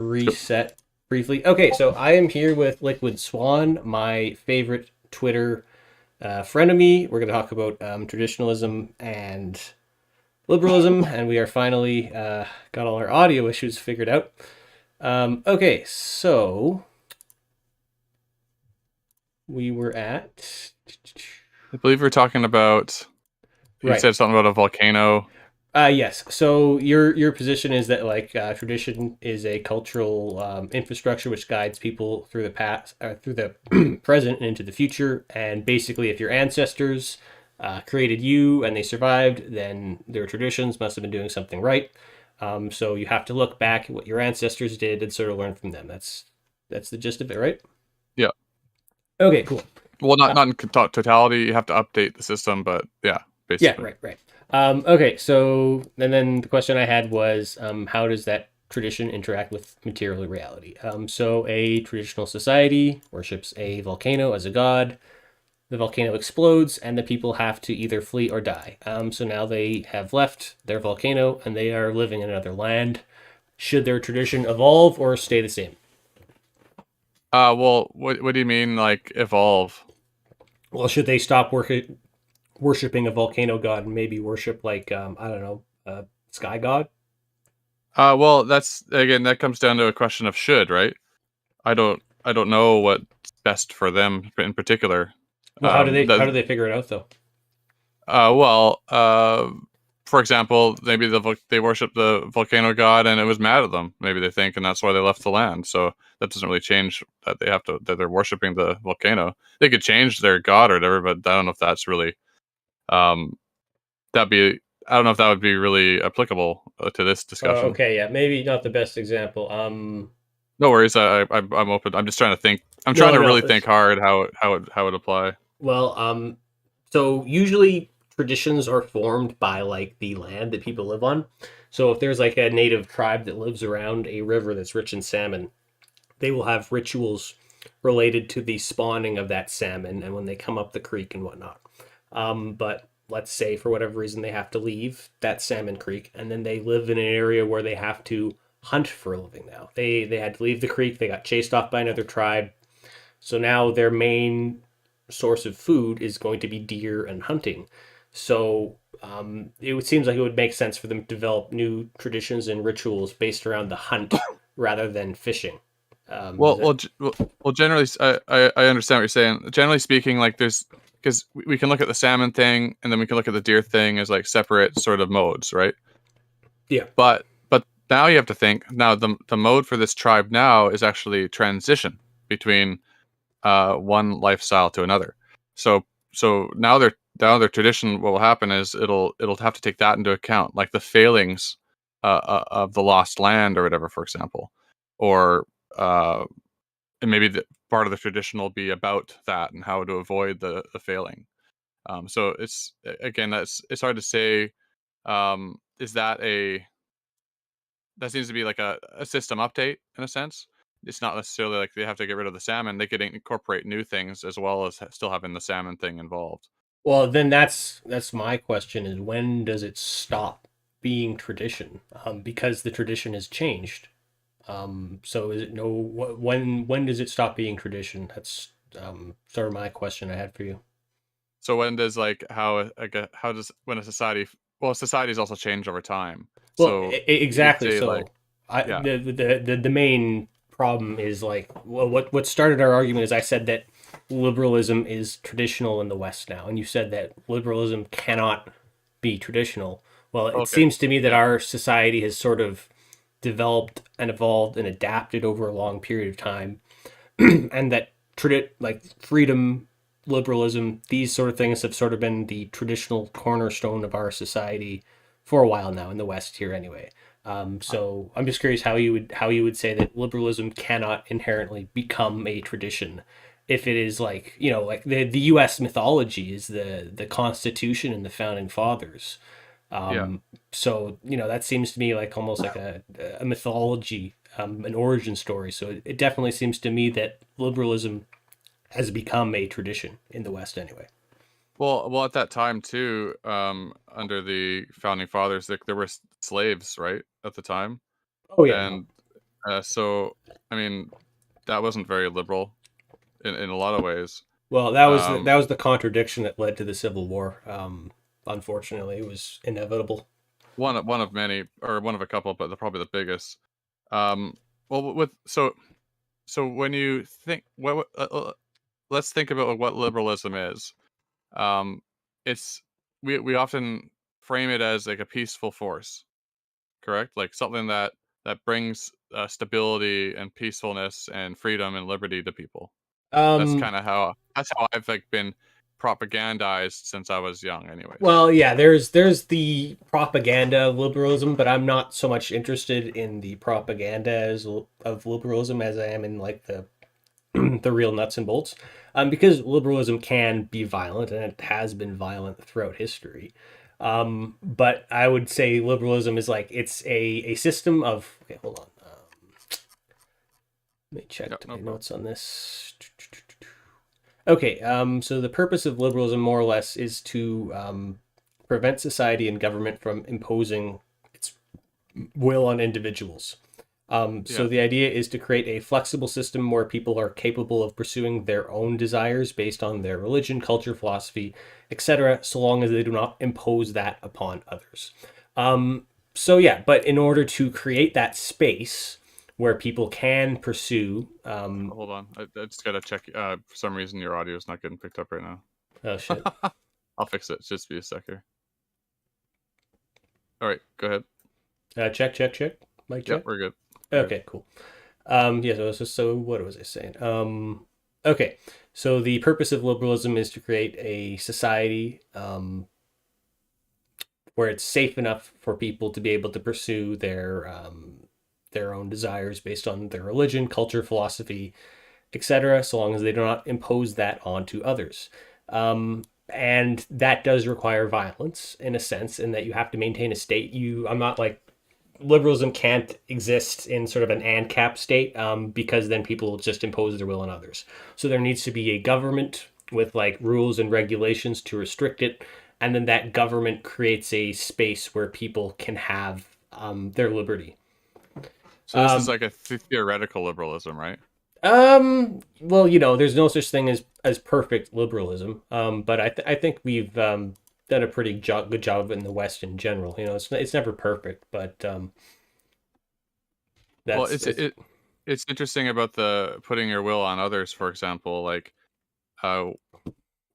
reset briefly. Okay, so I am here with Liquid Swan, my favorite Twitter frenemy. We're going to talk about traditionalism and liberalism, and we are finally got all our audio issues figured out. Okay, so we were at I believe we're talking about. You right. said something about a volcano. Yes. So your position is that tradition is a cultural infrastructure which guides people through the past, through the present, and into the future. And basically, if your ancestors created you and they survived, then their traditions must have been doing something right. So you have to look back at what your ancestors did and sort of learn from them. That's the gist of it, right? Yeah. Okay. Cool. Well, not Uh, not in totality. You have to update the system, but yeah, Yeah, basically. right. Okay, so and then the question I had was, how does that tradition interact with material reality? So a traditional society worships a volcano as a god. The volcano explodes, and the people have to either flee or die. So now they have left their volcano, and they are living in another land. Should their tradition evolve or stay the same? Well, what do you mean, like evolve? Well, should they stop worshiping a volcano god and maybe worship I don't know, a sky god? Well, that's again that comes down to a question of should, right? I don't know what's best for them in particular. Well, how That do they figure it out though? well, for example, maybe they worship the volcano god and it was mad at them. Maybe they think, and that's why they left the land. So that doesn't really change that they're worshiping the volcano. They could change their god or whatever, but I don't know if that's really um that'd be I don't know if that would be really applicable to this discussion. Okay, yeah, maybe not the best example. No worries. I'm open. I'm just trying to think. I'm trying No, to no. really think hard how it apply. Well, so usually traditions are formed by like the land that people live on. So if there's like a native tribe that lives around a river that's rich in salmon, they will have rituals related to the spawning of that salmon and when they come up the creek and whatnot. But let's say for whatever reason they have to leave that salmon creek and then they live in an area where they have to hunt for a living now. They had to leave the creek, they got chased off by another tribe. So now their main source of food is going to be deer and hunting. So seems like it would make sense for them to develop new traditions and rituals based around the hunt rather than fishing. Does Well, that? generally, I understand what you're saying. Generally speaking, like there's because we can look at the salmon thing and then we can look at the deer thing as like separate sort of modes, right? Yeah. But now you have to think now the mode for this tribe now is actually transition between one lifestyle to another. So now their tradition, what will happen is it'll have to take that into account, like the failings of the lost land or whatever, for example, or uh, and maybe the part of the tradition will be about that and how to avoid the failing. So again, it's hard to say. Is that seems to be like a system update in a sense. It's not necessarily like they have to get rid of the salmon. They could incorporate new things as well as still having the salmon thing involved. Well, then that's my question: is when does it stop being tradition? Because the tradition has changed. So is it no? When does it stop being tradition? That's sort of my question I had for you. So when does like how does when a society well societies also change over time. Well, So you could exactly. say like So I yeah the main problem is like, well, what started our argument is I said that liberalism is traditional in the West now, and you said that liberalism cannot be traditional. Well, it okay seems to me that yeah our society has sort of developed and evolved and adapted over a long period of time, and that like freedom, liberalism, these sort of things have sort of been the traditional cornerstone of our society for a while now in the West here, anyway. So I'm just curious how you would say that liberalism cannot inherently become a tradition if it is like like the U.S. mythology is the Constitution and the founding fathers. yeah. So that seems to me like almost like a mythology, an origin story. So it definitely seems to me that liberalism has become a tradition in the West, anyway. Well, at that time too, under the founding fathers, there were slaves, right, at the time, Oh yeah, no. and So I mean, that wasn't very liberal in a lot of ways. Well, Um, that was the contradiction that led to the Civil War. Unfortunately, it was inevitable. one of many, or one of a couple, but probably the biggest. Um, well, with so when you think let's think about what liberalism is. Um, it's we often frame it as like a peaceful force, correct? Like something that brings stability and peacefulness and freedom and liberty to people. That's Um, kind of how I've like been propagandized since I was young, anyways. well, yeah, there's the propaganda of liberalism, but I'm not so much interested in the propaganda of liberalism as I am in like the the real nuts and bolts. Because liberalism can be violent and it has been violent throughout history. But I would say liberalism is like it's a system of. Okay, hold on. Let me check Yep, no my problem. notes on this. Okay, so the purpose of liberalism, more or less, is to prevent society and government from imposing its will on individuals. So Yeah. the idea is to create a flexible system where people are capable of pursuing their own desires based on their religion, culture, philosophy, etc., so long as they do not impose that upon others. So yeah, but in order to create that space where people can pursue, Hold on. I just gotta check. For some reason, your audio is not getting picked up right now. oh shit, I'll fix it. Just be a sec here. All right, go ahead. check, mic Yep, check. we're good. We're good. Okay, cool. Yeah, so what was I saying? Okay, so the purpose of liberalism is to create a society where it's safe enough for people to be able to pursue their own desires based on their religion, culture, philosophy, etc., so long as they do not impose that onto others. And that does require violence in a sense, in that you have to maintain a state. I'm not like liberalism can't exist in sort of an ANCAP state because then people will just impose their will on others. So there needs to be a government with like rules and regulations to restrict it, and then that government creates a space where people can have their liberty. So this is like a theoretical liberalism, right? Well, there's no such thing as perfect liberalism. But I think we've done a pretty good job in the West in general. It's never perfect, but Well, that's it's it's interesting about the putting your will on others, for example. Like, uh,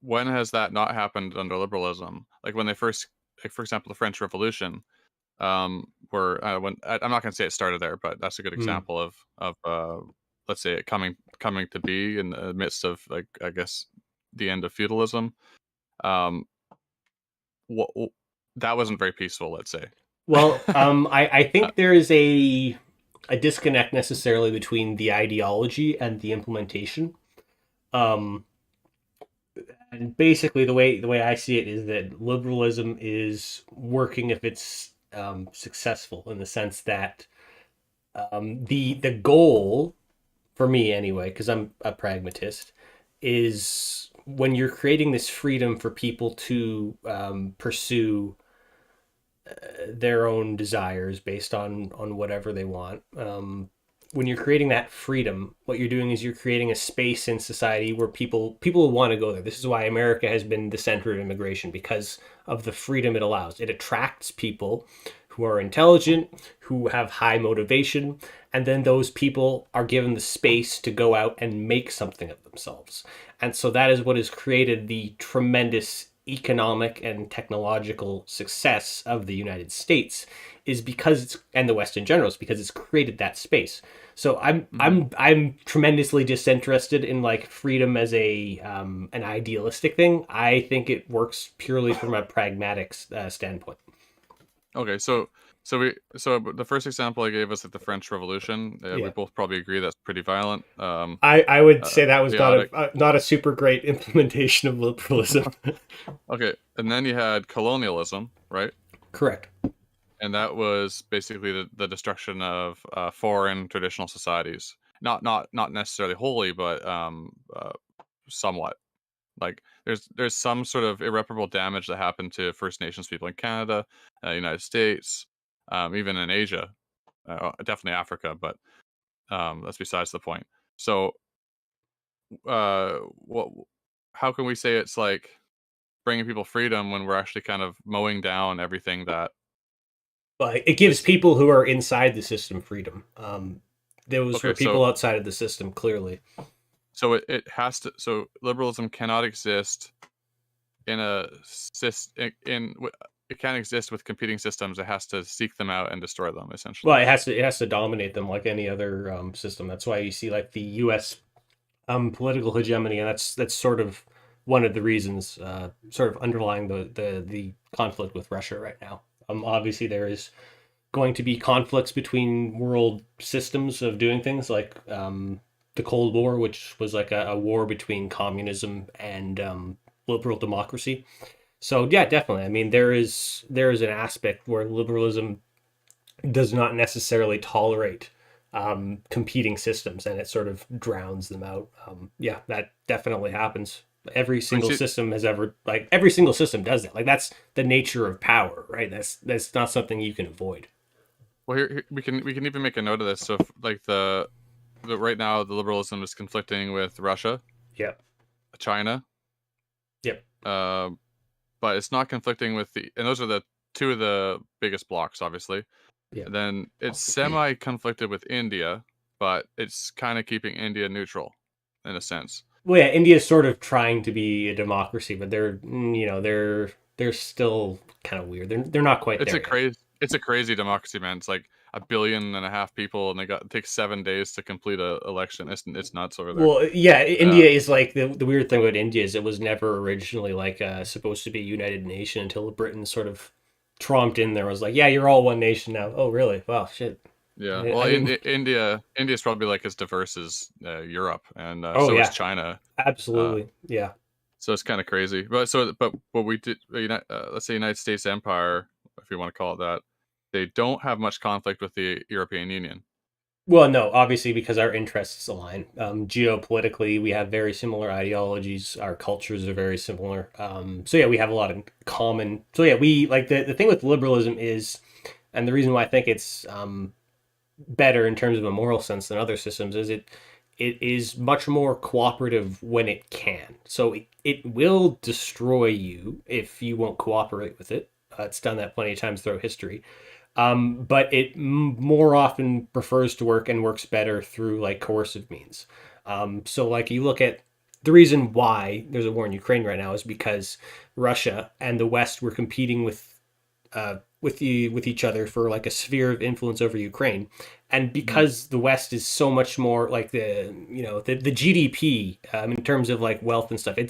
when has that not happened under liberalism? Like when they first, like for example, the French Revolution, where when I'm not going to say it started there, but that's a good hmm. example of let's say it coming to be in the midst of, like, I guess, the end of feudalism. Um, what that wasn't very peaceful, let's say. Well, I think there is a disconnect necessarily between the ideology and the implementation. Um, and basically, the way I see it is that liberalism is working if it's successful in the sense that the goal for me anyway, because I'm a pragmatist, is when you're creating this freedom for people to pursue their own desires based on whatever they want. When you're creating that freedom, what you're doing is you're creating a space in society where people will want to go there. This is why America has been the center of immigration because of the freedom it allows. It attracts people who are intelligent, who have high motivation, and then those people are given the space to go out and make something of themselves. And so that is what has created the tremendous economic and technological success of the United States is because it's and the West in general is because it's created that space. So I'm Mhm. I'm I'm tremendously disinterested in like freedom as a an idealistic thing. I think it works purely from a pragmatic standpoint. Okay, so the first example I gave us at the French Revolution, we Yeah, both probably agree that's pretty violent, I would say that was chaotic. not a super great implementation of liberalism. Okay, and then you had colonialism, right? Correct. And that was basically the destruction of foreign traditional societies. Not necessarily wholly, but somewhat. Like there's some sort of irreparable damage that happened to First Nations people in Canada, United States, even in Asia, definitely Africa. But That's besides the point. So, what? How can we say it's like bringing people freedom when we're actually kind of mowing down everything that But it gives is people who are inside the system freedom. Those were okay? So, people outside of the system, clearly. it has to. So liberalism cannot exist in a it can't exist with competing systems. It has to seek them out and destroy them, Well, essentially. it has to dominate them like any other system. That's why you see like the U.S. Political hegemony, and that's sort of one of the reasons, sort of underlying the conflict with Russia right now. Obviously, there is going to be conflicts between world systems of doing things, like the Cold War, which was like a war between communism and liberal democracy. So yeah, definitely. I mean, there is an aspect where liberalism does not necessarily tolerate competing systems, and it sort of drowns them out. Yeah, that definitely happens. Every I mean, single see, system has ever, like, every single system does that. Like, that's the nature of power, right? That's not something you can avoid. well, here we can even make a note of this. So, if, like the right now, the liberalism is conflicting with Russia, Yep. China, Yep. uh, but it's not conflicting with and those are the two of the biggest blocks, obviously. Yep. And then it's semi conflicted with India, but it's kind of keeping India neutral in a sense. Well, yeah, India's sort of trying to be a democracy, but they're still kind of weird. They're not quite there yet. It's a crazy democracy, man. It's like 1.5 billion people, and it takes 7 days to complete a election. It's nuts over there. Well, yeah, Uh, India is like the weird thing about India is it was never originally like supposed to be a united nation until Britain sort of tromped in there. Was like, yeah, you're all one nation now. Oh, really? Wow, shit. yeah, I well, didn't. India's probably like as diverse as Europe, and Oh so is yeah, China. Uh, absolutely. Yeah. so it's kind of crazy. But what we did, let's say United States Empire, if you want to call it that, they don't have much conflict with the European Union. Well, no, obviously because our interests align. Geopolitically, we have very similar ideologies. Our cultures are very similar. So yeah, we have a lot in common. So yeah, we like the thing with liberalism is, and the reason why I think it's better in terms of a moral sense than other systems is it is much more cooperative when it can. So it will destroy you if you won't cooperate with it. It's done that plenty of times throughout history. But it more often prefers to work and works better through like coercive means. So like you look at the reason why there's a war in Ukraine right now is because Russia and the West were competing with each other for like a sphere of influence over Ukraine, and Mhm. because the West is so much more like the GDP in terms of like wealth and stuff, yeah,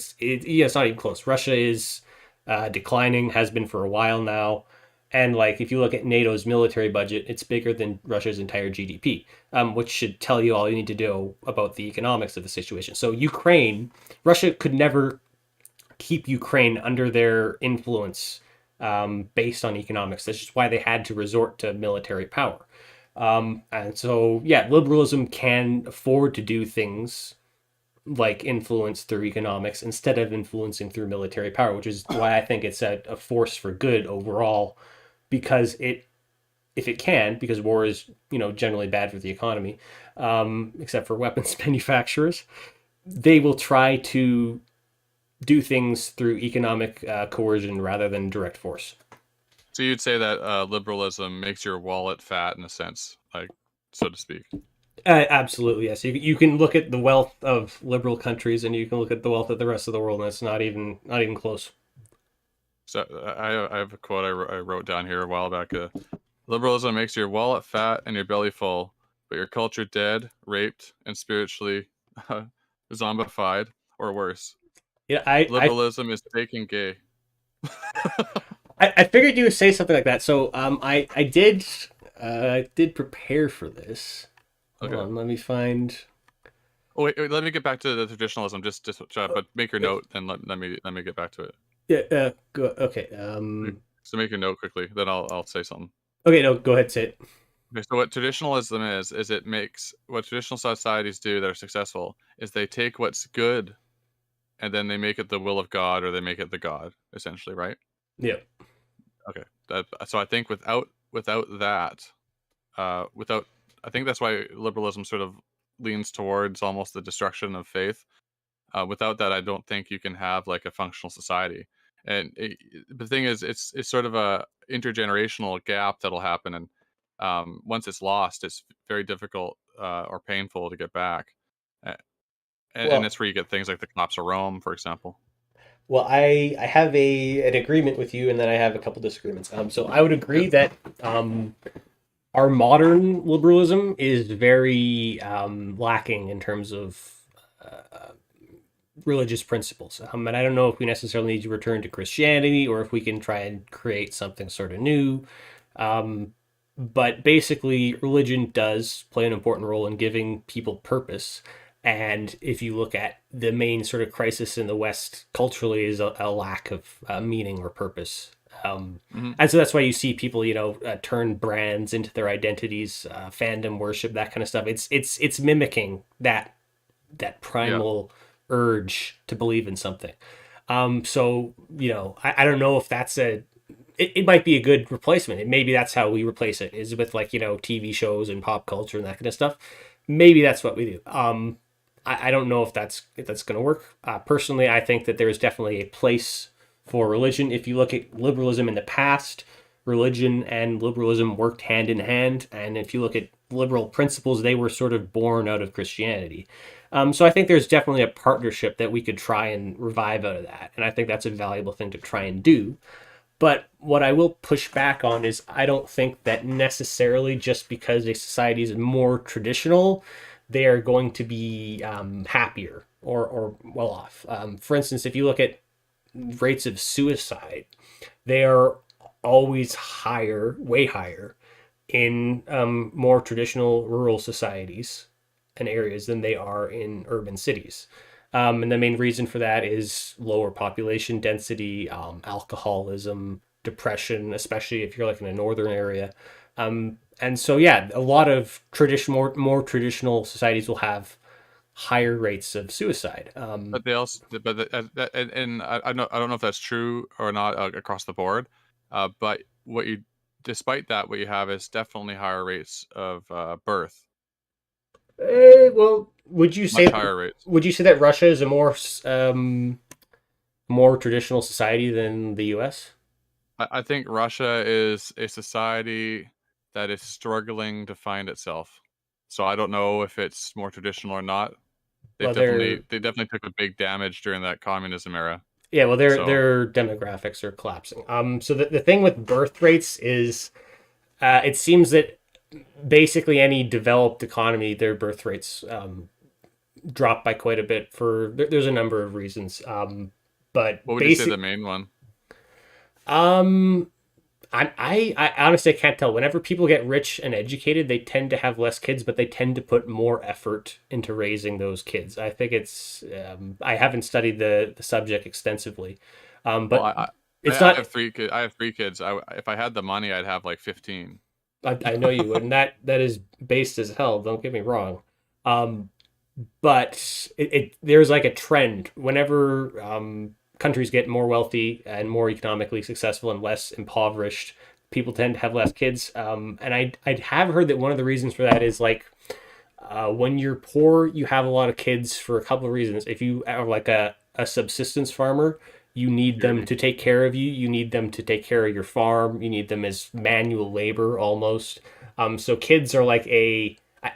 it's not even close. Russia is declining, has been for a while now. And like if you look at NATO's military budget, it's bigger than Russia's entire GDP, which should tell you all you need to know about the economics of the situation. So Russia could never keep Ukraine under their influence based on economics. That's just why they had to resort to military power. And so, yeah, liberalism can afford to do things like influence through economics instead of influencing through military power, which is why I think it's a force for good overall, because if it can, because war is generally bad for the economy, except for weapons manufacturers, they will try to do things through economic coercion rather than direct force. So you'd say that liberalism makes your wallet fat in a sense, like so to speak. Absolutely, yes. You can look at the wealth of liberal countries, and you can look at the wealth of the rest of the world, and it's not even close. So I have a quote I wrote down here a while back. Liberalism makes your wallet fat and your belly full, but your culture dead, raped, and spiritually zombified, or worse. Yeah, I Liberalism is fake and gay. I figured you would say something like that. So I did prepare for this. Hold Okay. on, let me find. Oh wait, let me get back to the traditionalism. But make your note and let me get back to it. Yeah, okay. So make your note quickly, then I'll say something. Okay, no, go ahead, say it. Okay, so what traditionalism is it makes what traditional societies do that are successful is they take what's good and then they make it the will of God or they make it the God, essentially, right? Yeah, Okay. So I think without that, without I think that's why liberalism sort of leans towards almost the destruction of faith. Without that, I don't think you can have like a functional society. And the thing is, it's sort of a intergenerational gap that'll happen, and once it's lost, it's very difficult or painful to get back. Uh, and Well, that's where you get things like the collapse of Rome, for example. I have an agreement with you, and then I have a couple disagreements. So I would agree Yep. that our modern liberalism is very lacking in terms of religious principles. And I don't know if we necessarily need to return to Christianity or if we can try and create something sort of new. Um, but basically, religion does play an important role in giving people purpose. And if you look at the main sort of crisis in the West culturally is a lack of meaning or purpose. Hmm. And so that's why you see people, turn brands into their identities, fandom worship, that kind of stuff. It's mimicking that Yeah. primal urge to believe in something. So I don't know if that's it might be a good replacement. And maybe that's how we replace it is with like TV shows and pop culture and that kind of stuff. Maybe that's what we do. I don't know if that's going to work. Personally, I think that there is definitely a place for religion. If you look at liberalism in the past, religion and liberalism worked hand in hand. And if you look at liberal principles, they were sort of born out of Christianity. So I think there's definitely a partnership that we could try and revive out of that. And I think that's a valuable thing to try and do. But what I will push back on is I don't think that necessarily just because a society is more traditional, they are going to be happier or well off. For instance, if you look at rates of suicide, they are always higher, way higher in more traditional rural societies and areas than they are in urban cities. And the main reason for that is lower population density, alcoholism, depression, especially if you're like in a northern area. And so, yeah, a lot of more traditional societies will have higher rates of suicide. But they also, but and I don't know if that's true or not across the board. But despite that, what you have is definitely higher rates of birth, Well, would you much say higher rates. that Russia is a more traditional society than the U.S.? I think Russia is a society that is struggling to find itself. So I don't know if it's more traditional or not. Well, they're They definitely took a big damage during that communism era. Yeah, well, So their demographics are collapsing. So the thing with birth rates is, it seems that basically any developed economy, their birth rates drop by quite a bit there's a number of reasons. But what would you say the basic, main one? um, I honestly can't tell. Whenever people get rich and educated, they tend to have less kids, but they tend to put more effort into raising those kids. I think it's I haven't studied the subject extensively, Well, but it's I not. have 3 kids. I have 3 kids. If I had the money, I'd have like 15. I know you would, and that is based as hell. Don't get me wrong, um, but there's like a trend whenever countries get more wealthy and more economically successful and less impoverished, people tend to have less kids. And I have heard that one of the reasons for that is like when you're poor, you have a lot of kids for a couple of reasons. If you are like a subsistence farmer, you need them Security. to take care of you. You need them to take care of your farm. You need them as manual labor almost. So kids are like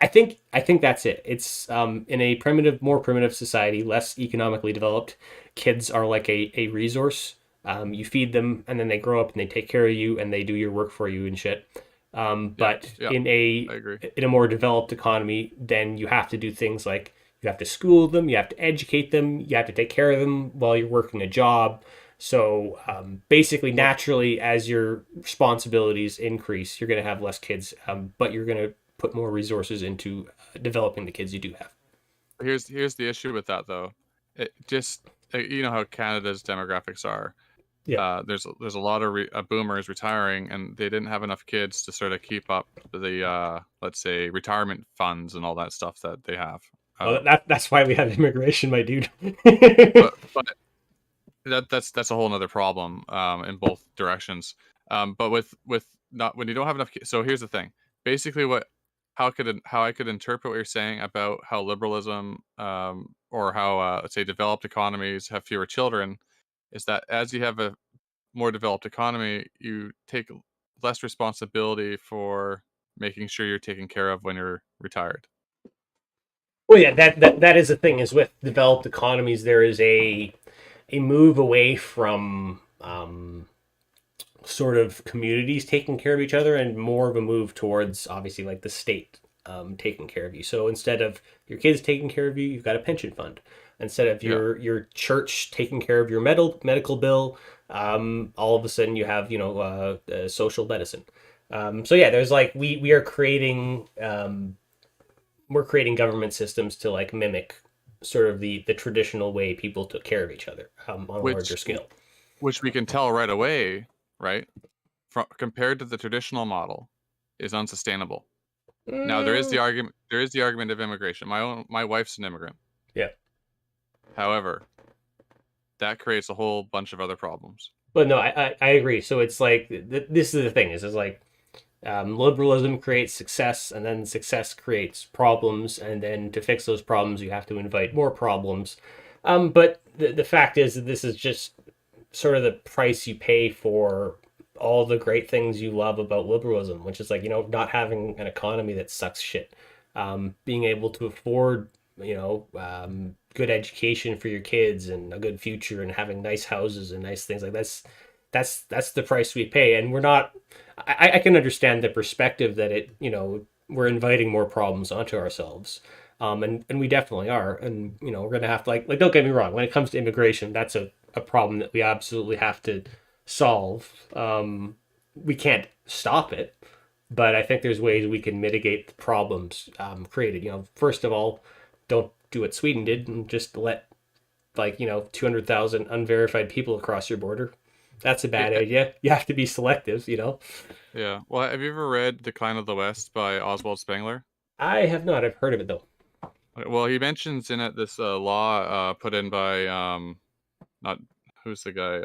I think that's it. It's in a more primitive society, less economically developed. Kids are like a resource. You feed them, and then they grow up and they take care of you and they do your work for you and shit. Yeah, But yeah, I agree. in a more developed economy, then you have to do things like you have to school them, you have to educate them, you have to take care of them while you're working a job. So basically, Well, naturally, as your responsibilities increase, you're going to have less kids, but you're going to put more resources into developing the kids you do have. here's the issue with that though. It just you know how Canada's demographics are. Yeah. There's a lot of boomers retiring, and they didn't have enough kids to sort of keep up the let's say retirement funds and all that stuff that they have. Well, Uh, that's why we have immigration, my dude. but that's a whole other problem in both directions. But with not when you don't have enough. So here's the thing. Basically, what how I could interpret what you're saying about how liberalism, or how, let's say, developed economies have fewer children, is that as you have a more developed economy, you take less responsibility for making sure you're taken care of when you're retired. Well, yeah, that is the thing. Is with developed economies, there is a move away from sort of communities taking care of each other, and more of a move towards obviously like the state taking care of you. So instead of your kids taking care of you, you've got a pension fund. Instead of Yeah, your church taking care of your medical bill, all of a sudden you have social medicine. So yeah, there's like we are creating we're creating government systems to like mimic sort of the traditional way people took care of each other on a larger which scale. which we can tell right away, right? Compared to the traditional model, is unsustainable. Now Mm, there is the argument of immigration. My wife's an immigrant. yeah. However, that creates a whole bunch of other problems. But no, I agree. So it's like this is the thing is like liberalism creates success, and then success creates problems, and then to fix those problems, you have to invite more problems. But the fact is that this is just sort of the price you pay for all the great things you love about liberalism, which is like not having an economy that sucks shit, being able to afford good education for your kids and a good future, and having nice houses and nice things like that's the price we pay. And we're not. I can understand the perspective that we're inviting more problems onto ourselves. And we definitely are. And, we're going to have to, like, don't get me wrong, when it comes to immigration, that's a problem that we absolutely have to solve. We can't stop it, but I think there's ways we can mitigate the problems created. First of all, don't do what Sweden did and just let, like, 200,000 unverified people across your border. That's a bad Eh, idea. You have to be selective. yeah. Well, have you ever read Decline of the West by Oswald Spengler? I have not. I've heard of it, though. Okay, well, he mentions in it this law put in by not who's the guy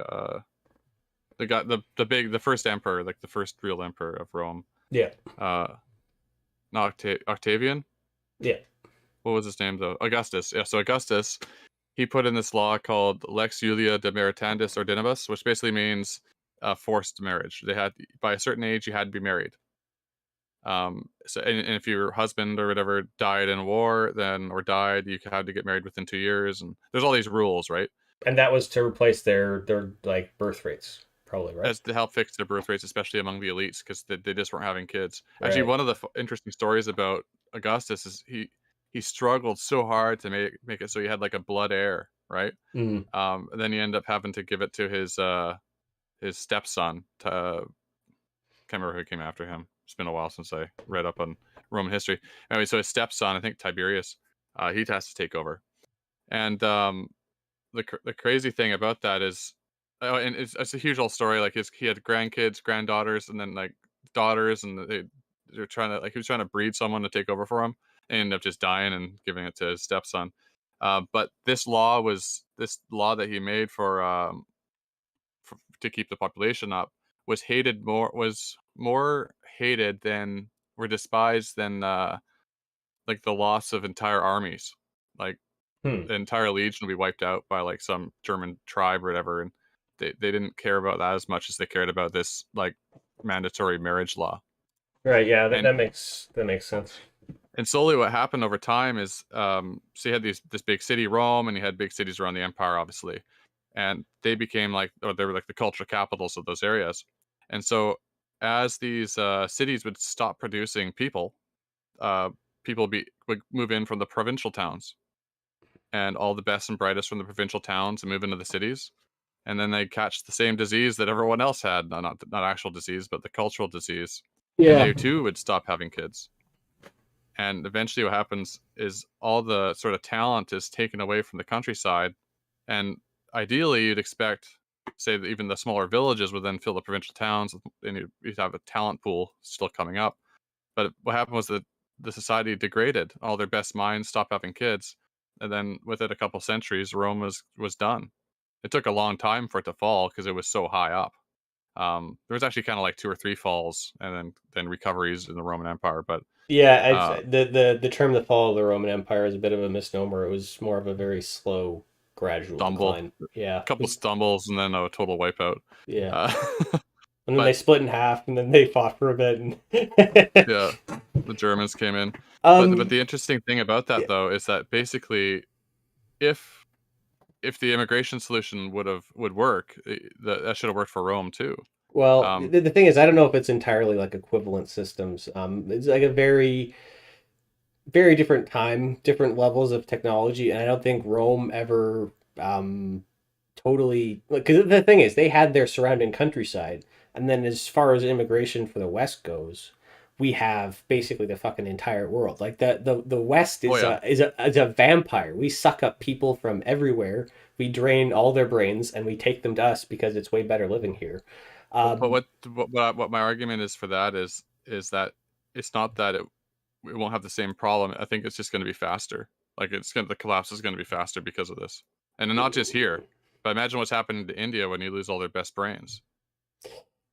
the first emperor, like the first real emperor of Rome, Yeah. uh not Octavian. Yeah. What was his name though? Augustus. Yeah, so Augustus, he put in this law called Lex Julia de Maritandis Ordinibus, which basically means forced marriage. They had, by a certain age you had to be married. So and if your husband or whatever died in war, then or died, you had to get married within 2 years, and there's all these rules, right? And that was to replace their like birth rates, probably, right? As to help fix their birth rates, especially among the elites, because they just weren't having kids. Actually, Right. one of the interesting stories about Augustus is he struggled so hard to make it so he had like a blood heir, right? Mm. And then he ended up having to give it to his stepson. Can't remember who came after him. It's been a while since I read up on Roman history. Anyway, so his stepson, I think Tiberius, he has to take over. And the crazy thing about that is, oh, and it's a huge old story. Like he had grandkids, granddaughters, and then like daughters, and they're trying to, like, he was trying to breed someone to take over for him, and ended up just dying and giving it to his stepson. But this law that he made to keep the population up was more hated than, or despised than, like the loss of entire armies. Like Hmm. the entire legion will be wiped out by like some German tribe or whatever, and they didn't care about that as much as they cared about this like mandatory marriage law. Right. Yeah. That, And that makes sense. slowly what happened over time is, so you had this big city Rome, and you had big cities around the empire, obviously, and they became like, or they were like the cultural capitals of those areas. And so as these cities would stop producing people, uh, would move in from the provincial towns, and all the best and brightest from the provincial towns and move into the cities, and then they catch the same disease that everyone else had. Not actual disease, but the cultural disease, and Yeah. they too would stop having kids. And eventually what happens is all the sort of talent is taken away from the countryside, and ideally you'd expect, say, that even the smaller villages would then fill the provincial towns, and you'd have a talent pool still coming up. But what happened was that the society degraded, all their best minds stopped having kids, and then within a couple centuries Rome was done. It took a long time for it to fall because it was so high up. There was actually kind of like two or three falls, and then recoveries in the Roman Empire. But Yeah, it's Uh, the term "the fall of the Roman Empire" is a bit of a misnomer. It was more of a very slow, gradual Stumble, decline. Yeah, it couple was, stumbles, and then a total wipeout. yeah. Uh, And then they but split in half, and then they fought for a bit. And yeah, the Germans came in. But um, the interesting thing about that yeah. though is that basically, if if the immigration solution would work, that should have worked for Rome too. Well, Um, the thing is, I don't know if it's entirely like equivalent systems. It's like a very different time, different levels of technology, and I don't think Rome ever um totally, because the thing is they had their surrounding countryside, and then as far as immigration for the West goes, we have basically the fucking entire world. Like the West oh is yeah, a vampire. We suck up people from everywhere. We drain all their brains and we take them to us because it's way better living here. but Um, what my argument is for that is that it's not that it won't have the same problem. I think it's just going to be faster. Like the collapse is going to be faster because of this, and not just here. But imagine what's happening to India when you lose all their best brains.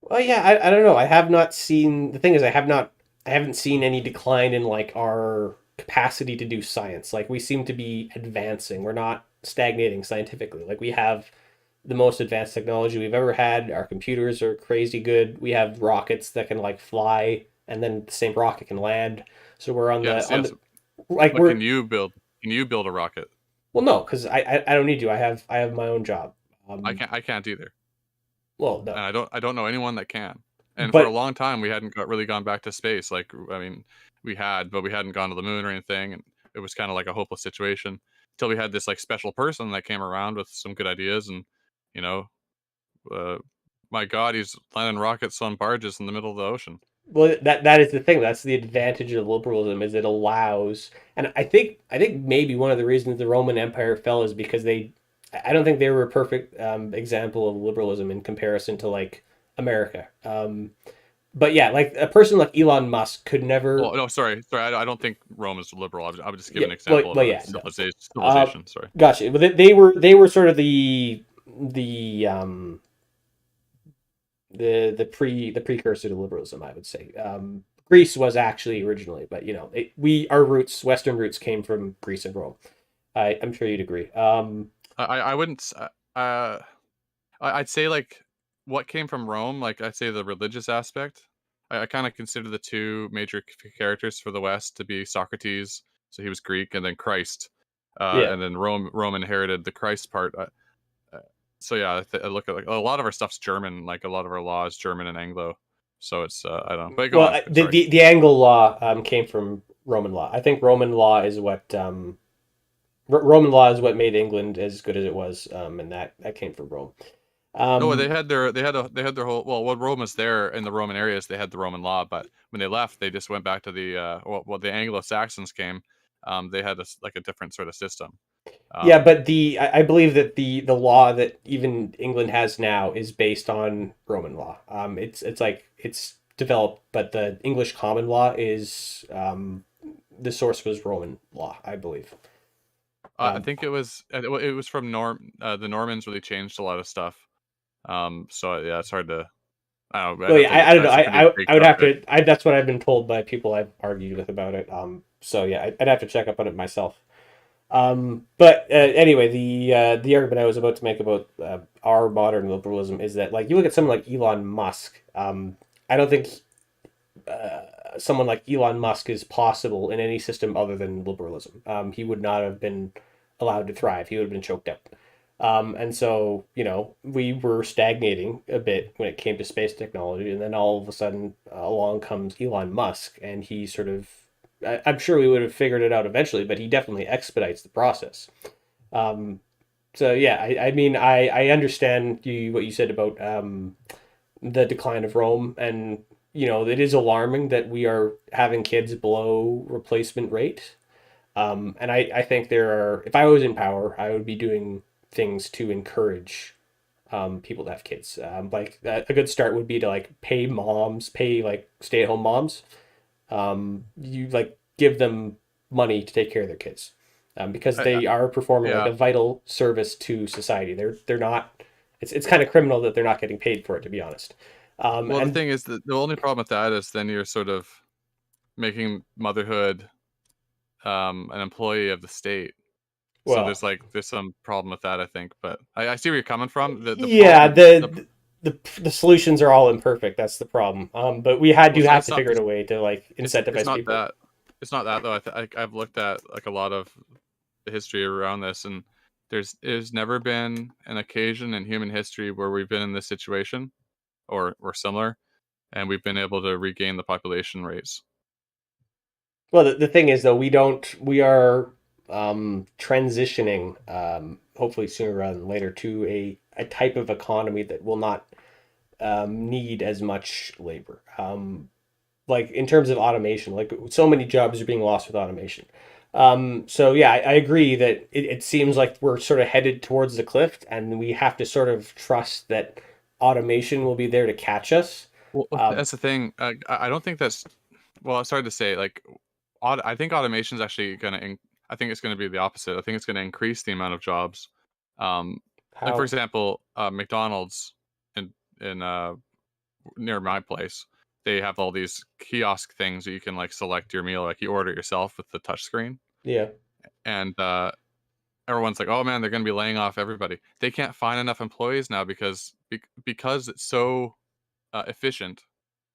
Well, yeah, I don't know. I have not seen. The thing is, I haven't seen any decline in like our capacity to do science. Like we seem to be advancing. We're not stagnating scientifically. Like we have the most advanced technology we've ever had. Our computers are crazy good. We have rockets that can like fly, and then the same rocket can land. So we're Yes, on yes. the like But we're can you build a rocket? well, no, because I don't need to. I have my own job. I can't either. Well, And no, I don't know anyone that can. And for a but long time we hadn't really gone back to space. Like I mean, we had, but we hadn't gone to the moon or anything, and it was kind of like a hopeless situation until we had this like special person that came around with some good ideas, and you know, uh, my God, he's landing rockets on barges in the middle of the ocean. well, that is the thing. That's the advantage of liberalism is it allows, and I think maybe one of the reasons the Roman Empire fell is because I don't think they were a perfect example of liberalism in comparison to like America. But yeah, like a person like Elon Musk could Oh never. no, sorry. I don't think Rome is liberal. I would just give Yeah, an example of well, a yeah, no. Uh, civilization. Sorry. gotcha. But they were sort of the precursor to liberalism, I would say. Greece was actually originally, but you know, our roots, Western roots, came from Greece and Rome. I'm sure you'd agree. I wouldn't. Uh, I'd say like what came from Rome. Like I'd say the religious aspect. I kind of consider the two major characters for the West to be Socrates, so he was Greek, and then Christ, Yeah. and then Rome inherited the Christ part. Uh, so yeah, I look at like a lot of our stuff's German. Like a lot of our law is German and Anglo. So it's I don't know. But go Well, on. Sorry. the Angle law came from Roman law. I think Roman law is what Roman law is what made England as good as it was, and that came from Rome. No, Um, they had their whole when Rome was there in the Roman areas, they had the Roman law, but when they left, they just went back to the the Anglo Saxons came, they had like a different sort of system. Yeah, Um, but I believe that the law that even England has now is based on Roman law. It's like it's developed, but the English common law is the source was Roman law, I believe. I Um, think it was from the Normans really changed a lot of stuff. So yeah, it's hard to I don't know. I'd well, have yeah, to look. I don't know. That's a pretty big I would have subject. to. That's what I've been told by people I've argued with about it. So yeah, I'd have to check up on it myself. But anyway, the argument I was about to make about our modern liberalism is that like you look at someone like Elon Musk. I don't think someone like Elon Musk is possible in any system other than liberalism. He would not have been allowed to thrive. He would have been choked out. And so, you know, we were stagnating a bit when it came to space technology. And then all of a sudden, along comes Elon Musk, and he sort of, I'm sure we would have figured it out eventually, but he definitely expedites the process. Um, so, yeah, I mean, I understand what you said about the decline of Rome, and you know it is alarming that we are having kids below replacement rate. And I think there are, if I was in power, I would be doing things to encourage people to have kids. Like a good start would be to like pay like stay at home moms. You like give them money to take care of their kids because I, they are performing like yeah. a vital service to society. They're not. It's kind of criminal that they're not getting paid for it, to be honest. Well, the And thing is that the only problem with that is then you're sort of making motherhood an employee of the state. So Well, there's some problem with that, I think. But I see where you're coming from. The yeah, problem the solutions are all imperfect. That's the problem. But we had well, do have it's to not figure out a way to like it's incentivize not people. that it's not that though. I've looked at like a lot of the history around this, and there's never been an occasion in human history where we've been in this situation or similar, and we've been able to regain the population rates. Well, the thing is though, we are transitioning hopefully sooner rather than later to a type of economy that will not need as much labor. Like in terms of automation, like so many jobs are being lost with automation. So yeah, I agree that it seems like we're sort of headed towards the cliff, and we have to sort of trust that automation will be there to catch us. Well, Um, that's the thing. I don't think that's well. It's hard to say. Like, I think automation is actually going to. I think it's going to be the opposite. I think it's going to increase the amount of jobs. Um, like for how? example, McDonald's in near my place, they have all these kiosk things that you can like select your meal. Like you order it yourself with the touch screen, Yeah. and everyone's like, "Oh man, they're going to be laying off everybody." They can't find enough employees now because it's so efficient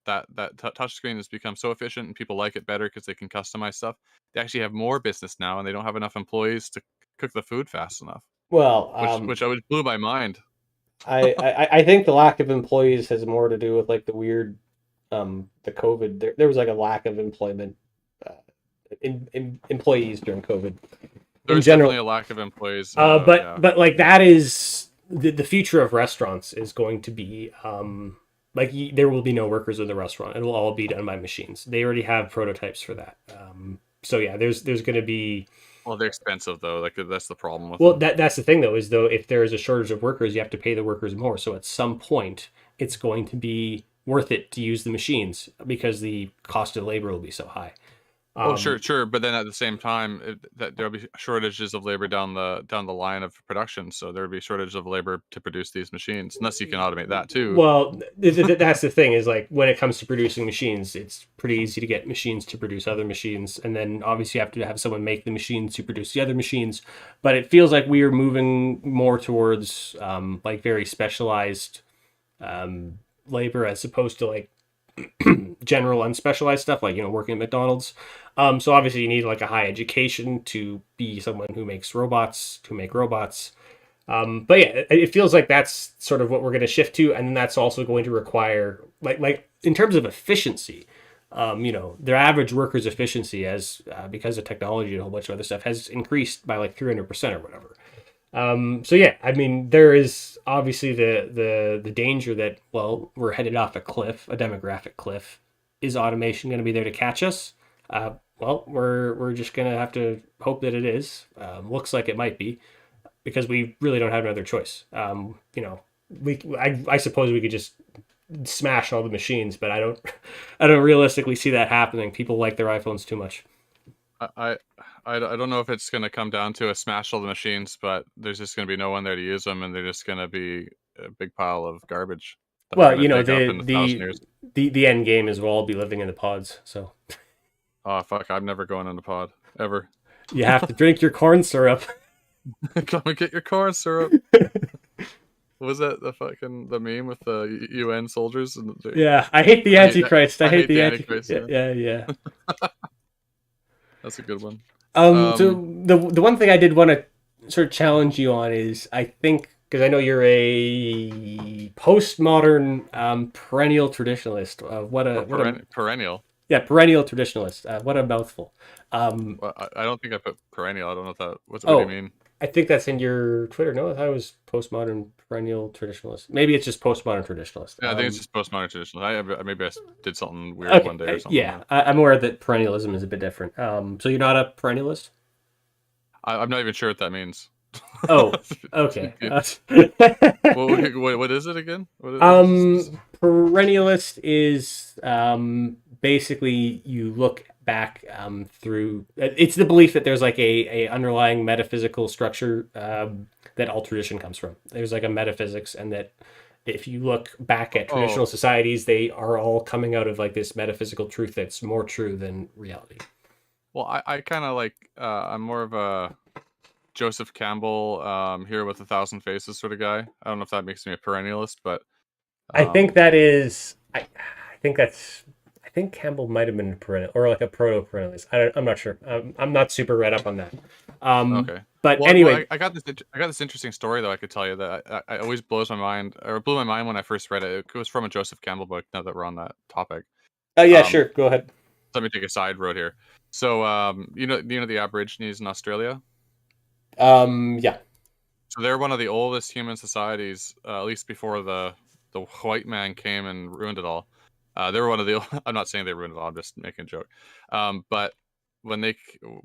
that touchscreen has become so efficient and people like it better because they can customize stuff. They actually have more business now, and they don't have enough employees to cook the food fast enough, Well, which I would blew my mind. I think the lack of employees has more to do with like the weird the COVID. There was like a lack of employment uh, in employees during COVID in There's definitely general. a lack of employees. But Yeah. like that is the future of restaurants is going to be like there will be no workers in the restaurant. It will all be done by machines. They already have prototypes for that. So yeah, there's going to be Well, they're expensive though. Like that's the problem with well them. that's the thing though is though if there is a shortage of workers, you have to pay the workers more. So at some point, it's going to be worth it to use the machines because the cost of labor will be so high. Oh, sure, Um, sure. But then at the same time, that there'll be shortages of labor down the line of production. So there'll be shortage of labor to produce these machines, unless you can automate that too. Well, that's the thing is like when it comes to producing machines, it's pretty easy to get machines to produce other machines, and then obviously you have to have someone make the machines to produce the other machines. But it feels like we are moving more towards like very specialized labor as opposed to like general unspecialized stuff, like working at McDonald's. So obviously you need like a high education to be someone who makes robots to make robots. But yeah, it feels like that's sort of what we're going to shift to, and then that's also going to require like in terms of efficiency. Their average worker's efficiency as because of technology and a whole bunch of other stuff has increased by like 300% or whatever. So yeah, I mean there is obviously the danger that well we're headed off a cliff, a demographic cliff. Is automation going to be there to catch us? Well, we're just going to have to hope that it is. Looks like it might be because we really don't have another choice. I suppose we could just smash all the machines, but I don't realistically see that happening. People like their iPhones too much. I I, I don't know if it's going to come down to a smash all the machines, but there's just going to be no one there to use them, and they're just going to be a big pile of garbage that we're Well, going to dig up in 1,000 years. the end game is we'll all be living in the pods, so Oh fuck! I'm never going on the pod ever. you have to drink your corn syrup. Come and get your corn syrup. Was that the meme with the UN soldiers? And Yeah, I hate the I hate that. Antichrist. I I hate hate the the Antichrist. Antichrist. Yeah, Yeah, yeah, yeah. that's a good one. So Um, the one thing I did want to sort of challenge you on is I think because I know you're a postmodern perennial traditionalist. What a perennial. yeah perennial traditionalist. What a mouthful. Well, I don't think I put perennial. I don't know if that. What do you Oh, mean? I think that's in your Twitter. No, I thought it was postmodern perennial traditionalist. Maybe it's just postmodern traditionalist. Yeah, I think it's just postmodern traditional. Maybe I did something weird Okay, one day or something. yeah, I'm aware that perennialism is a bit different. So you're not a perennialist? I'm not even sure what that means. Oh, okay. What is it again? What is specific? Perennialist is basically you look back through. It's the belief that there's like a underlying metaphysical structure that all tradition comes from. There's like a metaphysics, and that If you look back at Oh, traditional societies, they are all coming out of like this metaphysical truth that's more true than reality. well, I kind of like I'm more of a Joseph Campbell, Hero with a Thousand Faces sort of guy. I don't know if that makes me a perennialist, but I think um, that is. I think that's. I think Campbell might have been a perennial or like a proto perennialist. I'm not sure. I'm not super read up on that. okay. But Well, anyway, I got this interesting story though I could tell you that I always blows my mind, or it blew my mind when I first read it. It was from a Joseph Campbell book. Now that we're on that topic, yeah, um, sure, go ahead. let me take a side road here. So, you know the Aborigines in Australia. Yeah, So they're one of the oldest human societies, at least before the white man came and ruined it all. They were one of the. I'm not saying they ruined it all. I'm just making a joke. But when they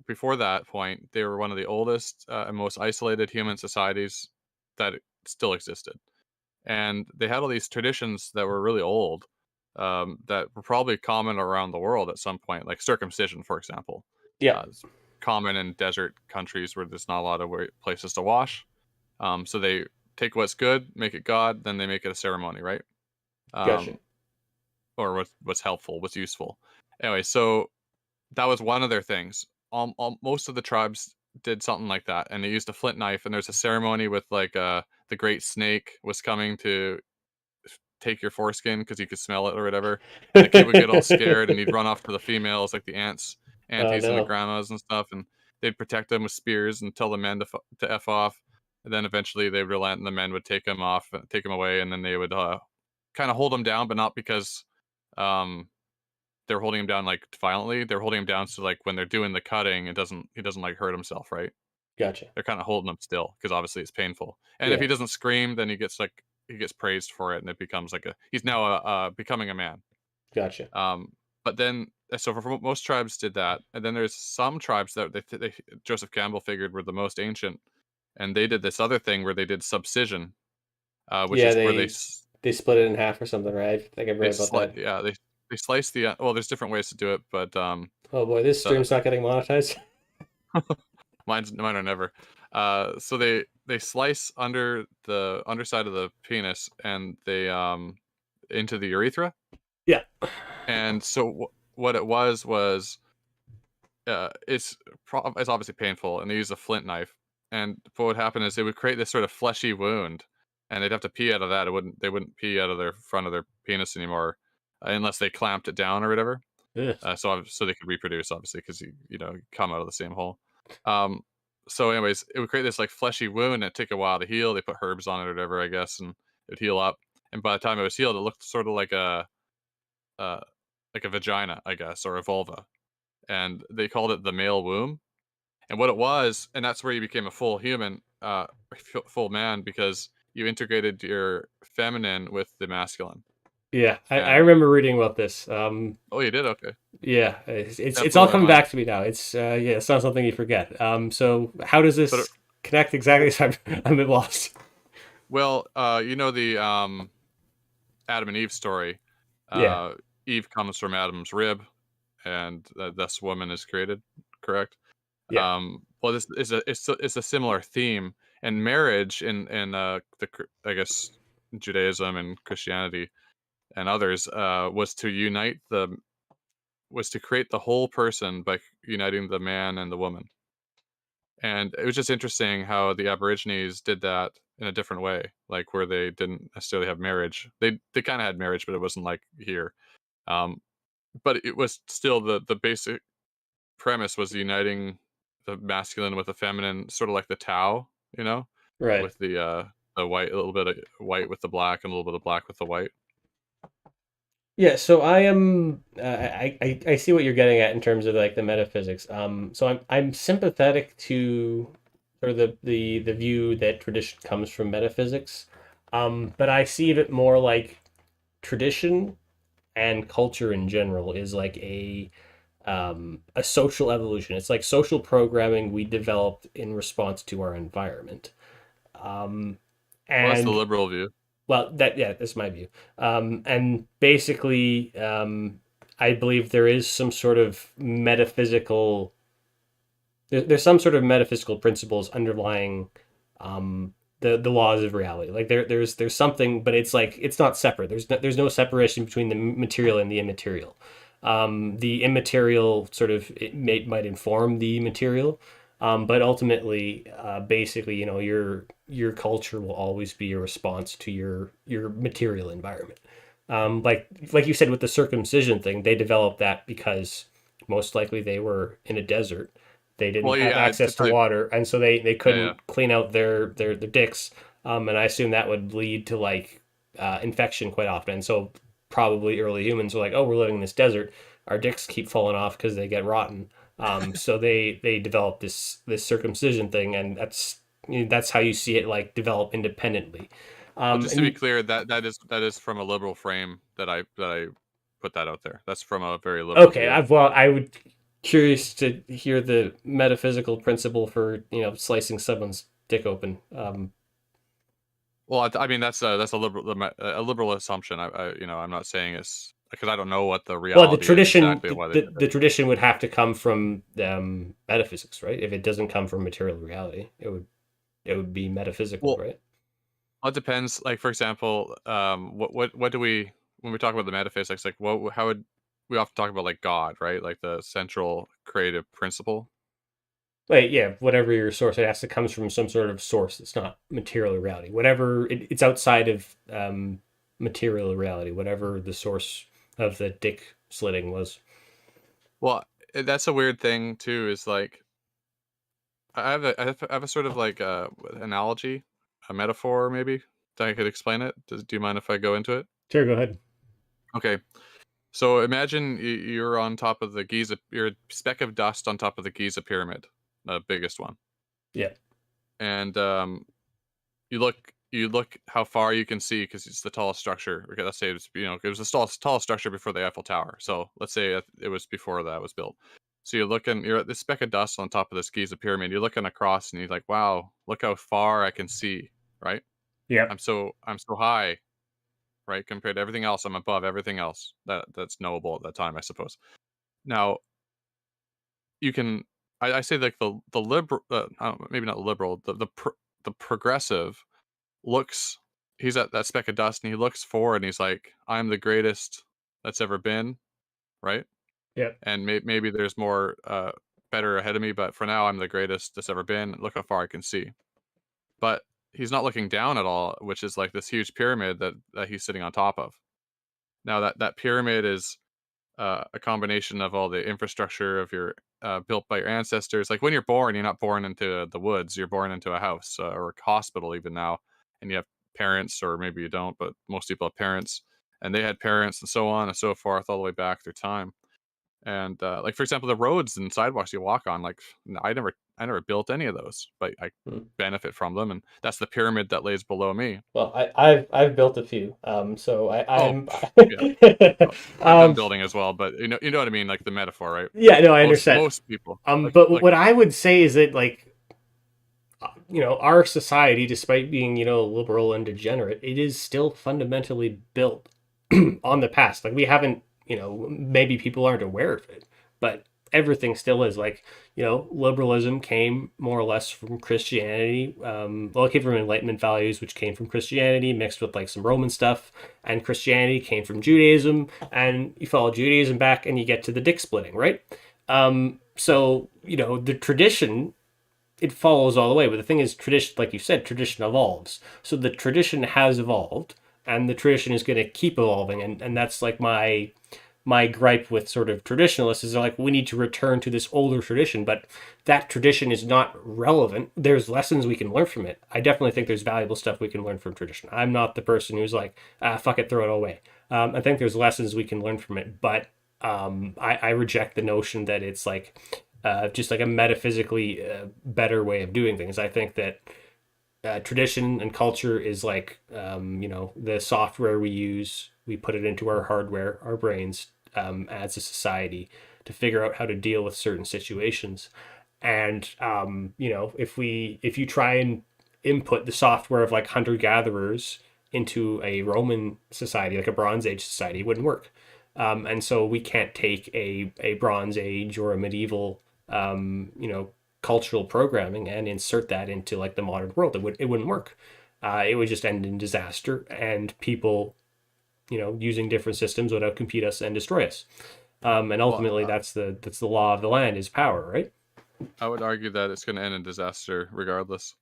before that point, they were one of the oldest and most isolated human societies that still existed, and they had all these traditions that were really old, that were probably common around the world at some point, like circumcision, for example. yeah, It's common in desert countries where there's not a lot of places to wash, so they take what's good, make it God, then they make it a ceremony, right? gotcha. Um, or what's helpful, what's useful. Anyway, so that was one of their things. Most of the tribes did something like that, and they used a flint knife. And there's a ceremony with like the great snake was coming to take your foreskin because he could smell it or whatever. And the kid would get all scared, and he'd run off to the females, like the Oh aunties, and the no, grandmas and stuff, and they'd protect them with spears and tell the men to f off. And then eventually they would relent, and the men would take him off, take him away, and then they would kind of hold him down, but not because um, they're holding him down like violently. They're holding him down so like when they're doing the cutting, he doesn't like hurt himself, right? gotcha. They're kind of holding him still because obviously it's painful. And if Yeah, he doesn't scream, then he gets praised for it, and it becomes like a he's now becoming a man. gotcha. Um, but then so for most tribes did that, and then there's some tribes that Joseph Campbell figured were the most ancient, and they did this other thing where they did subcision, which Yeah, is where they split it in half or something, right? I think I've read about that. they slice the well. There's different ways to do it, but Oh boy, this the stream's not getting monetized. mine are never. So they slice under the underside of the penis, and they into the urethra. Yeah, And so what it was it's obviously painful, and they use a flint knife. And what would happen is they would create this sort of fleshy wound, and they'd have to pee out of that. They wouldn't pee out of their front of their penis anymore, unless they clamped it down or whatever. ugh, So they could reproduce, obviously, because you know come out of the same hole. Um, so anyways, it would create this like fleshy wound, and it'd take a while to heal. They put herbs on it or whatever, I guess, and it'd heal up. And by the time it was healed, it looked sort of uh, like a vagina, I guess, or a vulva. And they called it the male womb. And what it was, and that's where you became a full human, full man, because you integrated your feminine with the masculine. yeah. I And remember reading about this. oh, you did, okay. Yeah, That it's blew all my coming mind. back to me now. Yeah, it's not something you forget. So how does But this connect exactly? So I'm a bit lost. well, you know the Adam and Eve story. Yeah, Uh, Eve comes from Adam's rib, and thus woman is created. Correct. yeah, Well, this is it's a similar theme, and marriage in I guess Judaism and Christianity and others was to create the whole person by uniting the man and the woman. And it was just interesting how the Aborigines did that in a different way, like where they didn't necessarily have marriage. They kind of had marriage, but it wasn't like here. Um, but it was still the basic premise was uniting the masculine with the feminine, sort of like the Tao, you know, right. with the white, a little bit of white with the black, and a little bit of black with the white. Yeah, so I am. I see what you're getting at in terms of like the metaphysics. So I'm sympathetic to sort of the view that tradition comes from metaphysics. But I see it more like tradition and culture in general is like a social evolution. It's like social programming we developed in response to our environment. Um, Well, that's the and liberal view. well, that yeah, that's my view. And basically, I believe there is some sort of there's some sort of metaphysical principles underlying the laws of reality. Like there's something, but it's like it's not separate. There's no separation between the material and the immaterial. The immaterial sort of might inform the material, but ultimately, basically, your culture will always be a response to your material environment. Like you said with the circumcision thing, they developed that because most likely they were in a desert. They didn't Well, have yeah, access to water, and so they yeah, yeah. couldn't clean out their dicks. And I assume that would lead to like infection quite often. And so probably early humans were like, oh, we're living in this desert. Our dicks keep falling off because they get rotten. So they developed this circumcision thing, and that's how you see it like develop independently. Well, just to be And clear, that is from a liberal frame that I put that out there. That's from a very liberal okay, view. I would curious to hear the metaphysical principle for slicing someone's dick open. Well, I mean that's a liberal assumption. I'm not saying it's because I don't know what the Well, the reality is tradition exactly of the, why they the, did it. the tradition would have to come from metaphysics, right? If it doesn't come from material reality, it would be metaphysical, Well, right? it depends. Like for example, what do we when we talk about the metaphysics? Like how would we often talk about like God, right? Like the central creative principle. Right, yeah, whatever your source, it has to comes from some sort of source. It's not material reality. Whatever it's outside of material reality. Whatever the source of the dick slitting was. Well, that's a weird thing too. Is like I have a sort of like analogy, a metaphor maybe that I could explain it. Do you mind if I go into it? Sure, go ahead. Okay. So imagine you're on top of the Giza. You're a speck of dust on top of the Giza pyramid, the biggest one, Yeah, and you look how far you can see because it's the tallest structure. Okay, let's say it was the tallest structure before the Eiffel Tower. So let's say it was before that was built. So you're at this speck of dust on top of this Giza pyramid. You're looking across and you're like, wow, look how far I can see. Right? yeah, I'm so high. Right? Compared to everything else, I'm above everything else that's knowable at that time, I suppose. Now you can. I say like the liberal, maybe not liberal, the progressive looks he's at that speck of dust and he looks forward and he's like, I'm the greatest that's ever been, right? yeah, And maybe there's more better ahead of me, but for now I'm the greatest that's ever been. Look how far I can see. But he's not looking down at all, which is like this huge pyramid that he's sitting on top of. Now that pyramid is a combination of all the infrastructure of your built by your ancestors. Like when you're born, you're not born into the woods. You're born into a house or a hospital even now, and you have parents, or maybe you don't, but most people have parents, and they had parents, and so on and so forth, all the way back through time. And like for example, the roads and sidewalks you walk on, like I never built any of those, but I hmm. benefit from them, and that's the pyramid that lays below me. Well, I've built a few. So Oh, I'm. yeah, I'm done um, building as well, but you know what I mean, like the metaphor, right? yeah, no, I Most understand. most people But like what I would say is that like our society, despite being liberal and degenerate, it is still fundamentally built on the past. Like we haven't, maybe people aren't aware of it, but everything still is like, liberalism came more or less from Christianity. Well, it came from Enlightenment values, which came from Christianity, mixed with like some Roman stuff, and Christianity came from Judaism, and you follow Judaism back, and you get to the dick splitting, right? So the tradition it follows all the way. But the thing is, tradition, like you said, tradition evolves. So the tradition has evolved, and the tradition is going to keep evolving. And that's like my gripe with sort of traditionalists is they're like, we need to return to this older tradition, but that tradition is not relevant. There's lessons we can learn from it. I definitely think there's valuable stuff we can learn from tradition. I'm not the person who's like, fuck it, throw it away. I think there's lessons we can learn from it, but I reject the notion that it's like just like a metaphysically better way of doing things. I think that tradition and culture is like the software we use. We put it into our hardware, our brains, as a society to figure out how to deal with certain situations. And if you try and input the software of like hunter gatherers into a Roman society, like a Bronze Age society, it wouldn't work. And so we can't take a Bronze Age or a medieval, cultural programming and insert that into like the modern world. It wouldn't work. It would just end in disaster, and people, using different systems would outcompete us and destroy us. And Well, ultimately, that's the law of the land is power, right? I would argue that it's going to end in disaster regardless.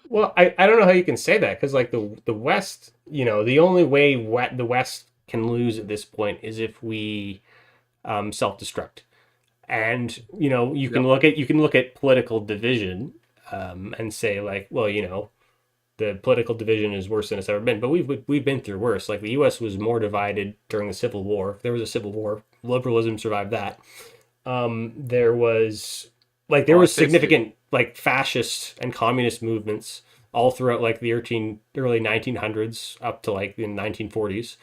Well, I don't know how you can say that because like the West, the only way the West can lose at this point is if we self destruct. And you can Yep. look at political division and say like, well, the political division is worse than it's ever been. But we've been through worse. Like the U.S. was more divided during the Civil War. If there was a Civil War, liberalism survived that. There Well, I'd was say it's the significant like fascist and communist movements all throughout like the early 1900s up to like the 1940s.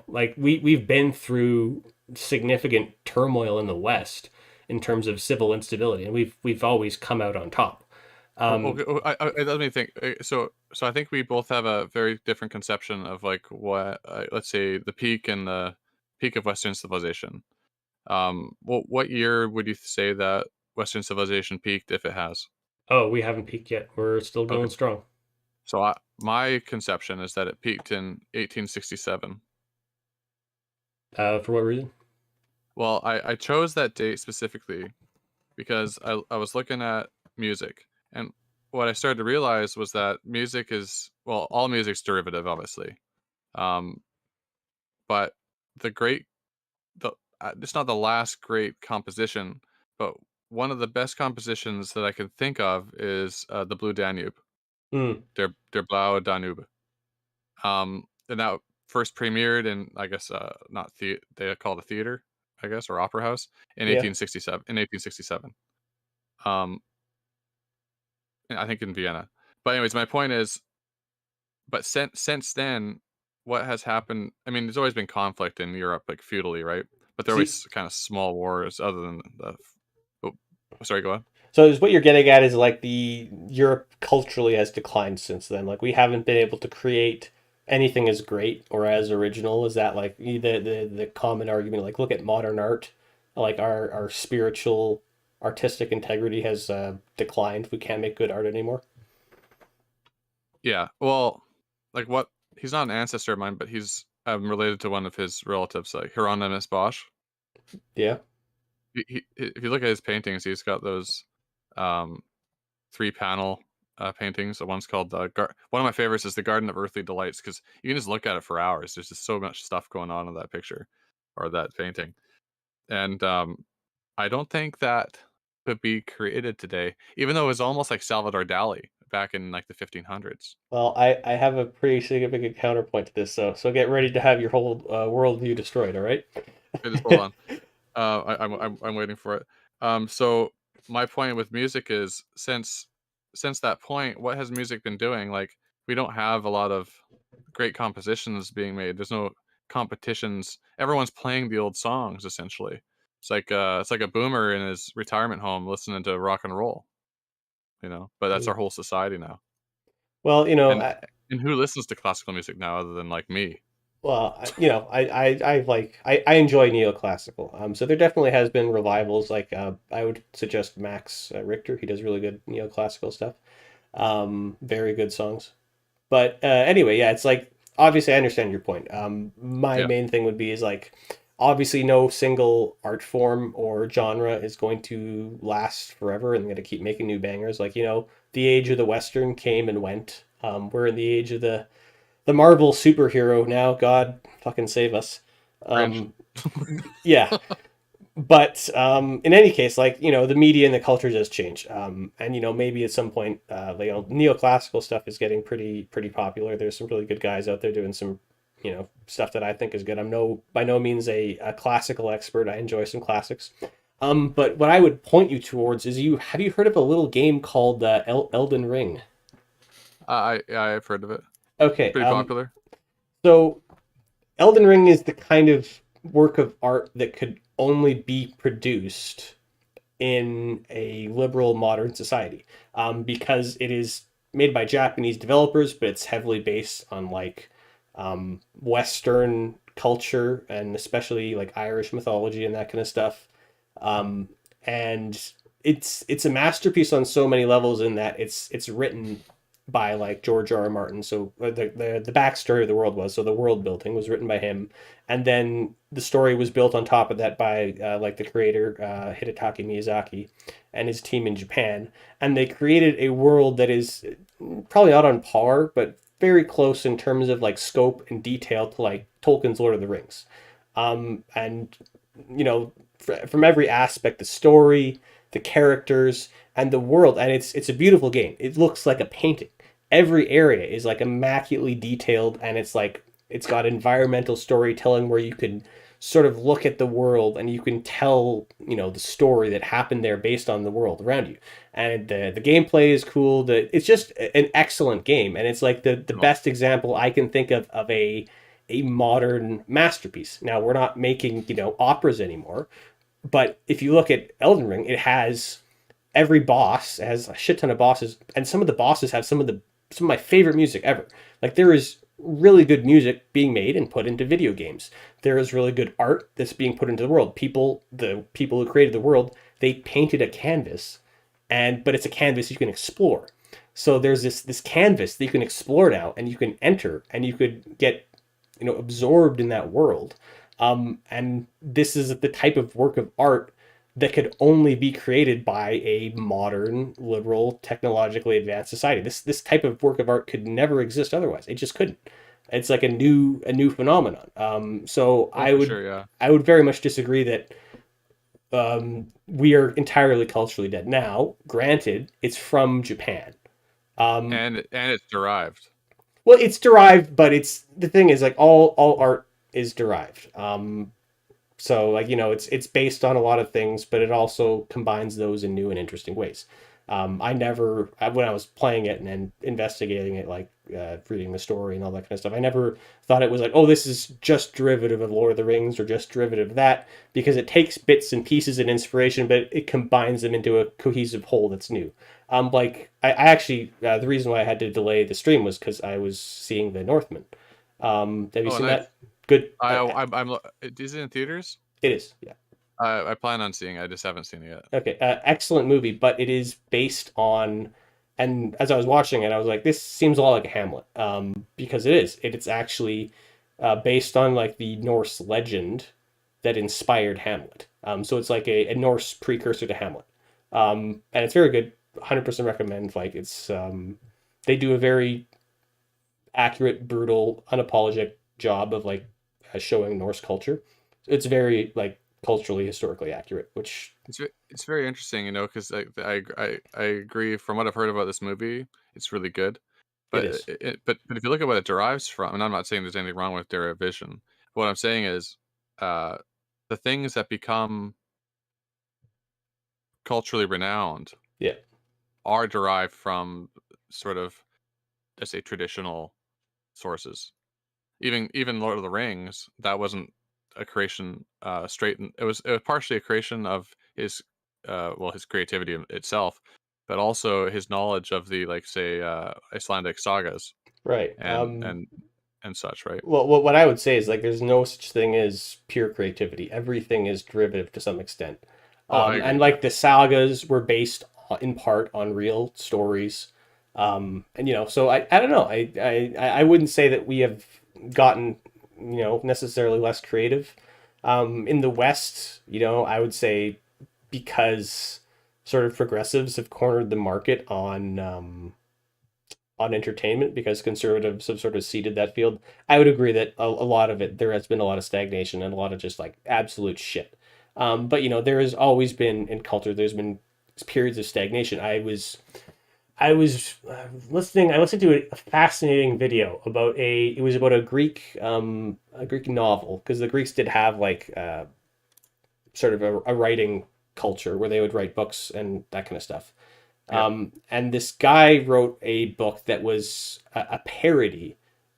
Like we've been through significant turmoil in the West in terms of civil instability, and we've always come out on top. okay. Let me think. So I think we both have a very different conception of like what, let's say, the peak and the peak of Western civilization. What year would you say that Western civilization peaked, if it has? Oh, we haven't peaked yet. We're still Okay. going strong. So my conception is that it peaked in 1867. For what reason? Well, I chose that date specifically because I was looking at music, and what I started to realize was that music is, well, all music's derivative, obviously. Um, but the great, the it's not the last great composition, but one of the best compositions that I can think of is the Blue Danube, Mm, Der Blaue Danube. And that first premiered in, I guess, not they call it a theater, I guess, or opera house in yeah. 1867. In 1867, um, I think in Vienna. But anyways, my point is, but since then, what has happened? I mean, there's always been conflict in Europe, like feudally, right? But there are See, always kind of small wars, other than the. Oh, sorry, go on. so is what you're getting at is like the Europe culturally has declined since then. Like we haven't been able to create anything as great or as original as that. Like the common argument, like look at modern art, like our spiritual artistic integrity has declined. We can't make good art anymore. Yeah, well, like what? He's not an ancestor of mine, but he's related to one of his relatives, like Hieronymus Bosch. Yeah, If you look at his paintings, he's got those um, three panel paintings. The one's called one of my favorites is the Garden of Earthly Delights, because you can just look at it for hours. There's just so much stuff going on in that picture or that painting, and I don't think that could be created today, even though it was almost like Salvador Dali back in like the 1500s. well, I have a pretty significant counterpoint to this, so get ready to have your whole worldview destroyed. All right. Okay, just hold on. I'm waiting for it. So my point with music is, since that point, what has music been doing? Like, we don't have a lot of great compositions being made. There's no competitions. Everyone's playing the old songs essentially. It's like a boomer in his retirement home listening to rock and roll, But that's our whole society now. Well, And and who listens to classical music now other than like me? I enjoy neoclassical. So there definitely has been revivals. Like I would suggest Max Richter. He does really good neoclassical stuff. Very good songs. But anyway, yeah, it's like obviously I understand your point. My Yeah, main thing would be is like obviously no single art form or genre is going to last forever and going to keep making new bangers. Like the age of the Western came and went. We're in the age of the Marvel superhero now. God fucking save us. cringe. Um, yeah, but in any case, like the media and the culture does change, and maybe at some point, neoclassical stuff is getting pretty popular. There's some really good guys out there doing some stuff that I think is good. I'm by no means a classical expert. I enjoy some classics. But what I would point you towards is have you heard of a little game called Elden Ring? I've heard of it. Okay, Pretty popular. so Elden Ring is the kind of work of art that could only be produced in a liberal modern society because it is made by Japanese developers, but it's heavily based on like Western culture and especially like Irish mythology and that kind of stuff. Um, and it's a masterpiece on so many levels in that it's written by like George R. R. Martin. So the backstory of the world was, so the world building was written by him, and then the story was built on top of that by like the creator Hidetaka Miyazaki and his team in Japan, and they created a world that is probably not on par, but very close in terms of like scope and detail to like Tolkien's Lord of the Rings. And you know, from every aspect, the story, the characters, and the world, and it's a beautiful game. It looks like a painting. Every area is like immaculately detailed, and it's like it's got environmental storytelling where you can sort of look at the world and you can tell, you know, the story that happened there based on the world around you. And the gameplay is cool. It's just an excellent game, and it's like the Well, best example I can think of a modern masterpiece. Now we're not making, you know, operas anymore, but if you look at Elden Ring, it has every boss has a shit ton of bosses, and some of the bosses have some of my favorite music ever. Like there is really good music being made and put into video games. There is really good art that's being put into the world. The people who created the world, they painted a canvas, and but it's a canvas you can explore. So there's this canvas that you can explore now, and you can enter, and you could get, you know, absorbed in that world. And this is the type of work of art that could only be created by a modern, liberal, technologically advanced society. This type of work of art could never exist otherwise. It just couldn't. It's like a new phenomenon. So oh, for sure, yeah. I would very much disagree that we are entirely culturally dead. Now, granted, it's from Japan. Um, And it's derived. well, it's derived, but it's the thing is like all art is derived. So like, you know, it's based on a lot of things, but it also combines those in new and interesting ways. When I was playing it and investigating it, like reading the story and all that kind of stuff, I never thought it was like, oh, this is just derivative of Lord of the Rings or just derivative of that, because it takes bits and pieces and inspiration, but it combines them into a cohesive whole that's new. Like I actually the reason why I had to delay the stream was because I was seeing The Northman. Have you Oh, seen nice. that? Good. Is it in theaters? It is. Yeah. I plan on seeing it. I just haven't seen it yet. Okay, excellent movie, but it is based on, and as I was watching it, I was like, this seems a lot like Hamlet, because it is. It's actually based on like the Norse legend that inspired Hamlet. So it's like a Norse precursor to Hamlet, and it's very good. 100% recommend. Like they do a very accurate, brutal, unapologetic job of like showing Norse culture. It's very like culturally, historically accurate, which It's very interesting, you know, because I agree. From what I've heard about this movie, it's really good. it But is. but if you look at what it derives from, and I'm not saying there's anything wrong with derivation. What I'm saying is, uh, the things that become culturally renowned Yeah. are derived from sort of, let's say, traditional sources. Even Lord of the Rings, that wasn't a creation straight. It was partially a creation of his his creativity itself, but also his knowledge of the, like, say, Icelandic sagas Right. and and such, right? Well, what I would say is like there's no such thing as pure creativity. Everything is derivative to some extent. Oh, I And agree. Yeah. like the sagas were based in part on real stories. And you know, so I don't know. I wouldn't say that we have gotten, you know, necessarily less creative. In the West, you know, I would say because sort of progressives have cornered the market on entertainment because conservatives have sort of ceded that field. I would agree that a lot of it, there has been a lot of stagnation and a lot of just like absolute shit. But you know, there has always been in culture, there's been periods of stagnation. I listened to a fascinating video about it was about a Greek novel because the Greeks did have like sort of a writing culture where they would write books and that kind of stuff. Yeah. And this guy wrote a book that was a parody,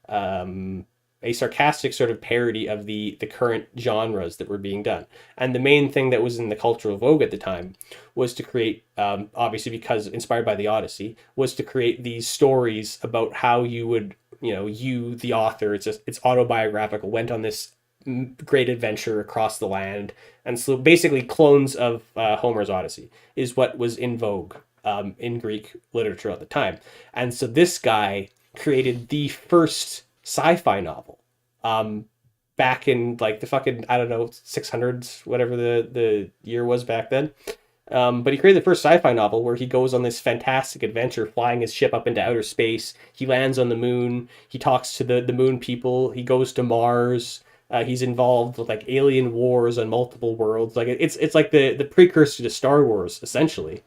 a sarcastic sort of parody of the current genres that were being done. And the main thing that was in the cultural vogue at the time was to create, obviously because inspired by the Odyssey, was to create these stories about how you would, you know, you the author, it's autobiographical, went on this great adventure across the land, and so basically clones of Homer's Odyssey is what was in vogue in Greek literature at the time. And so this guy created the first sci-fi novel um, back in like the fucking, I don't know, 600s, whatever the year was back then. But he created the first sci-fi novel where he goes on this fantastic adventure, flying his ship up into outer space. He lands on the moon. He talks to the moon people. He goes to Mars. He's involved with like alien wars on multiple worlds. Like it's like the precursor to Star Wars essentially.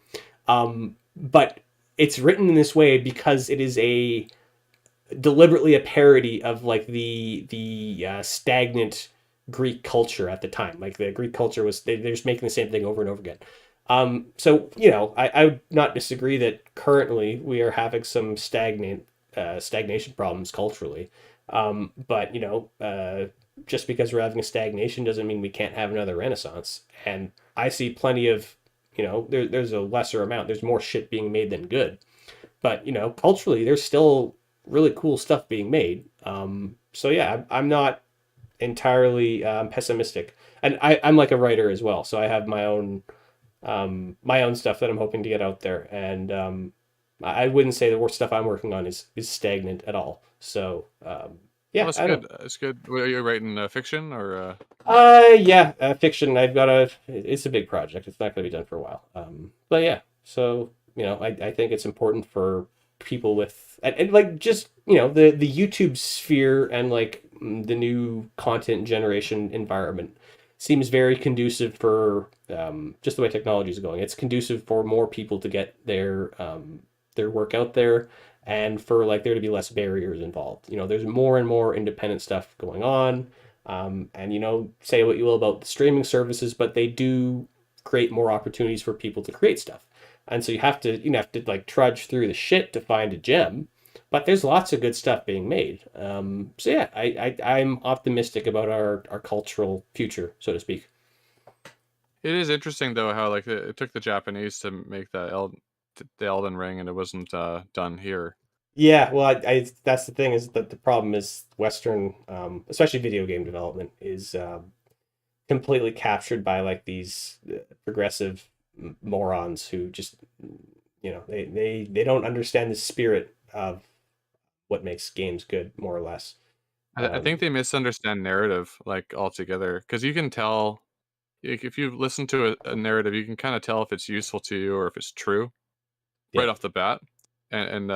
But it's written in this way because it is a deliberately a parody of like the stagnant Greek culture at the time. Like the Greek culture was they're just making the same thing over and over again. So you know, I would not disagree that currently we are having some stagnation problems culturally. But you know, just because we're having a stagnation doesn't mean we can't have another renaissance. And I see plenty of, you know, there's a lesser amount. There's more shit being made than good. But you know, culturally, there's still really cool stuff being made. So yeah, I'm not entirely pessimistic, and I'm like a writer as well, so I have my own stuff that I'm hoping to get out there, and I wouldn't say the worst stuff I'm working on is stagnant at all. So Well, yeah, that's I good. don't. That's good. Are you writing fiction or? Yeah, fiction. I've got a. It's a big project. It's not going to be done for a while. But yeah, so you know, I think it's important for people with and like just you know the YouTube sphere and like the new content generation environment seems very conducive for just the way technology is going. It's conducive for more people to get their work out there and for like there to be less barriers involved. You know, there's more and more independent stuff going on. And you know, say what you will about the streaming services, but they do create more opportunities for people to create stuff. And so you have to like trudge through the shit to find a gem, but there's lots of good stuff being made. So yeah, I'm optimistic about our cultural future, so to speak. It is interesting though how like it took the Japanese to make the Elden Ring and it wasn't done here. Yeah, well, I that's the thing is that the problem is Western, especially video game development, is completely captured by like these progressive morons who just you know they don't understand the spirit of what makes games good, more or less. I think they misunderstand narrative like altogether because you can tell like, if you listen to a narrative, you can kind of tell if it's useful to you or if it's true right Yeah. off the bat. And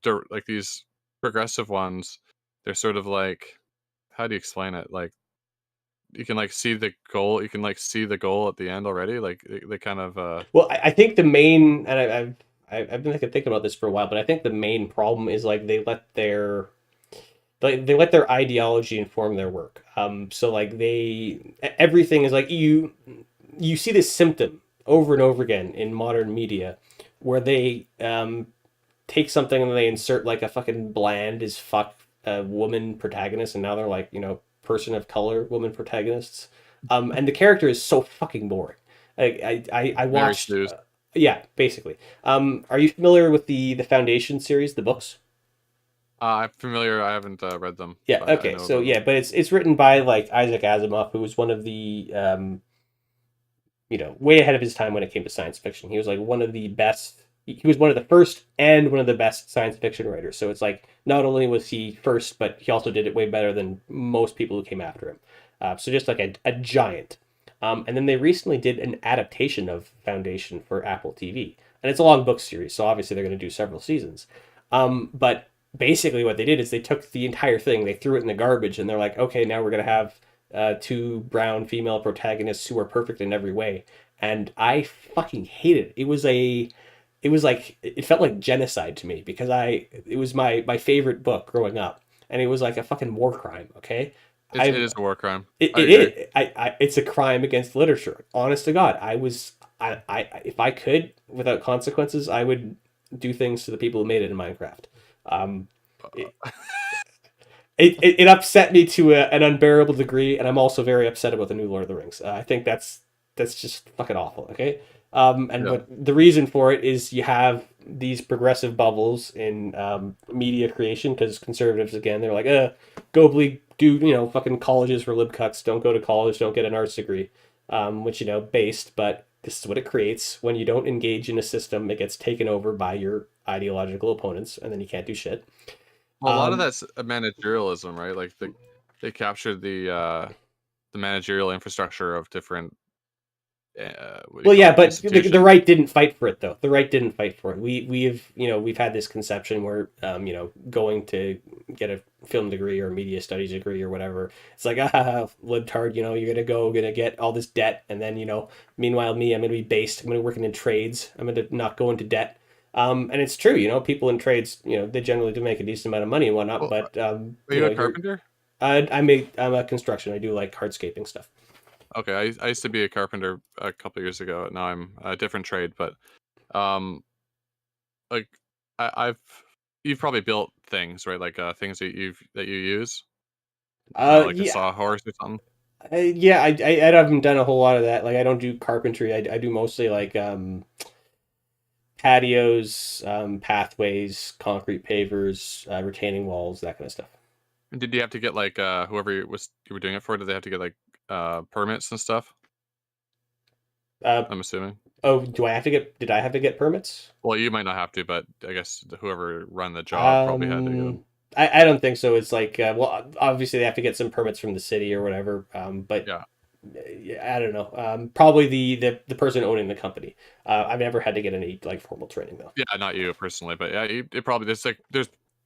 they're like these progressive ones, they're sort of like how do you explain it? Like you can like see the goal. You can like see the goal at the end already. Like they kind of Well, I think the main, and I've been thinking about this for a while, but I think the main problem is like they let their ideology inform their work. So like everything is like you see this symptom over and over again in modern media, where they take something and they insert like a fucking bland as fuck woman protagonist, and now they're like you know person of color woman protagonists, and the character is so fucking boring. I very watched. snooze. Yeah, basically. Are you familiar with the Foundation series, the books? I'm familiar. I haven't read them, Yeah. but I Okay. know So about them. yeah, but it's written by like Isaac Asimov, who was one of the you know way ahead of his time when it came to science fiction. He was like one of the best. He was one of the first and one of the best science fiction writers. So it's like not only was he first, but he also did it way better than most people who came after him. So just like a giant. And then they recently did an adaptation of Foundation for Apple TV, and it's a long book series, so obviously they're going to do several seasons. But basically, what they did is they took the entire thing, they threw it in the garbage, and they're like, okay, now we're going to have two brown female protagonists who are perfect in every way. And I fucking hated it. It was like it felt like genocide to me because it was my favorite book growing up, and it was like a fucking war crime. Okay, It I is a war crime. I it agree. is. It's a crime against literature. Honest to God, if I could, without consequences, I would do things to the people who made it in Minecraft. Um, it, it upset me to an unbearable degree, and I'm also very upset about the new Lord of the Rings. I think that's just fucking awful. Okay. And Yeah. what the reason for it is you have these progressive bubbles in media creation because conservatives again they're like, go bleed, do fucking colleges for lib cucks, don't go to college, don't get an arts degree, which based, but this is what it creates when you don't engage in a system. It gets taken over by your ideological opponents, and then you can't do shit. Well, a lot of that's a managerialism, right? Like they captured the managerial infrastructure of different what do you Well, call yeah, it, but the institutions. right didn't fight for it though. The right didn't fight for it. We've had this conception where going to get a film degree or a media studies degree or whatever. It's like libtard. You're gonna get all this debt, and then meanwhile me, I'm gonna be based. I'm gonna be working in trades. I'm gonna not go into debt. And it's true. People in trades, they generally do make a decent amount of money and whatnot. Well, But are you a carpenter? I'm a construction. I do like hardscaping stuff. Okay, I used to be a carpenter a couple years ago. Now I'm a different trade, but um, like I've you've probably built things, right? Like things that you use, like a Yeah. sawhorse or something. Yeah, I haven't done a whole lot of that. Like, I don't do carpentry. I do mostly like patios, pathways, concrete pavers, retaining walls, that kind of stuff. And did you have to get like whoever you were doing it for? Did they have to get like permits and stuff? Uh, I'm assuming. oh, did I have to get permits? Well, you might not have to, but I guess whoever run the job probably had to get them. Um, I don't think so. It's like, well, obviously they have to get some permits from the city or whatever. But Yeah, yeah, I don't know. Probably the person owning the company. I've never had to get any like formal training though. yeah, not you personally, but yeah, it probably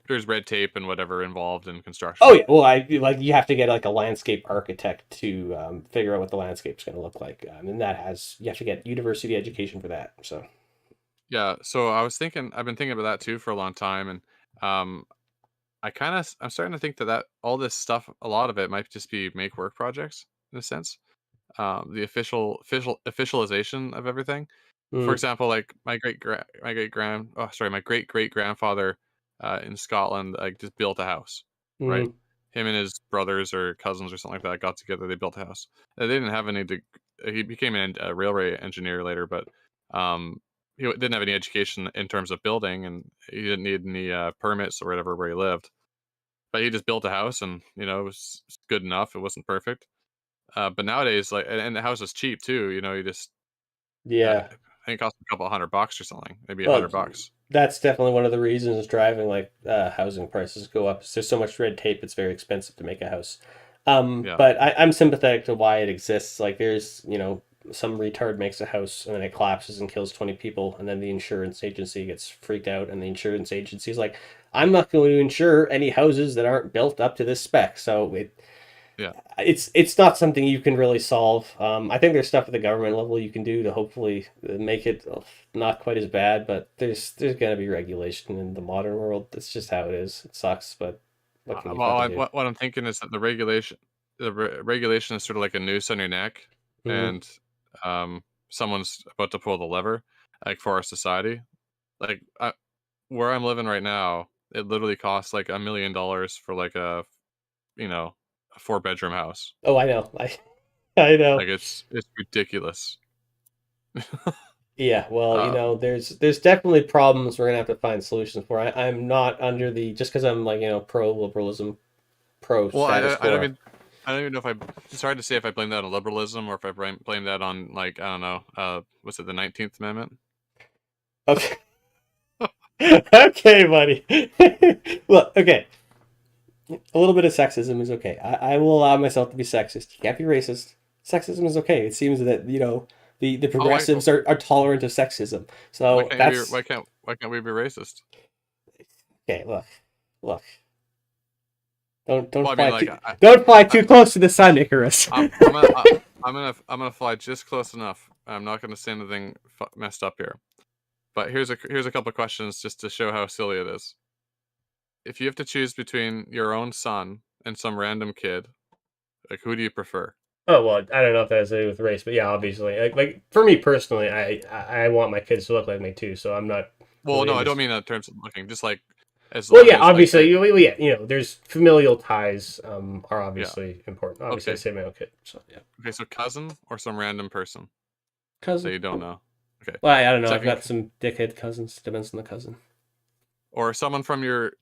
there's red tape and whatever involved in Oh construction. yeah, well, I like you have to get like a landscape architect to figure out what the landscape's going to look like, and you have to get university education for that. So, Yeah, so I've been thinking about that too for a long time, and um, I'm starting to think that all this stuff, a lot of it might just be make work projects in a sense. The officialization of everything. For mm, example, like my great great grandfather in Scotland like just built a house, right? mm, Him and his brothers or cousins or something like that got together. They built a house. They didn't have any. He became a railway engineer later, but um, didn't have any education in terms of building, and he didn't need any permits or whatever where he lived. But he just built a house, and it was good enough. It wasn't perfect, but nowadays, like, and the house is cheap too. You just yeah. I think it costs a couple $100 or something, maybe Well, $100. that's definitely one of the reasons driving like housing prices go up. Is there's so much red tape; it's very expensive to make a house. Yeah, But I'm sympathetic to why it exists. Like, there's some retard makes a house and then it collapses and kills 20 people, and then the insurance agency gets freaked out, and the insurance agency is like, I'm not going to insure any houses that aren't built up to this spec. So yeah. it's not something you can really solve. I think there's stuff at the government level you can do to hopefully make it not quite as bad, but there's gonna be regulation in the modern world. That's just how it is. It sucks, but what can you Well, fucking do? what I'm thinking is that regulation is sort of like a noose on your neck, Mm, and someone's about to pull the lever, like for our society. Like where I'm living right now, it literally costs like $1 million for like you know a 4 bedroom house. oh, I know. I know. Like it's ridiculous. Yeah, well, Uh, there's definitely problems we're gonna have to find solutions for. I'm not under the just because I'm like pro liberalism, pro well, status quo. I don't even know if it's hard to say if I blame that on liberalism or if I blame that on like I don't know, what's it, the 19th Amendment? Okay, okay, buddy. Look, okay, a little bit of sexism is okay. I will allow myself to be sexist. You can't be racist. Sexism is okay. It seems that the Oh, progressives are tolerant of sexism. why So can't you be that's why can't we be racist? okay. Look. Don't Well, I mean, fly like too don't fly too close to the sun, Icarus. I'm I'm gonna I, I'm gonna fly just close enough. I'm not gonna say anything messed up here. But here's a couple of questions just to show how silly it is. If you have to choose between your own son and some random kid, like who do you prefer? Oh well, I don't know if that has to do with race, but yeah, obviously, like for me personally, I want my kids to look like me too, so I'm not Well, really no, I don't interested. mean that in terms of looking. Just like as Well, long yeah, as like they, obviously, well, yeah, there's familial ties are yeah. obviously important. Obviously, I Okay. say my own kid, so yeah, Okay. So cousin or some random person that cousin. you don't know. Okay. Well, I don't know. I've Second, got some dickhead cousins. Depends on the cousin. or someone from your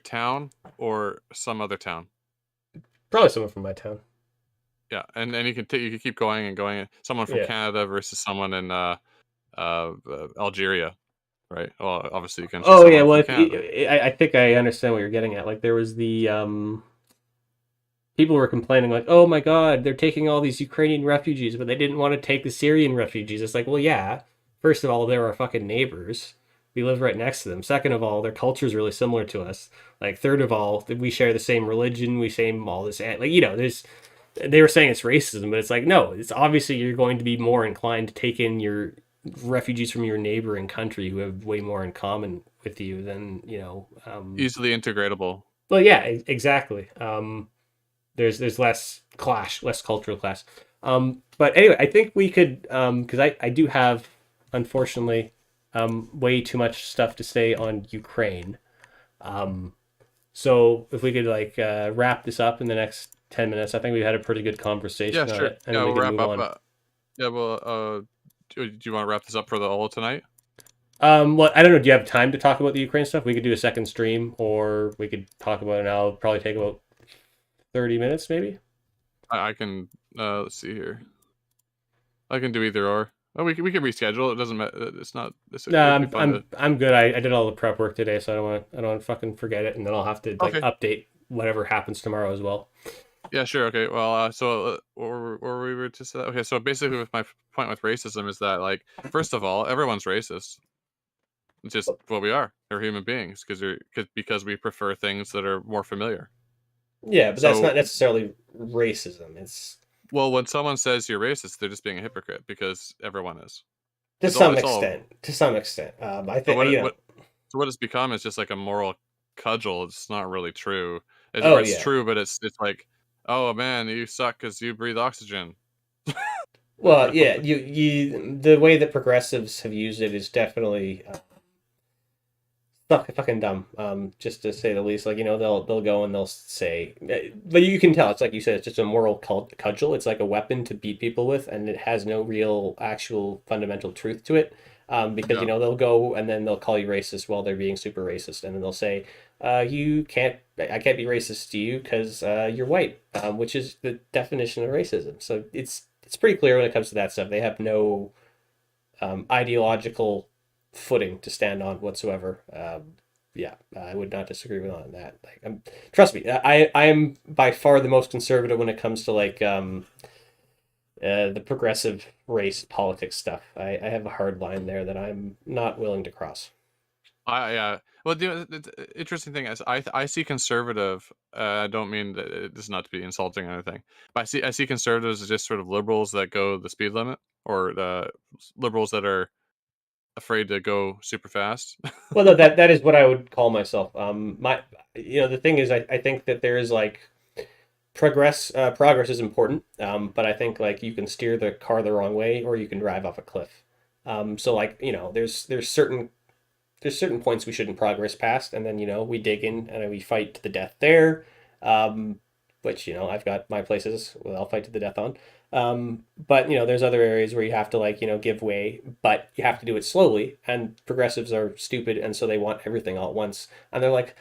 town or some other town. Probably someone from my town. Yeah, and you can keep going and going. Someone from Yeah. Canada versus someone in Algeria, right? Well, obviously you can choose Oh yeah. someone Well, from if, Canada. I think I understand what you're getting at. Like there was the people were complaining like, "Oh my God, they're taking all these Ukrainian refugees, but they didn't want to take the Syrian refugees." It's like, well, yeah. First of all, they're our fucking neighbors. We live right next to them. Second of all, their culture is really similar to us. Like, third of all, we share the same religion. We same all this. Like, there's. They were saying it's racism, but it's like, no. It's obviously you're going to be more inclined to take in your refugees from your neighboring country who have way more in common with you than Easily integratable. Well, yeah, exactly. There's less clash, less cultural clash. But anyway, I think we could because I do have unfortunately way too much stuff to say on Ukraine. Um, so if we could like wrap this up in the next 10 minutes, I think we've had a pretty good Yeah, conversation on sure. it, and Yeah, then we we'll can wrap move up. on. Yeah, well, do you want to wrap this up for the all tonight? Well, I don't know. Do you have time to talk about the Ukraine stuff? We could do a second stream, or we could talk about it now. It'll probably take about 30 minutes, maybe. I can. Let's see here. I can do either or. Oh, we can reschedule. It doesn't matter. It's not. No, It'd be fun to. I'm good. I did all the prep work today, so I don't want to fucking forget it, and then I'll have to like Okay. update whatever happens tomorrow as well. Yeah, sure. Okay. Well, or we were just okay. So basically, with my point with racism is that, like, first of all, everyone's racist. It's just what we are. They're human beings because we prefer things that are more familiar. Yeah, but that's So, not necessarily racism. It's well, when someone says you're racist, they're just being a hypocrite because everyone is. to It's all. some It's all. extent. To some extent, I So think what it's become is just like a moral cudgel. It's not really true. Oh It's yeah. true, but it's like, oh man, you suck because you breathe oxygen. You Well, know? yeah. You the way that progressives have used it is definitely fucking dumb. Just to say the least. Like they'll go and they'll say, but you can tell it's like you said. It's just a moral cudgel. It's like a weapon to beat people with, and it has no real actual fundamental truth to it. Because Yeah. they'll go and then they'll call you racist while they're being super racist, and then they'll say, "You can't, I can't be racist to you because you're white," which is the definition of racism. So it's pretty clear when it comes to that stuff. They have no ideological footing to stand on whatsoever. Yeah, I would not disagree with on that. Like, trust me, I am by far the most conservative when it comes to like the progressive race politics stuff. I have a hard line there that I'm not willing to cross. Well, the interesting thing is, I see conservative. I don't mean that this is not to be insulting or anything, but I see conservatives as just sort of liberals that go the speed limit, or the liberals that are afraid to go super fast. Well, no, that is what I would call myself. The thing is, I think that there is like progress is important, but I think like you can steer the car the wrong way or you can drive off a cliff. So like there's certain points we shouldn't progress past, and then we dig in and we fight to the death there, which I've got my places I'll fight to the death on. But there's other areas where you have to like give way, but you have to do it slowly. And progressives are stupid, and so they want everything all at once, and they're like,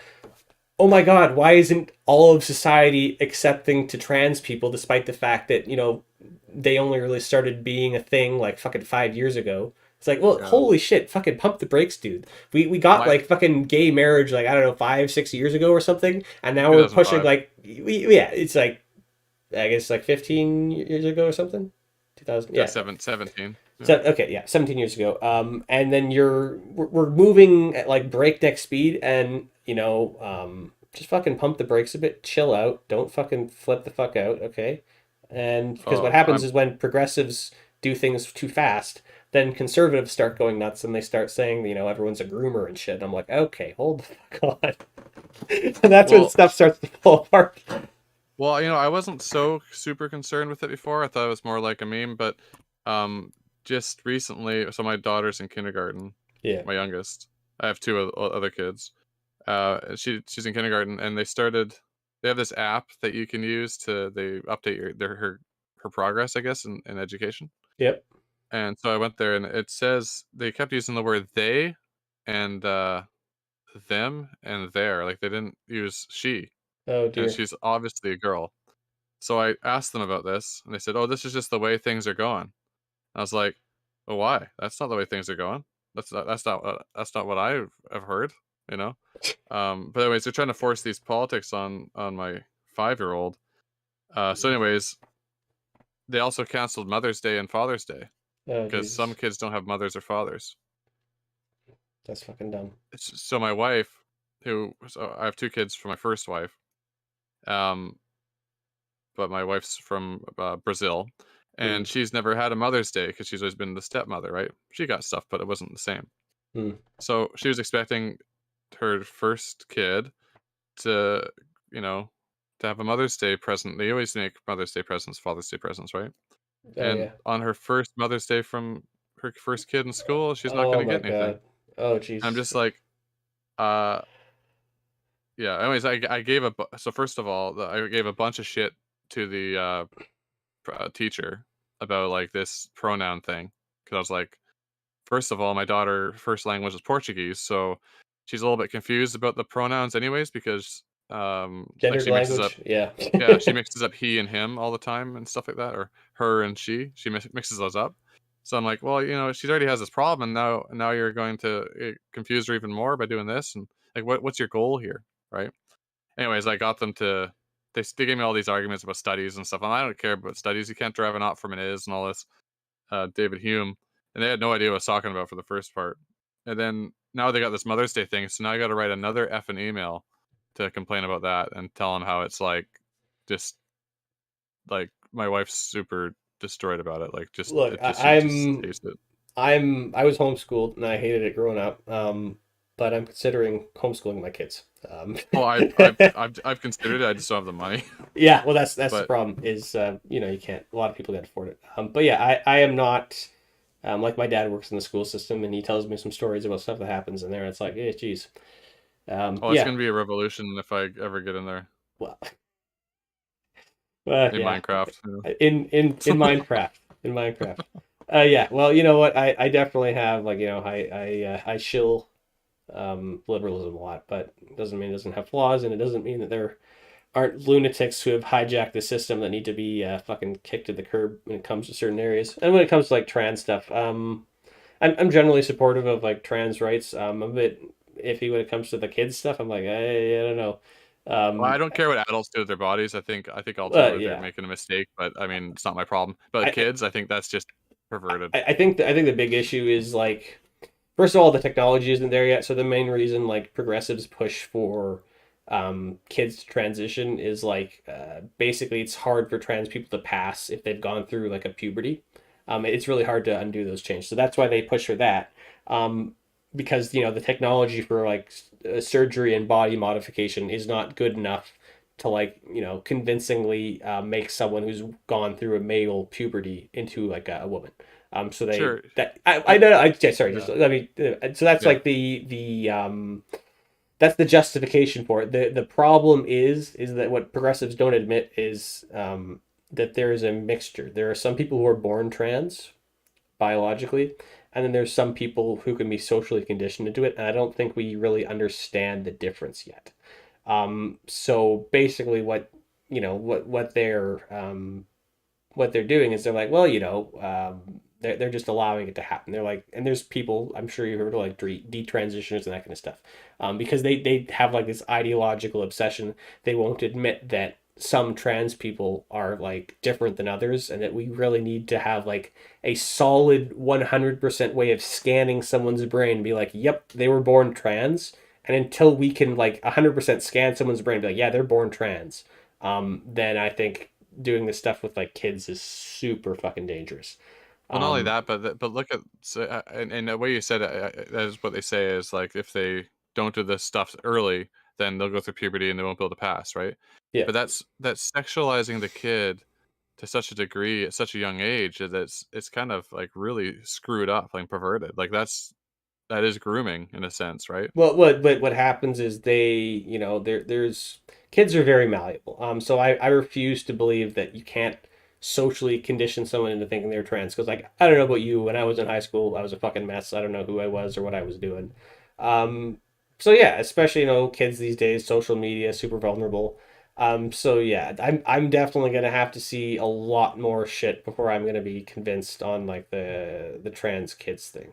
oh my God, why isn't all of society accepting to trans people, despite the fact that they only really started being a thing like fucking 5 years ago? It's like, well, Yeah. holy shit, fucking pump the brakes, dude. We got My like fucking gay marriage like I don't know 5-6 years ago or something, and now we're pushing 2005. like yeah, it's like I guess like 15 years ago or something. 2000, Yeah, yeah. 17. Yeah. So okay, yeah, 17 years ago. And then we're moving at like breakneck speed, and just fucking pump the brakes a bit, chill out, don't fucking flip the fuck out, okay? And because what Oh, happens is when progressives do things too fast, then conservatives start going nuts and they start saying, everyone's a groomer and shit. And I'm like, okay, hold the fuck on. And that's when well, stuff starts to fall apart. well, I wasn't so super concerned with it before. I thought it was more like a meme, but just recently, so my daughter's in kindergarten, Yeah. my youngest. I have two other kids. She's in kindergarten, and they have this app that you can use to they update her progress, I guess, in education. Yep. And so I went there, and it says they kept using the word they and them and their. Like they didn't use she, Oh and dear. she's obviously a girl. So I asked them about this, and they said, "Oh, this is just the way things are going." I was like, "Well, why? That's not the way things are going. That's not what I've heard, you know." But anyways, they're trying to force these politics on my 5-year-old. So anyways, they also canceled Mother's Day and Father's Day Oh because some Jesus. kids don't have mothers or fathers. That's fucking dumb. So my wife, so I have 2 kids from my first wife, um, but my wife's from Brazil, Hmm. and she's never had a Mother's Day because she's always been the stepmother, right? She got stuff, but it wasn't the same. Hmm. So she was expecting her first kid to, you know, to have a Mother's Day present. They always make Mother's Day presents, Father's Day presents, right? Oh And yeah. on her first Mother's Day from her first kid in school, she's not Oh going to my get anything. God. Oh I'm Jesus. just like, uh, yeah. Anyways, I gave so first of all, I gave a bunch of shit to the teacher about like this pronoun thing because I was like, first of all, my daughter first language is Portuguese, so she's a little bit confused about the pronouns, anyways, because like Gendered she mixes up. language. Yeah. Yeah, she mixes up he and him all the time and stuff like that, or her and she. She mixes those up. So I'm like, well, she already has this problem, and now you're going to confuse her even more by doing this, and like, what's your goal here, right? Anyways, I got them to. They gave me all these arguments about studies and stuff. And I don't care about studies. You can't drive an ought from an is and all this. David Hume, and they had no idea what I was talking about for the first part. And then now they got this Mother's Day thing, so now I got to write another effing email to complain about that and tell them how it's like just like my wife's super destroyed about it. Like just Look, it just she just hates it. I was homeschooled and I hated it growing up. But I'm considering homeschooling my kids. Oh, I've considered it. I just don't have the money. Yeah, well, that's the But problem. Is you can't. A lot of people can't afford it. But yeah, I am not. Like my dad works in the school system, and he tells me some stories about stuff that happens in there. It's like, yeah, geez. it's Yeah. gonna be a revolution if I ever get in there Well, in yeah. Minecraft. In Minecraft. In Minecraft. Yeah. Well, you know what? I definitely have like I shill liberalism a lot, but it doesn't mean it doesn't have flaws, and it doesn't mean that there aren't lunatics who have hijacked the system that need to be fucking kicked to the curb when it comes to certain areas. And when it comes to like trans stuff, I'm generally supportive of like trans rights. I'm a bit iffy when it comes to the kids stuff. I'm like, I don't know. Well, I Um, don't care what adults do with their bodies. I think ultimately they're yeah, making a mistake, but I mean, it's not my problem. But I, kids, I think that's just perverted. I think the big issue is like, first of all, the technology isn't there yet. So the main reason like progressives push for kids to transition is like basically it's hard for trans people to pass if they've gone through like a puberty. It's really hard to undo those changes. So that's why they push for that. Because the technology for like surgery and body modification is not good enough to like convincingly make someone who's gone through a male puberty into like a woman. So they Sure. that I know yeah, sorry, just Yeah. let me. So that's Yeah. like the that's the justification for it. The problem is that what progressives don't admit is that there is a mixture. There are some people who are born trans biologically, and then there's some people who can be socially conditioned into it. And I don't think we really understand the difference yet. So basically, what they're doing is they're like, well, they're just allowing it to happen. They're like, and there's people I'm sure you heard of like detransitioners and that kind of stuff, because they have like this ideological obsession. They won't admit that some trans people are like different than others, and that we really need to have like a solid 100% way of scanning someone's brain and be like, yep, they were born trans. And until we can like 100% scan someone's brain and be like, yeah, they're born trans, then I think doing this stuff with like kids is super fucking dangerous. Well, not only Um, that, but look at and the way you said it, that is what they say is like if they don't do this stuff early, then they'll go through puberty and they won't be able to pass, right? yeah. But that's sexualizing the kid to such a degree at such a young age that it's kind of like really screwed up, like perverted. Like that is grooming in a sense, right? Well, what happens is there's kids are very malleable. So I refuse to believe that you can't socially condition someone into thinking they're trans. Because like I don't know about you, when I was in high school, I was a fucking mess. I don't know who I was or what I was doing. Um, so yeah, especially kids these days, social media, super vulnerable. So yeah, I'm definitely gonna have to see a lot more shit before I'm gonna be convinced on like the trans kids thing.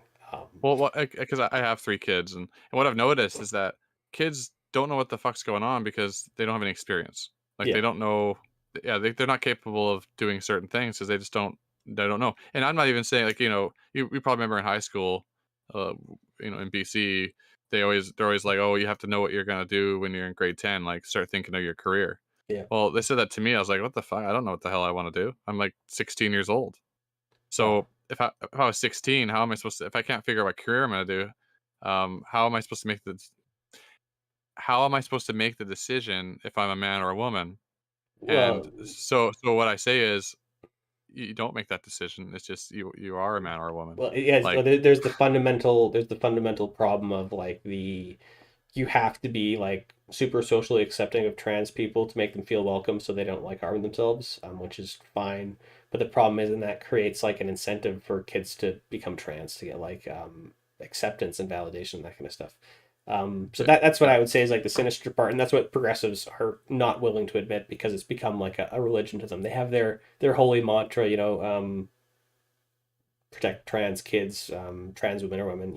Well, because I have 3 kids, and what I've noticed is that kids don't know what the fuck's going on because they don't have any experience. Like, Yeah, they don't know, yeah, they're not capable of doing certain things because they don't know. And I'm not even saying, like, you probably remember in high school, uh, in BC, they're always like, "Oh, you have to know what you're gonna do when you're in grade 10, like, start thinking of your career." yeah. Well, they said that to me, I was like, "What the fuck? I don't know what the hell I wanna do." I'm, like, 16 years old. Wow. So if I was 16, how am I supposed to if I can't figure out what career I'm gonna do, how am I supposed to make the decision if I'm a man or a woman? And Well, so what I say is you don't make that decision. It's just you are a man or a woman. yeah. Well, Like there's the fundamental problem of like the you have to be like super socially accepting of trans people to make them feel welcome so they don't like harm themselves, which is fine. But the problem is, and that creates like an incentive for kids to become trans to get like acceptance and validation, that kind of stuff. So yeah, that's what yeah, I would say is like the sinister part, and that's what progressives are not willing to admit because it's become like a religion to them. They have their holy mantra, protect trans kids, trans women or women.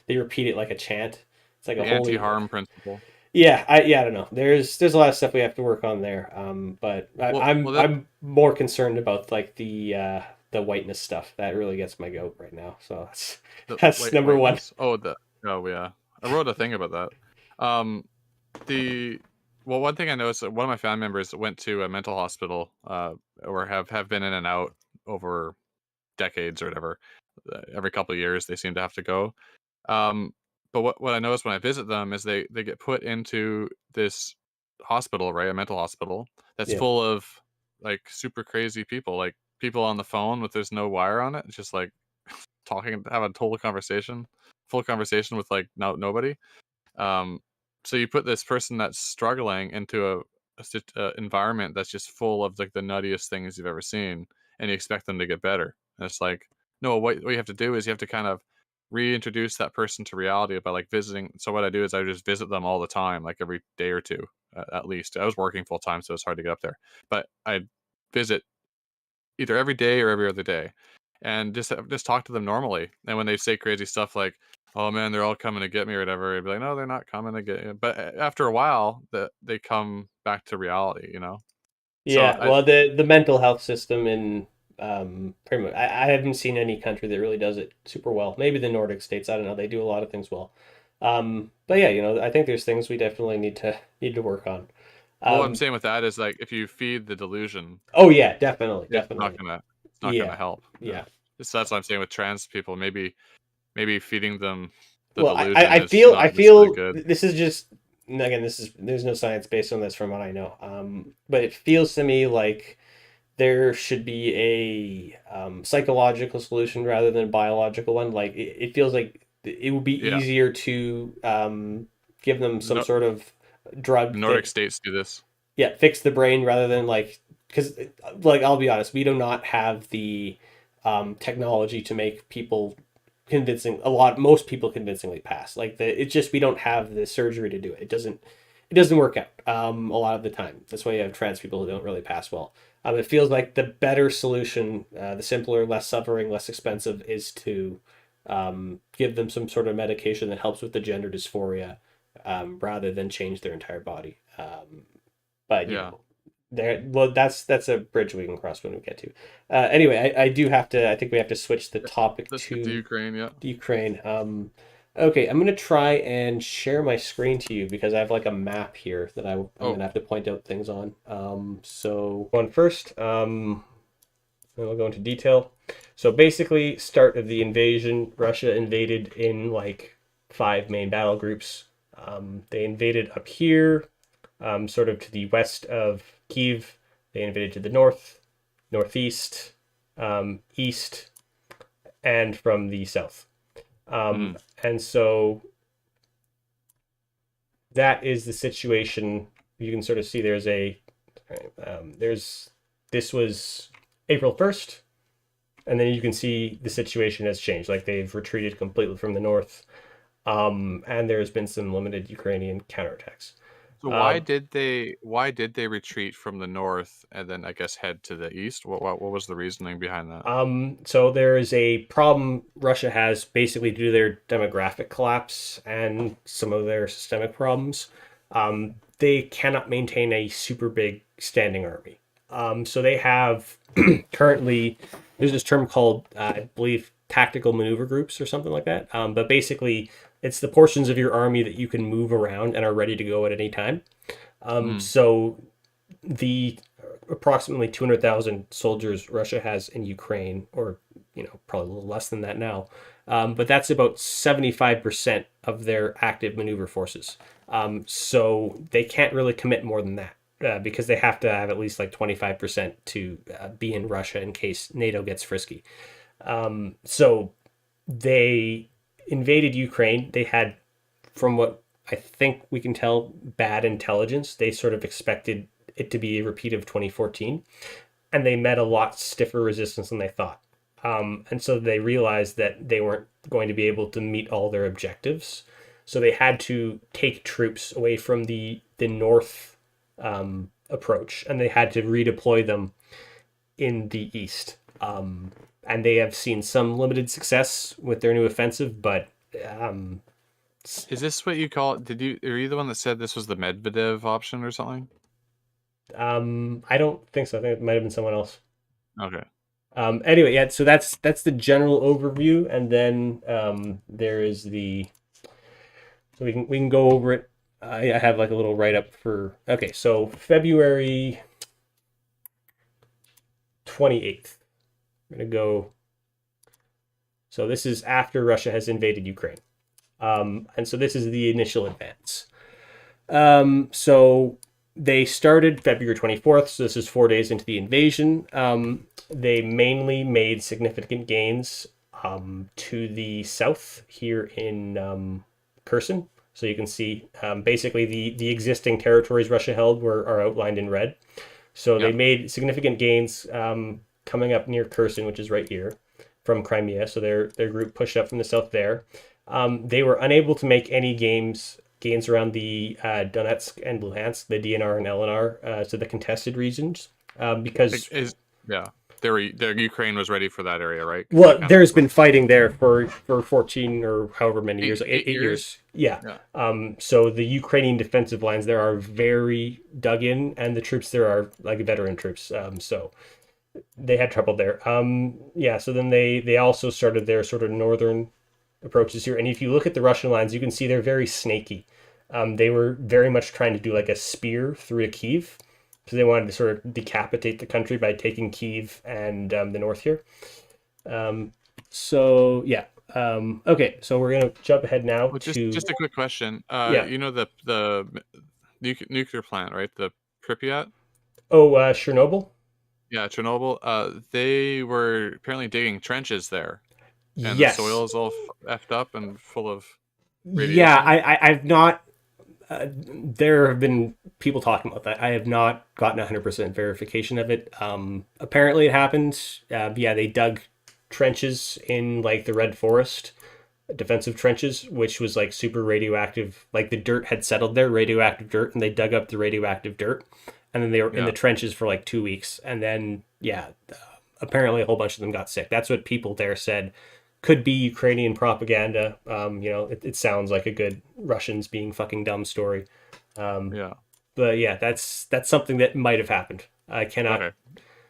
They repeat it like a chant. It's like a the holy. anti-harm principle. Yeah, I don't know. There's a lot of stuff we have to work on there. But Well, I'm well that I'm more concerned about like the whiteness stuff. That really gets my goat right now. So that's the that's number one. whiteness. Oh yeah, I wrote a thing about that. The well, one thing I noticed that one of my family members went to a mental hospital, or have been in and out over decades or whatever. Every couple of years, they seem to have to go. Um, but what I noticed when I visit them is they get put into this hospital, right, a mental hospital that's Yeah, full of like super crazy people, like people on the phone with there's no wire on it, it's just like talking, have a total conversation, full conversation with like nobody. Um, so you put this person that's struggling into a environment that's just full of like the nuttiest things you've ever seen, and you expect them to get better. And it's like, no, what you have to do is you have to kind of reintroduce that person to reality by like visiting. So what I do is I just visit them all the time, like every day or two, at least. I was working full time, so it's hard to get up there, but I visit either every day or every other day, and just talk to them normally. And when they say crazy stuff like, "Oh man, they're all coming to get me" or whatever, I'd be like, "No, they're not coming to get you." But after a while, they come back to reality. So yeah. Well, the mental health system in pretty much I haven't seen any country that really does it super well. Maybe the Nordic states. I don't know. They do a lot of things well. But yeah, I think there's things we definitely need to work on. well, what I'm Um, saying with that is like if you feed the delusion, oh yeah, definitely, it's not definitely. gonna Yeah, help. Yeah. yeah. So that's what I'm saying with trans people. Maybe feeding them the Well, I, delusion I is feel I not necessarily feel good. this is just again there's no science based on this from what I know. But it feels to me like there should be a psychological solution rather than a biological one. Like it feels like it would be Yeah. easier to give them some No, sort of drug Nordic that states do this. yeah fix the brain rather than like because like I'll be honest, we do not have the technology to make people most people convincingly pass. Like it's just we don't have the surgery to do it. It doesn't work out a lot of the time. That's why you have trans people who don't really pass well. It feels like the better solution, the simpler, less suffering, less expensive, is to give them some sort of medication that helps with the gender dysphoria, rather than change their entire body. But Yeah. that's a bridge we can cross when we get to. Anyway, I do have to. I think we have to switch the topic Let's get to to Ukraine. Yeah. Ukraine. Okay, I'm gonna try and share my screen to you because I have like a map here that I'm Oh, gonna have to point out things on. So one first. And we'll go into detail. So basically, start of the invasion, Russia invaded in like five main battle groups. They invaded up here, sort of to the west of Kiev. They invaded to the north, northeast, east, and from the south. mm, And so that is the situation. You can sort of see there's this was April 1st, and then you can see the situation has changed. Like they've retreated completely from the north, and there's been some limited Ukrainian counterattacks. So Um, why did they retreat from the north and then I guess head to the east? What was the reasoning behind that? so there is a problem Russia has basically due to their demographic collapse and some of their systemic problems. They cannot maintain a super big standing army. So they have currently, there's this term called, I believe, tactical maneuver groups or something like that. But basically, it's the portions of your army that you can move around and are ready to go at any time. Hmm. So the approximately 200,000 soldiers Russia has in Ukraine, or probably a little less than that now, but that's about 75% of their active maneuver forces. So they can't really commit more than that. Because they have to have at least like 25% to be in Russia in case NATO gets frisky. So they invaded Ukraine. They had, from what I think we can tell, bad intelligence. They sort of expected it to be a repeat of 2014, and they met a lot stiffer resistance than they thought. And so they realized that they weren't going to be able to meet all their objectives. So they had to take troops away from the north approach, and they had to redeploy them in the east. And they have seen some limited success with their new offensive, but um, Is this what you call it? Are you the one that said this was the Medvedev option or something? I don't think so. I think it might have been someone else. Okay. Anyway, yeah. So that's the general overview, and then there is the, so we can go over it. I have like a little write up for, okay. So February 28th. I'm gonna go. So this is after Russia has invaded Ukraine, and so this is the initial advance. So they started February 24th, so this is 4 days into the invasion. They mainly made significant gains to the south here in Kherson. So you can see basically the existing territories Russia held are outlined in red. So they Yeah. made significant gains coming up near Kherson, which is right here from Crimea. So their group pushed up from the south there. They were unable to make any gains around the Donetsk and Luhansk, the DNR and LNR, so the contested regions, because Is yeah. The Ukraine was ready for that area, right? Because they well, kind of there's been fighting there for 14 or however many years, like eight eight years. years. Yeah. Yeah. So the Ukrainian defensive lines there are very dug in, and the troops there are like veteran troops. So they had trouble there. Yeah. So then they also started their sort of northern approaches here, and if you look at the Russian lines, you can see they're very snaky. They were very much trying to do like a spear through a Kiev, so they wanted to sort of decapitate the country by taking Kiev and the north here. Um, so yeah. Okay, so we're gonna jump ahead now Well, to, just a quick question. yeah. You know the nuclear plant, right? The Pripyat. Oh, Chernobyl. Yeah, Chernobyl. They were apparently digging trenches there, and the Yes. soil is all effed up and full of Yeah, radiation. I've not. There have been people talking about that. I have not gotten 100% verification of it. Apparently, it happened. Yeah, they dug trenches in like the Red Forest, defensive trenches, which was like super radioactive. Like the dirt had settled there, radioactive dirt, and they dug up the radioactive dirt, and then they were in the Yeah. trenches for like 2 weeks, and then yeah, apparently a whole bunch of them got sick. That's what people there said. Could be Ukrainian propaganda. It sounds like a good Russians being fucking dumb story. Um, Yeah. but yeah, that's something that might have happened. I cannot. Okay.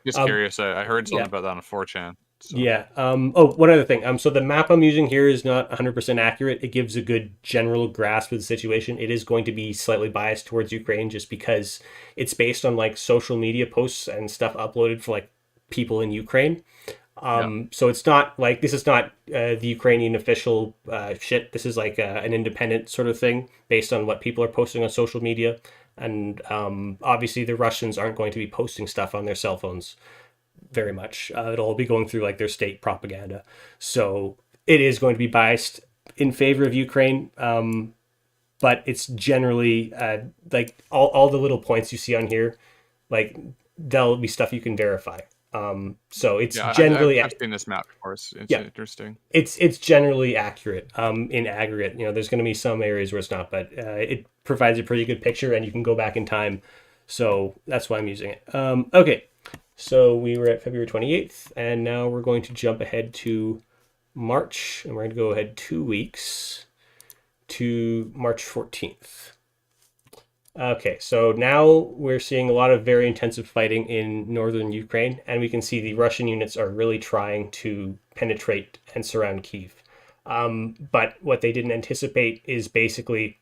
Just Um, curious. I heard something yeah, about that on 4chan. So yeah. Oh, one other thing. So the map I'm using here is not 100% accurate. It gives a good general grasp of the situation. It is going to be slightly biased towards Ukraine just because it's based on like social media posts and stuff uploaded for like people in Ukraine. yeah. So it's not like, this is not the Ukrainian official shit. This is like an independent sort of thing based on what people are posting on social media. And obviously, the Russians aren't going to be posting stuff on their cell phones very much. It'll all be going through like their state propaganda. So it is going to be biased in favor of Ukraine. But it's generally like all the little points you see on here, like there'll be stuff you can verify. So it's Yeah, generally, I've seen this map before. It's yeah, interesting. it's generally accurate in aggregate. There's going to be some areas where it's not, but it provides a pretty good picture, and you can go back in time. So that's why I'm using it. Okay, so we were at February 28th, and now we're going to jump ahead to March, and we're going to go ahead 2 weeks to March 14th. Okay, so now we're seeing a lot of very intensive fighting in northern Ukraine, and we can see the Russian units are really trying to penetrate and surround Kiev. But what they didn't anticipate is basically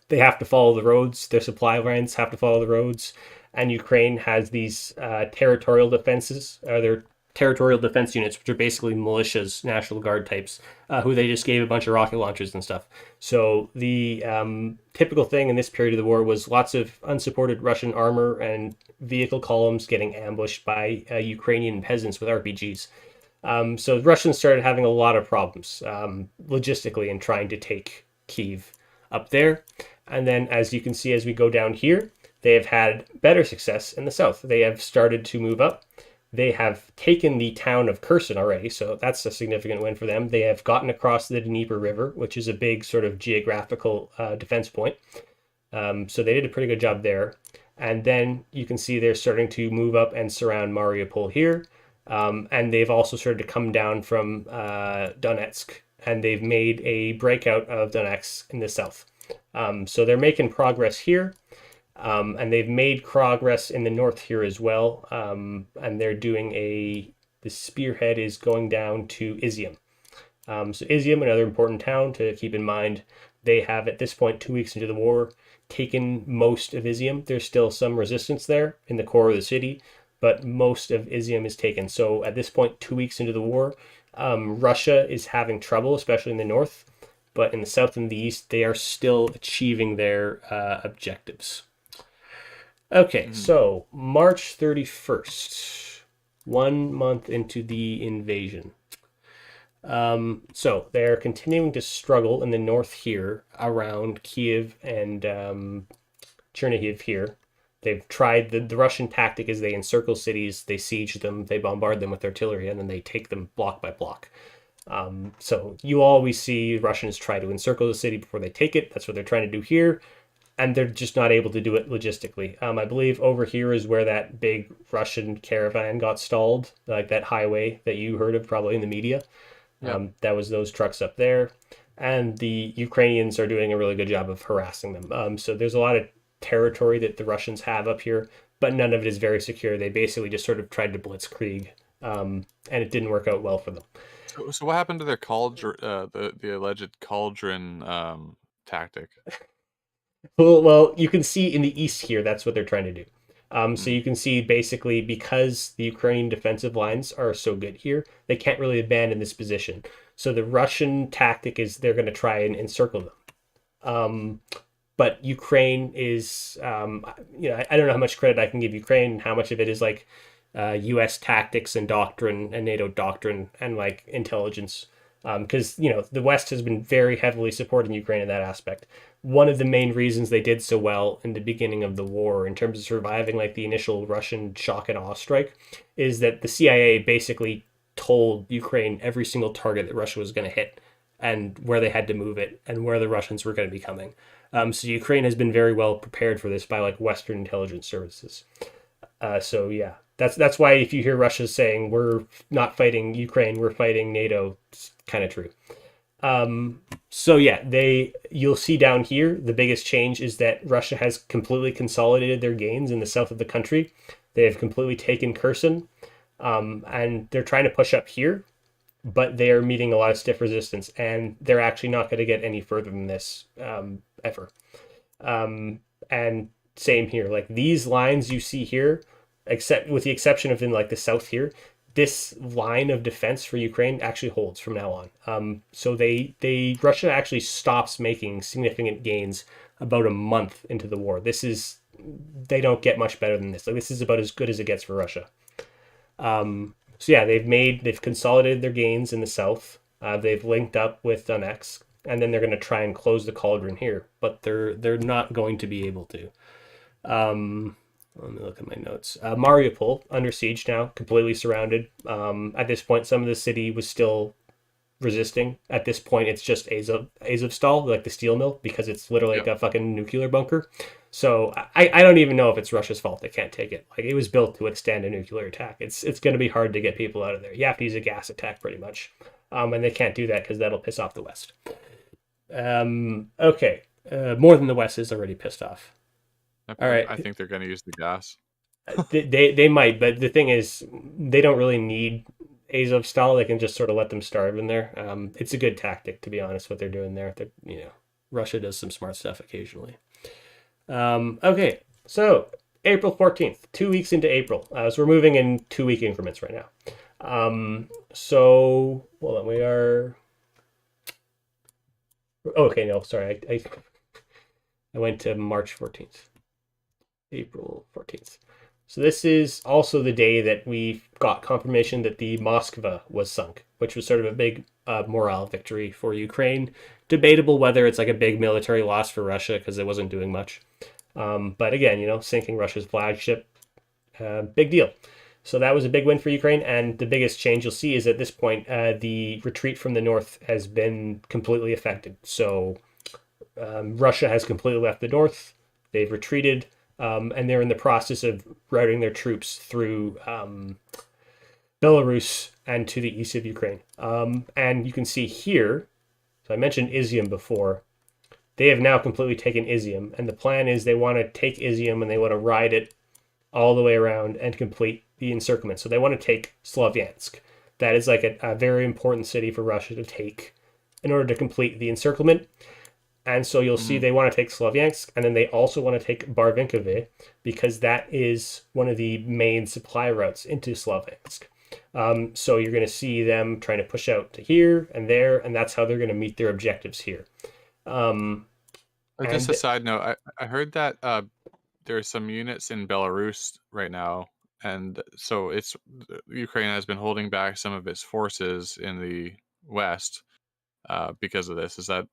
they have to follow the roads, their supply lines have to follow the roads, and Ukraine has these territorial defenses, their territorial defense units, which are basically militias, National Guard types, who they just gave a bunch of rocket launchers and stuff. So the typical thing in this period of the war was lots of unsupported Russian armor and vehicle columns getting ambushed by Ukrainian peasants with RPGs. So the Russians started having a lot of problems logistically in trying to take Kiev up there. And then, as you can see, as we go down here, they have had better success in the south. They have started to move up. They have taken the town of Kherson already, so that's a significant win for them. They have gotten across the Dnieper River, which is a big sort of geographical defense point. So they did a pretty good job there. And then you can see they're starting to move up and surround Mariupol here. And they've also started to come down from Donetsk, and they've made a breakout of Donetsk in the south. So they're making progress here. And they've made progress in the north here as well. And they're doing the spearhead is going down to Izium. So Izium, another important town to keep in mind. They have, at this point, 2 weeks into the war, taken most of Izium. There's still some resistance there in the core of the city, but most of Izium is taken. So at this point, 2 weeks into the war, Russia is having trouble, especially in the north. But in the south and the east, they are still achieving their objectives. Okay, so March 31st, 1 month into the invasion. So they're continuing to struggle in the north here around Kiev and Chernihiv here. They've tried the Russian tactic is they encircle cities, they siege them, they bombard them with artillery, and then they take them block by block. So you always see Russians try to encircle the city before they take it. That's what they're trying to do here, and they're just not able to do it logistically. I believe over here is where that big Russian caravan got stalled, like that highway that you heard of probably in the media. That was those trucks up there, and the Ukrainians are doing a really good job of harassing them. So there's a lot of territory that the Russians have up here, but none of it is very secure. They basically just sort of tried to blitzkrieg, and it didn't work out well for them. So what happened to their cauldron, the alleged cauldron tactic? Well, you can see in the east here, that's what they're trying to do. So you can see basically because the Ukrainian defensive lines are so good here, they can't really abandon this position. So the Russian tactic is they're going to try and encircle them. But Ukraine is, I don't know how much credit I can give Ukraine, how much of it is like U.S. tactics and doctrine and NATO doctrine and like intelligence. Because, the West has been very heavily supporting Ukraine in that aspect. One of the main reasons they did so well in the beginning of the war in terms of surviving like the initial Russian shock and awe strike is that the CIA basically told Ukraine every single target that Russia was going to hit and where they had to move it and where the Russians were going to be coming. So Ukraine has been very well prepared for this by like Western intelligence services. So yeah, that's why if you hear Russia saying we're not fighting Ukraine, we're fighting NATO, it's kind of true. So yeah, you'll see down here the biggest change is that Russia has completely consolidated their gains in the south of the country. They have completely taken Kherson, and they're trying to push up here, but they are meeting a lot of stiff resistance, and they're actually not going to get any further than this ever. And same here, like these lines you see here, except with the exception of in like the south here, this line of defense for Ukraine actually holds from now on. So Russia actually stops making significant gains about a month into the war. They don't get much better than this. Like this is about as good as it gets for Russia. So yeah, they've consolidated their gains in the south. They've linked up with Donetsk, and then they're going to try and close the cauldron here, but they're not going to be able to. Let me look at my notes. Mariupol under siege now, completely surrounded. At this point, some of the city was still resisting. At this point, it's just Azovstal, like the steel mill, because it's literally Yeah. like a fucking nuclear bunker. So I don't even know if it's Russia's fault they can't take it. Like it was built to withstand a nuclear attack. It's going to be hard to get people out of there. You have to use a gas attack pretty much, and they can't do that because that'll piss off the West. Okay, more than the West is already pissed off. All I right, think they're going to use the gas. they might, but the thing is, they don't really need Azovstal. They can just sort of let them starve in there. It's a good tactic, to be honest. What they're doing there, Russia does some smart stuff occasionally. Okay, so April 14th, 2 weeks into April. So we're moving in 2 week increments right now. So hold on, we are. Okay, no, sorry, I went to March 14th, April 14th. So this is also the day that we got confirmation that the Moskva was sunk, which was sort of a big morale victory for Ukraine. Debatable whether it's like a big military loss for Russia because it wasn't doing much. But again, sinking Russia's flagship, big deal. So that was a big win for Ukraine. And the biggest change you'll see is at this point, the retreat from the north has been completely affected. So Russia has completely left the north. They've retreated, and they're in the process of routing their troops through Belarus and to the east of Ukraine. And you can see here, so I mentioned Izium before. They have now completely taken Izium, and the plan is they want to take Izium and they want to ride it all the way around and complete the encirclement. So they want to take Slavyansk. That is like a very important city for Russia to take in order to complete the encirclement. And so you'll see they want to take Slavyansk, and then they also want to take Barvinkove because that is one of the main supply routes into Slavyansk. So you're going to see them trying to push out to here and there, and that's how they're going to meet their objectives here. Just And a side note, I heard that there are some units in Belarus right now, and so Ukraine has been holding back some of its forces in the west because of this. Is that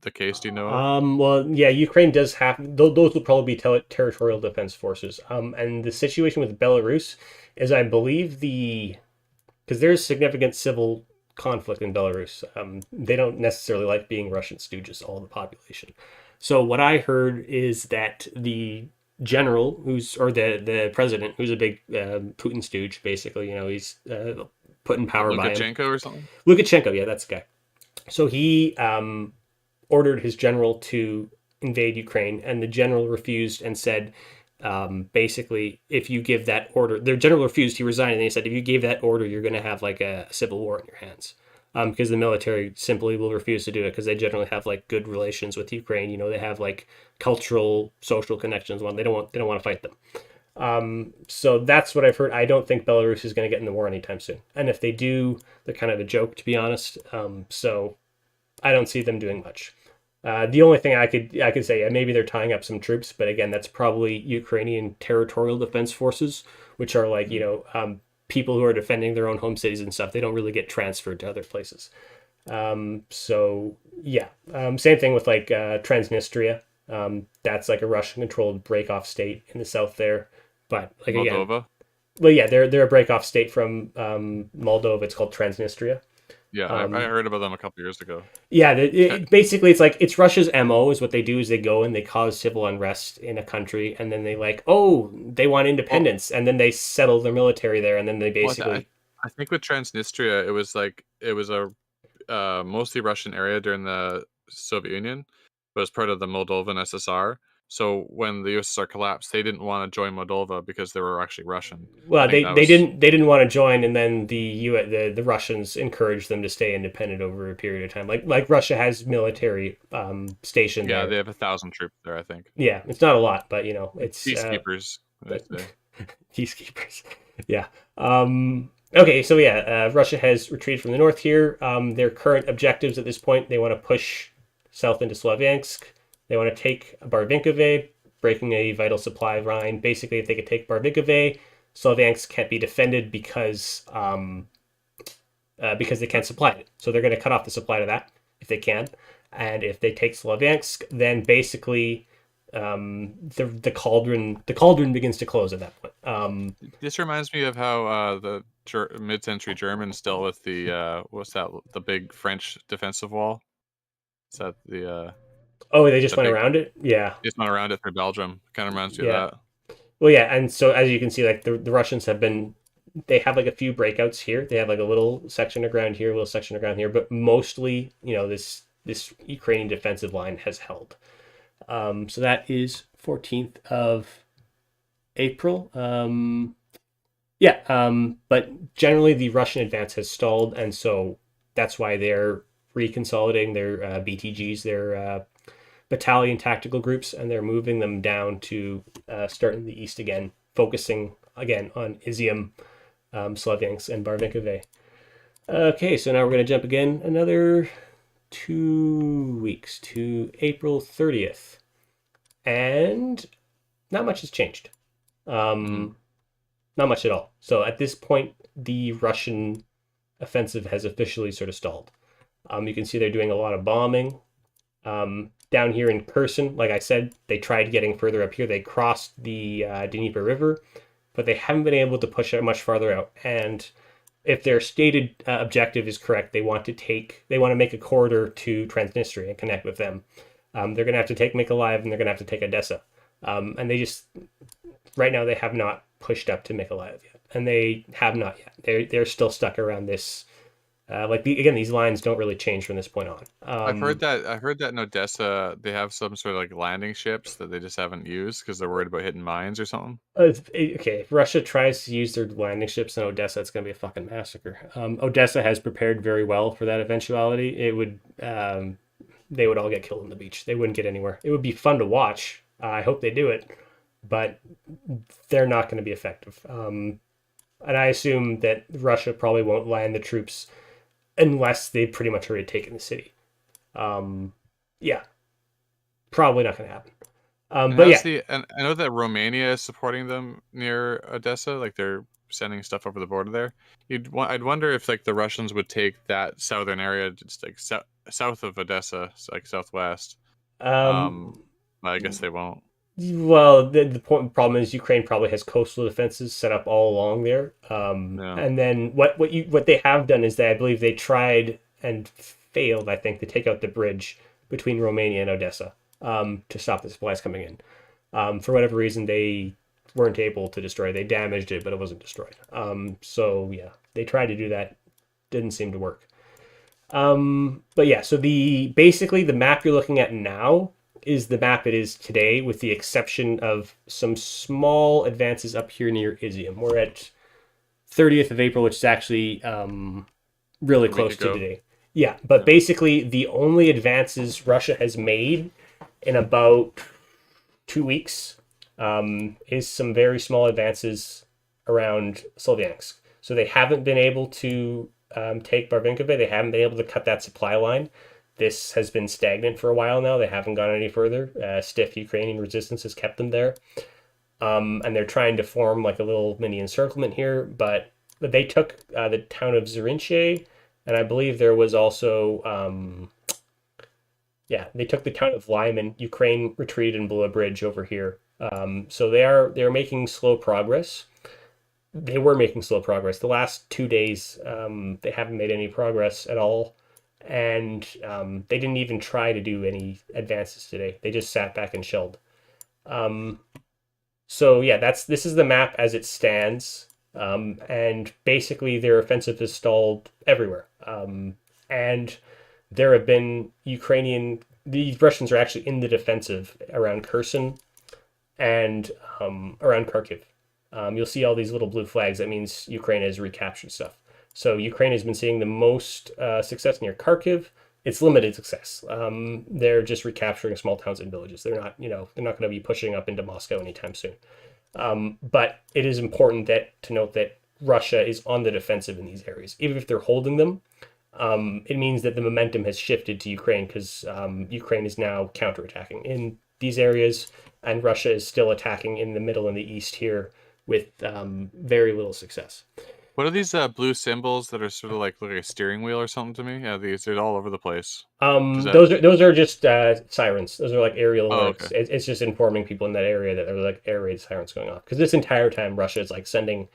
the case? Do you know of? Well, yeah, Ukraine does have those will probably be territorial defense forces. And the situation with Belarus is, I believe because there's significant civil conflict in Belarus. They don't necessarily like being Russian stooges, all the population. So what I heard is that the general or the president, who's a big Putin stooge, basically, he's put in power by him. Lukashenko or something? Lukashenko, yeah, that's the guy. So he ordered his general to invade Ukraine, and the general refused and said, basically, if you give that order, the general refused. He resigned, and he said, if you gave that order, you're going to have like a civil war in your hands. Because the military simply will refuse to do it because they generally have like good relations with Ukraine. They have like cultural, social connections. They don't want to fight them. So that's what I've heard. I don't think Belarus is going to get in the war anytime soon. And if they do, they're kind of a joke, to be honest. So I don't see them doing much. The only thing I could say, maybe they're tying up some troops, but again, that's probably Ukrainian territorial defense forces, which are like people who are defending their own home cities and stuff. They don't really get transferred to other places. So yeah, same thing with like Transnistria. That's like a Russian-controlled break-off state in the south there. But like Moldova? Again, well, yeah, they're a break-off state from Moldova. It's called Transnistria. Yeah, I heard about them a couple years ago. Yeah, basically it's Russia's MO is what they do is they go and they cause civil unrest in a country, and then they they want independence, and then they settle their military there, and then they basically. I think with Transnistria, it was a mostly Russian area during the Soviet Union, but it was part of the Moldovan SSR. So when the USSR collapsed, they didn't want to join Moldova because they were actually Russian. Well, they didn't want to join, and then the Russians encouraged them to stay independent over a period of time. Like Russia has military stationed there. Yeah, they have 1,000 troops there, I think. Yeah, it's not a lot, but it's peacekeepers. Peacekeepers. Yeah. Okay, so yeah, Russia has retreated from the north here. Their current objectives at this point, they want to push south into Slavyansk. They want to take Barvinkove, breaking a vital supply line. Basically, if they could take Barvinkove, Slavyansk can't be defended because they can't supply it. So they're going to cut off the supply to that if they can. And if they take Slavyansk, then basically the cauldron begins to close at that point. This reminds me of how the mid-century Germans dealt with the what's that? The big French defensive wall. Is that Oh, they just the went big around it. Yeah, just went around it through Belgium? Kind of reminds me of yeah. that. Well, yeah, and so as you can see, like the Russians have been, they have like a few breakouts here. They have like a little section of ground here, a little section of ground here, but mostly, this Ukrainian defensive line has held. So that is 14th of April. Yeah, but generally the Russian advance has stalled, and so that's why they're reconsolidating their BTGs, their battalion tactical groups, and they're moving them down to start in the east again, focusing again on Izium, Slavyansk, and Barvinkove. Okay, so now we're going to jump again another 2 weeks to April 30th, and not much has changed. Mm. Not much at all. So at this point, the Russian offensive has officially sort of stalled. You can see they're doing a lot of bombing. Down here in Kherson, like I said, they tried getting further up here. They crossed the Dnieper River, but they haven't been able to push it much farther out. And if their stated objective is correct, they want to make a corridor to Transnistria and connect with them. They're going to have to take Mykolaiv and they're going to have to take Odessa. And they just right now they have not pushed up to Mykolaiv yet, and they have not yet. They're still stuck around this. These lines don't really change from this point on. I've heard that in Odessa they have some sort of like landing ships that they just haven't used because they're worried about hitting mines or something. Okay, if Russia tries to use their landing ships in Odessa, it's going to be a fucking massacre. Odessa has prepared very well for that eventuality. They would all get killed on the beach. They wouldn't get anywhere. It would be fun to watch. I hope they do it, but they're not going to be effective. And I assume that Russia probably won't land the troops unless they've pretty much already taken the city. Yeah, probably not going to happen. But yeah, And I know that Romania is supporting them near Odessa, like they're sending stuff over the border there. I'd wonder if like the Russians would take that southern area, just like south of Odessa, like southwest. um, Um, I guess they won't. well, the problem is Ukraine probably has coastal defenses set up all along there. Yeah. And then what they have done is that I believe they tried and failed, I think, to take out the bridge between Romania and Odessa to stop the supplies coming in. For whatever reason, they weren't able to destroy it. They damaged it, but it wasn't destroyed. So yeah, they tried to do that. Didn't seem to work. But yeah, so basically the map you're looking at now is the map it is today, with the exception of some small advances up here near Izium. We're at 30th of April, which is actually really close to today. Yeah, but basically the only advances Russia has made in about 2 weeks is some very small advances around Slavyansk. So they haven't been able to take Barvinkove. They haven't been able to cut that supply line. This has been stagnant for a while now. They haven't gone any further. Stiff Ukrainian resistance has kept them there. And they're trying to form like a little mini encirclement here, but they took the town of Zarinche, and I believe there was also, they took the town of Lyman. Ukraine retreated and blew a bridge over here. So they're making slow progress. They were making slow progress. The last 2 days, they haven't made any progress at all. And they didn't even try to do any advances today. They just sat back and shelled. So yeah, this is the map as it stands. And basically their offensive is stalled everywhere. And there have been the Russians are actually in the defensive around Kherson and around Kharkiv. You'll see all these little blue flags. That means Ukraine has recaptured stuff. So Ukraine has been seeing the most success near Kharkiv. It's limited success. They're just recapturing small towns and villages. They're not going to be pushing up into Moscow anytime soon. But it is important to note that Russia is on the defensive in these areas. Even if they're holding them, it means that the momentum has shifted to Ukraine because Ukraine is now counterattacking in these areas, and Russia is still attacking in the middle and the east here with very little success. What are these blue symbols that are sort of like a steering wheel or something to me? Yeah, they're all over the place. Does that? Those are just sirens. Those are like aerial Oh, okay. alerts. It's just informing people in that area that there are like air raid sirens going off. Because this entire time, Russia is like sending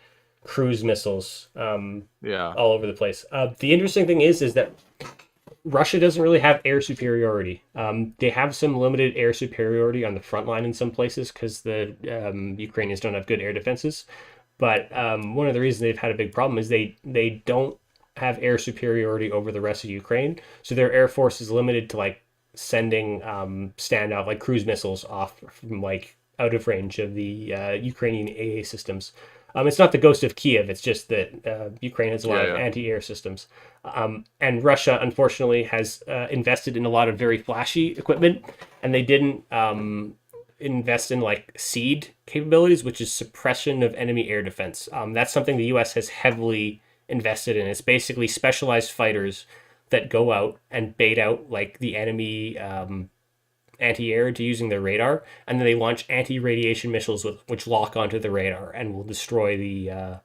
cruise missiles Yeah. all over the place. The interesting thing is that Russia doesn't really have air superiority. They have some limited air superiority on the front line in some places because the Ukrainians don't have good air defenses. But one of the reasons they've had a big problem is they don't have air superiority over the rest of Ukraine. So their air force is limited to like sending standout like cruise missiles off from like out of range of the Ukrainian AA systems. It's not the ghost of Kiev. It's just that Ukraine has a lot Yeah, of yeah. anti-air systems, and Russia unfortunately has invested in a lot of very flashy equipment, and they didn't invest in like seed capabilities, which is suppression of enemy air defense. That's something the U.S. has heavily invested in. It's basically specialized fighters that go out and bait out like the enemy anti-air into using their radar, and then they launch anti-radiation missiles which lock onto the radar and will destroy the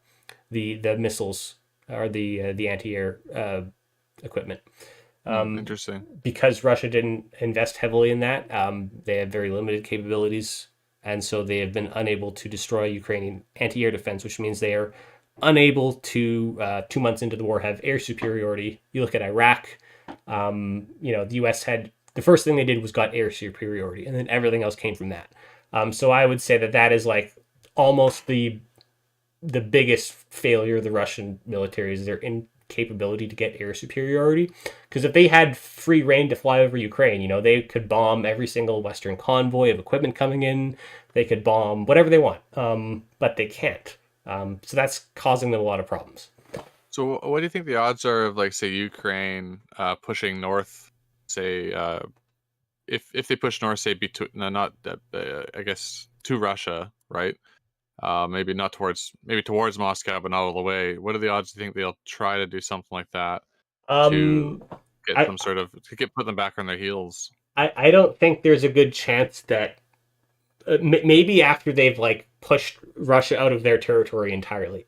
missiles or the anti-air equipment. Interesting. Because Russia didn't invest heavily in that, they have very limited capabilities, and so they have been unable to destroy Ukrainian anti-air defense, which means they are unable to 2 months into the war have air superiority. You look at Iraq, the U.S. had the first thing they did was got air superiority, and then everything else came from that. So I would say that is like almost the biggest failure of the Russian military is their incapability to get air superiority. Because if they had free reign to fly over Ukraine, they could bomb every single Western convoy of equipment coming in. They could bomb whatever they want, but they can't. So that's causing them a lot of problems. So, what do you think the odds are of, like, say, Ukraine pushing north? Say, if they push north, say, no, not I guess to Russia, right? Maybe not maybe towards Moscow, but not all the way. What are the odds? Do you think they'll try to do something like that to Um, get I, some sort of put them back on their heels? I don't think there's a good chance that maybe after they've like pushed Russia out of their territory entirely.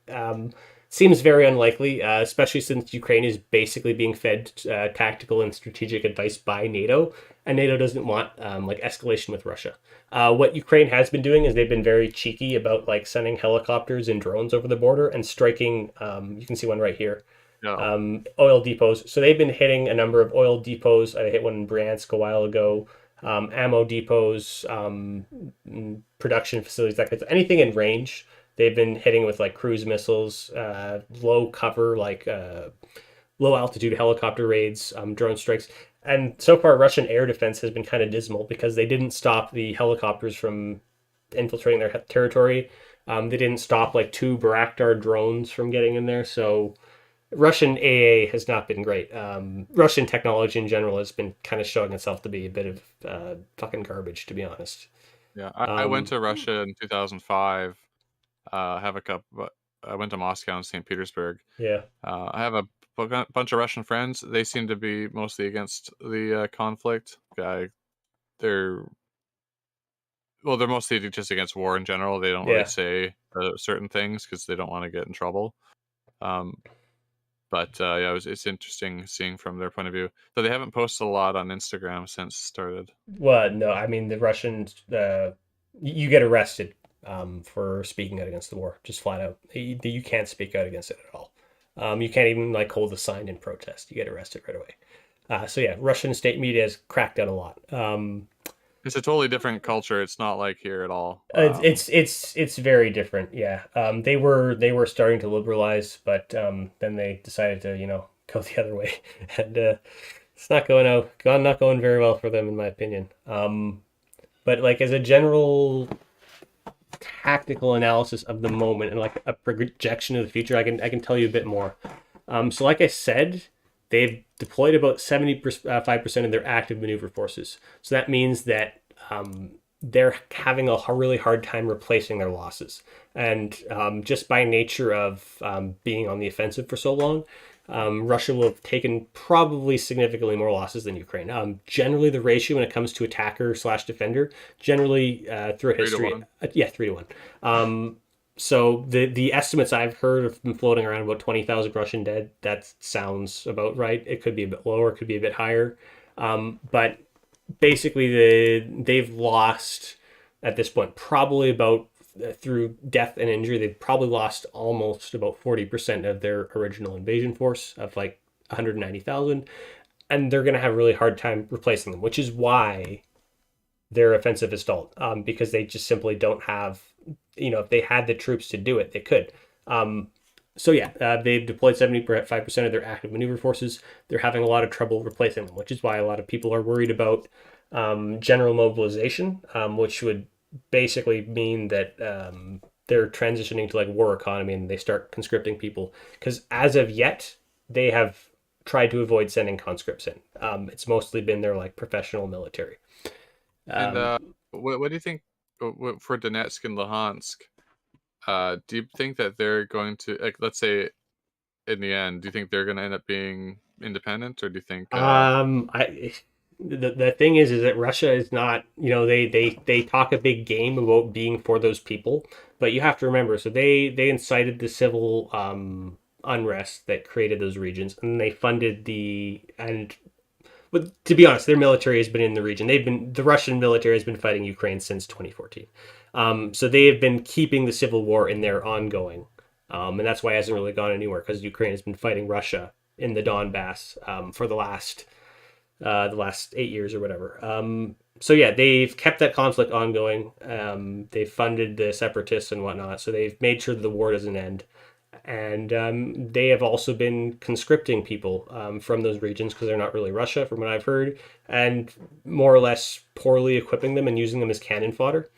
Seems very unlikely, especially since Ukraine is basically being fed tactical and strategic advice by NATO, and NATO doesn't want like escalation with Russia. What Ukraine has been doing is they've been very cheeky about like sending helicopters and drones over the border and striking. You can see one right here. Yeah. Oil depots. So they've been hitting a number of oil depots. I hit one in Bryansk a while ago. Ammo depots, production facilities, that kind of anything in range. They've been hitting with like cruise missiles, low cover, like low altitude helicopter raids, drone strikes. And so far, Russian air defense has been kind of dismal because they didn't stop the helicopters from infiltrating their territory. They didn't stop like two Bayraktar drones from getting in there. So Russian AA has not been great. Russian technology in general has been kind of showing itself to be a bit of fucking garbage, to be honest. Yeah. I went to Russia in 2005. Have a cup. I went to Moscow and St. Petersburg. Yeah. I have a bunch of Russian friends. They seem to be mostly against the conflict. They're they're mostly just against war in general. They don't really Yeah. say certain things because they don't want to get in trouble. Um, but yeah, it's interesting seeing from their point of view. Though they haven't posted a lot on Instagram since it started. Well, no, I mean the Russians. You get arrested for speaking out against the war, just flat out. You can't speak out against it at all. You can't even like hold a sign in protest. You get arrested right away. So yeah, Russian state media has cracked down a lot. It's a totally different culture. It's not like here at all. It's very different. Yeah. They were starting to liberalize, but then they decided to go the other way, and it's not going very well for them in my opinion. But like as a general tactical analysis of the moment and like a projection of the future, I can tell you a bit more. So like I said, they've deployed about 75% of their active maneuver forces. So that means that they're having a really hard time replacing their losses. And just by nature of being on the offensive for so long, Russia will have taken probably significantly more losses than Ukraine. Generally, the ratio when it comes to attacker/defender, generally throughout 3 to history, 1. yeah, 3-1. So the estimates I've heard have been floating around about 20,000 Russian dead. That sounds about right. It could be a bit lower, it could be a bit higher. But basically, they've lost at this point probably about through death and injury, they've probably lost almost about 40% of their original invasion force of like 190,000, and they're going to have a really hard time replacing them, which is why their offensive is stalled, because they just simply don't have, if they had the troops to do it, they could. So yeah, they've deployed 75% of their active maneuver forces. They're having a lot of trouble replacing them, which is why a lot of people are worried about general mobilization, which would basically mean that they're transitioning to like war economy and they start conscripting people. Because as of yet, they have tried to avoid sending conscripts in. It's mostly been their like professional military. And Um, what do you think for Donetsk and Luhansk? Do you think that they're going to, like, let's say in the end, do you think they're going to end up being independent, or do you think? I the thing is that Russia is not, they talk a big game about being for those people, but you have to remember, so they incited the civil unrest that created those regions, and they funded but to be honest, their military has been in the region. The Russian military has been fighting Ukraine since 2014. So they have been keeping the civil war in there ongoing, and that's why it hasn't really gone anywhere because Ukraine has been fighting Russia in the Donbass for the last 8 years or whatever. So yeah, they've kept that conflict ongoing. They've funded the separatists and whatnot, so they've made sure that the war doesn't end. And they have also been conscripting people from those regions because they're not really Russia, from what I've heard, and more or less poorly equipping them and using them as cannon fodder.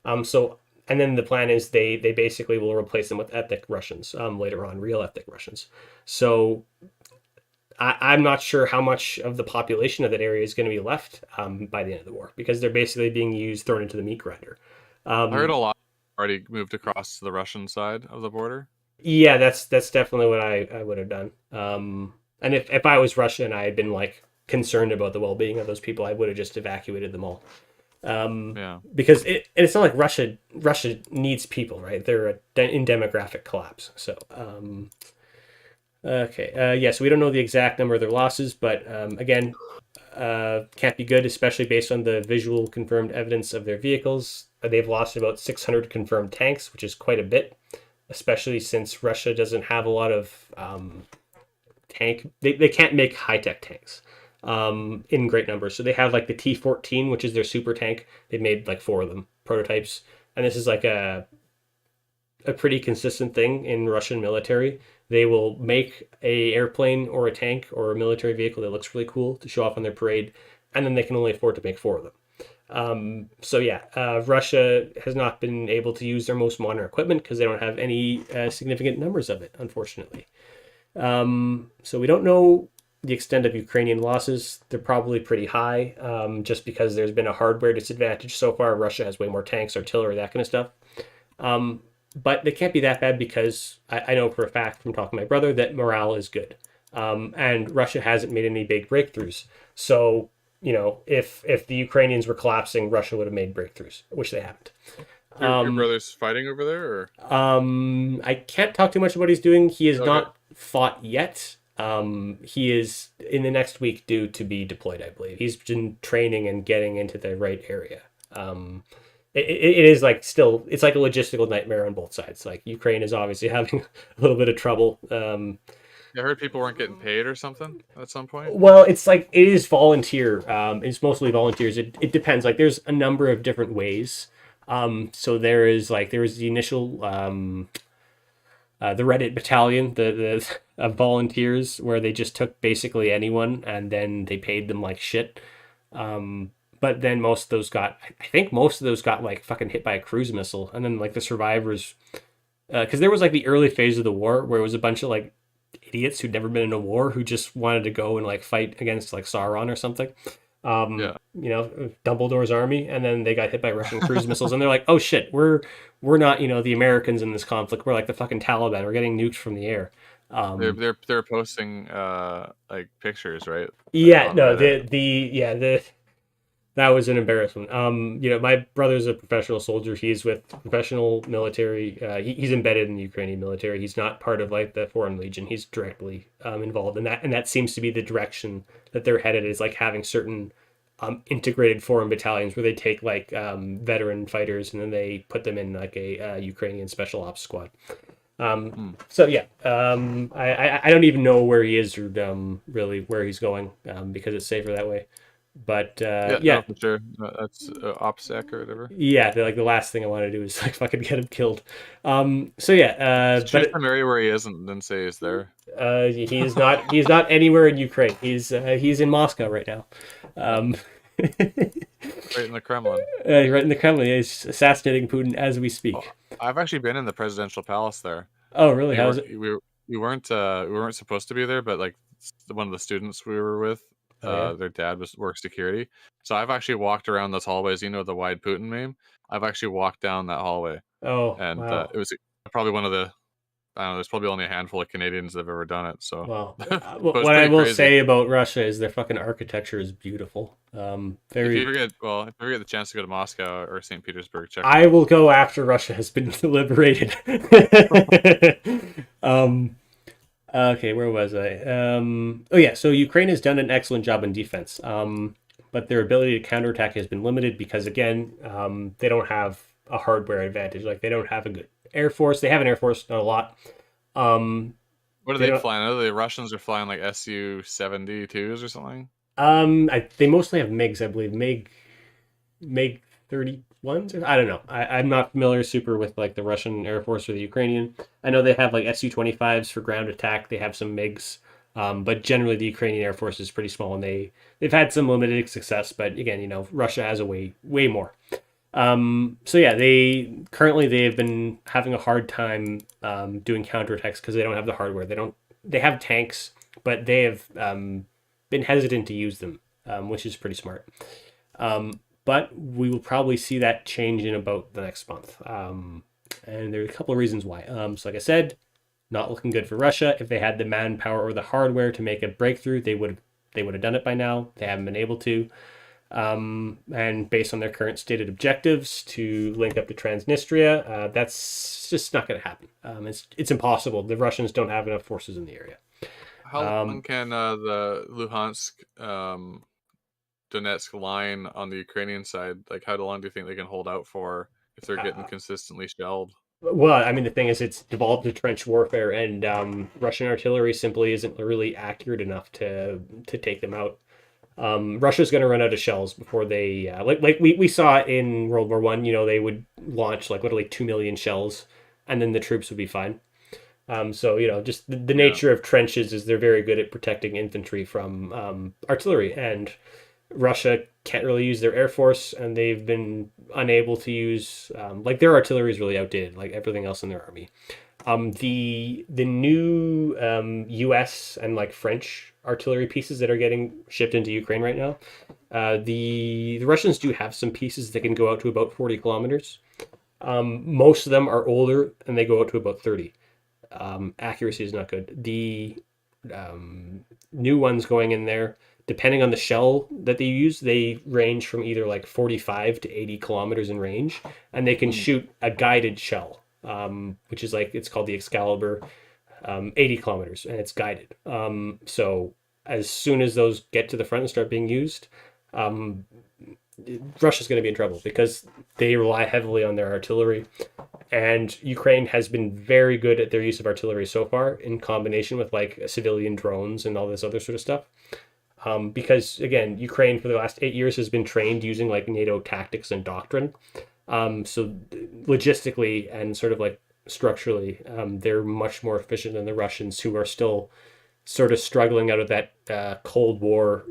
And then the plan is they basically will replace them with ethnic Russians later on, real ethnic Russians. So I'm not sure how much of the population of that area is going to be left by the end of the war because they're basically being thrown into the meat grinder. I heard Um, a lot already moved across to the Russian side of the border. yeah, that's definitely what I would have done. And if I was Russia and I had been like concerned about the well being of those people, I would have just evacuated them all. Yeah. Because it's not like Russia needs people, right? They're in demographic collapse. So okay, yeah, so we don't know the exact number of their losses, but again, can't be good, especially based on the visual confirmed evidence of their vehicles. They've lost about 600 confirmed tanks, which is quite a bit, especially since Russia doesn't have a lot of tank. They can't make high tech tanks in great numbers. So they have like the T-14, which is their super tank. They've made like 4 of them prototypes, and this is like a pretty consistent thing in Russian military. They will make a airplane or a tank or a military vehicle that looks really cool to show off on their parade, and then they can only afford to make 4 of them. So yeah, Russia has not been able to use their most modern equipment because they don't have any significant numbers of it, unfortunately. So we don't know the extent of Ukrainian losses. They're probably pretty high, just because there's been a hardware disadvantage so far. Russia has way more tanks, artillery, that kind of stuff. But they can't be that bad because I know for a fact from talking to my brother that morale is good. And Russia hasn't made any big breakthroughs. So, if the Ukrainians were collapsing, Russia would have made breakthroughs, which they haven't. Your brother's fighting over there, or? I can't talk too much about what he's doing. He has Okay. not fought yet. He is in the next week due to be deployed, I believe. He's been training and getting into the right area. It is like still, it's like a logistical nightmare on both sides. Like Ukraine is obviously having a little bit of trouble. I heard people weren't getting paid or something at some point. Well, it's like it is volunteer. It's mostly volunteers. It depends. Like there's a number of different ways. So there was the initial the Reddit battalion, the volunteers, where they just took basically anyone and then they paid them like shit. But then I think most of those got like fucking hit by a cruise missile, and then like the survivors, because there was like the early phase of the war where it was a bunch of like idiots who'd never been in a war who just wanted to go and like fight against like Sauron or something. Yeah. Dumbledore's army, and then they got hit by Russian cruise missiles, and they're like, "Oh shit, we're not the Americans in this conflict. We're like the fucking Taliban. We're getting nuked from the air." They're posting like pictures, right? Yeah, On no, Reddit. the That was an embarrassment. My brother's a professional soldier. He's with professional military. He's embedded in the Ukrainian military. He's not part of like the Foreign Legion. He's directly involved in that, and that seems to be the direction that they're headed. Is like having certain integrated foreign battalions where they take like veteran fighters and then they put them in like a Ukrainian special ops squad. Hmm. So yeah, I don't even know where he is or really where he's going because it's safer that way. But Yeah, yeah, no, for sure. That's OPSEC or whatever. yeah, like the last thing I want to do is like fucking get him killed. So yeah, Just choose an area where he isn't, and then say he's there. he's not anywhere in Ukraine. He's in Moscow right now. Um, Right in the Kremlin. right in the Kremlin. He's assassinating Putin as we Oh, speak. I've actually been in the presidential palace there. Oh, really? We How's were it? we weren't supposed to be there, but like one of the students we were with, Oh yeah. their dad was work security. So I've actually walked around those hallways. You know the wide Putin meme. I've actually walked down that hallway, Oh and wow. it was probably one of the I don't know. There's probably only a handful of Canadians that have ever done it. So, Well, but it's what I pretty will crazy. say about Russia is their fucking architecture is beautiful. If you Very. ever get if you ever get the chance to go to Moscow or St. Petersburg, check them I out. will go after Russia has been liberated. um, okay, where was I? Oh yeah, so Ukraine has done an excellent job in defense, but their ability to counterattack has been limited because again, they don't have a hardware advantage. Like they don't have a good air force. They have an air force, not a lot. Um, What are they they don't. flying? I know the Russians are flying like Su-72s or something. They mostly have MiGs, I believe. MiG 31s. I don't know. I'm not familiar super with like the Russian Air Force or the Ukrainian. I know they have like Su-25s for ground attack. They have some MiGs, but generally the Ukrainian Air Force is pretty small and they've had some limited success. But again, Russia has a way more. So yeah, they have been having a hard time doing counterattacks because they don't have the hardware. They have tanks, but they have been hesitant to use them, which is pretty smart. But we will probably see that change in about the next month. And there are a couple of reasons why. So like I said, not looking good for Russia. If they had the manpower or the hardware to make a breakthrough, they would have done it by now. They haven't been able to. And based on their current stated objectives to link up to Transnistria, that's just not going to happen. It's impossible. The Russians don't have enough forces in the area. How long can the Luhansk, Donetsk line on the Ukrainian side, like how long do you think they can hold out for if they're getting Uh, consistently shelled? well, I mean, the thing is, it's devolved to trench warfare, and Russian artillery simply isn't really accurate enough to take them out. Russia's going to run out of shells before they like we saw it in World War One. They would launch like literally 2 million shells, and then the troops would be fine. So just the Yeah. nature of trenches is they're very good at protecting infantry from artillery, and Russia can't really use their air force, and they've been unable to use like their artillery is really outdated, like everything else in their army. The new U.S. and like French artillery pieces that are getting shipped into Ukraine right now, the Russians do have some pieces that can go out to about 40 kilometers. Most of them are older and they go out to about 30. Accuracy is not good. The new ones going in there, depending on the shell that they use, they range from either like 45 to 80 kilometers in range, and they can Mm. shoot a guided shell, which is like it's called the Excalibur, 80 kilometers, and it's guided. So as soon as those get to the front and start being used, um, Russia's going to be in trouble because they rely heavily on their artillery. And Ukraine has been very good at their use of artillery so far, in combination with like civilian drones and all this other sort of stuff. Because again, Ukraine for the last 8 years has been trained using like NATO tactics and doctrine. So logistically and sort of like structurally, they're much more efficient than the Russians, who are still sort of struggling out of that Cold War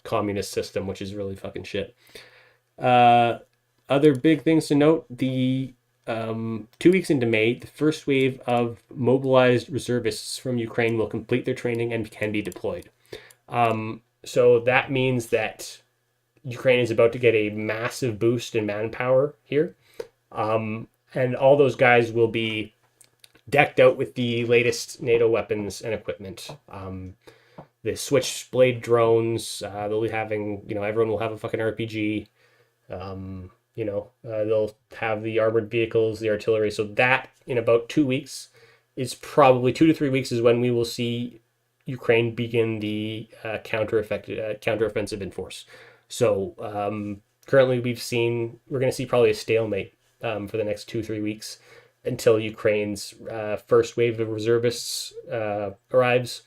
communist system, which is really fucking shit. Uh, Other big things to note: the 2 weeks into May, the first wave of mobilized reservists from Ukraine will complete their training and can be deployed. So that means that Ukraine is about to get a massive boost in manpower here. And all those guys will be decked out with the latest NATO weapons and equipment. the switchblade drones. They'll be having, everyone will have a fucking RPG. They'll have the armored vehicles, the artillery. So that in about 2 weeks is probably 2 to 3 weeks is when we will see Ukraine begin the counteroffensive in force. So currently, we're going to see probably a stalemate for the next 2 3 weeks until Ukraine's first wave of reservists arrives,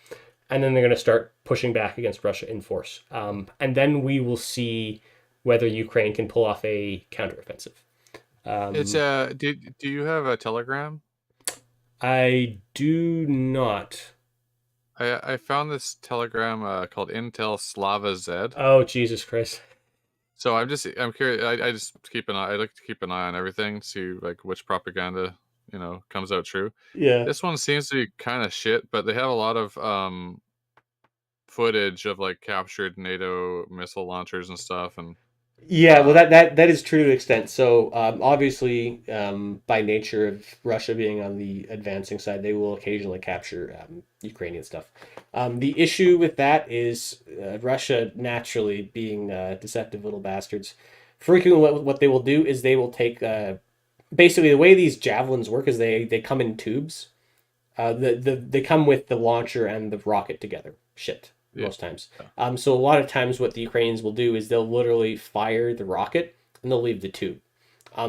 and then they're going to start pushing back against Russia in force. And then we will see whether Ukraine can pull off a counteroffensive. It's do you have a Telegram? I do not. I found this Telegram called Intel Slava Z. Oh, Jesus Christ. So I'm curious. I just keep an eye. I like to keep an eye on everything, see like which propaganda comes out true. Yeah. This one seems to be kind of shit, but they have a lot of footage of like captured NATO missile launchers and stuff, and Yeah, well, uh, that is true to an extent. So obviously, by nature of Russia being on the advancing side, they will occasionally capture Ukrainian stuff. The issue with that is Russia naturally being deceptive little bastards. Frequently, what they will do is they will take basically the way these javelins work is they come in tubes. They come with the launcher and the rocket together, shipped yeah, most times. So a lot of times, what the Ukrainians will do is they'll literally fire the rocket and they'll leave the tube.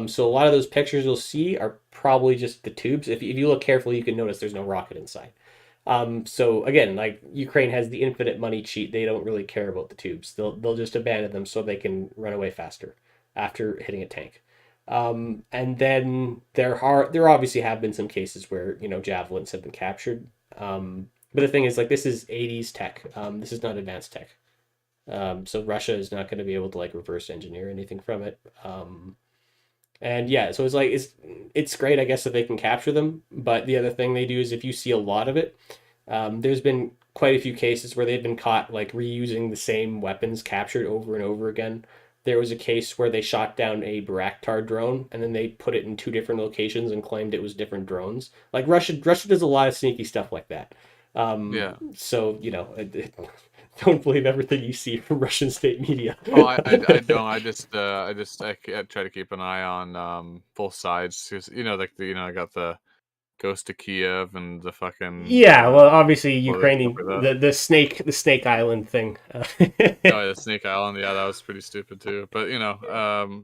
So a lot of those pictures you'll see are probably just the tubes. If you look carefully, you can notice there's no rocket inside. So again, like Ukraine has the infinite money cheat, they don't really care about the tubes. They'll just abandon them so they can run away faster after hitting a tank. And then there obviously have been some cases where javelins have been captured. But the thing is, like, this is 80s tech. This is not advanced tech. So Russia is not going to be able to like reverse engineer anything from it. And yeah, so it's great, I guess, that they can capture them. But the other thing they do is if you see a lot of it, there's been quite a few cases where they've been caught like reusing the same weapons captured over and over again. There was a case where they shot down a Bayraktar drone and then they put it in two different locations and claimed it was different drones. Like Russia does a lot of sneaky stuff like that. yeah. So don't believe everything you see from Russian state media. Oh, I don't. I try to keep an eye on both sides because like I got the Ghost of Kiev and the fucking Yeah, well, obviously what they Ukrainian cover that. the Snake Island thing. Oh yeah, Snake Island. Yeah, that was pretty stupid too. But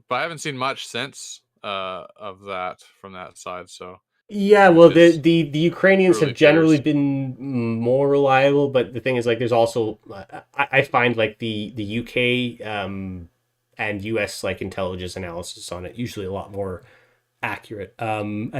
but I haven't seen much since of that from that side. So Yeah, it well, the, just the the Ukrainians have early generally fears. been more reliable, but the thing is, like, there's also I find like the UK and US like intelligence analysis on it usually a lot more accurate. And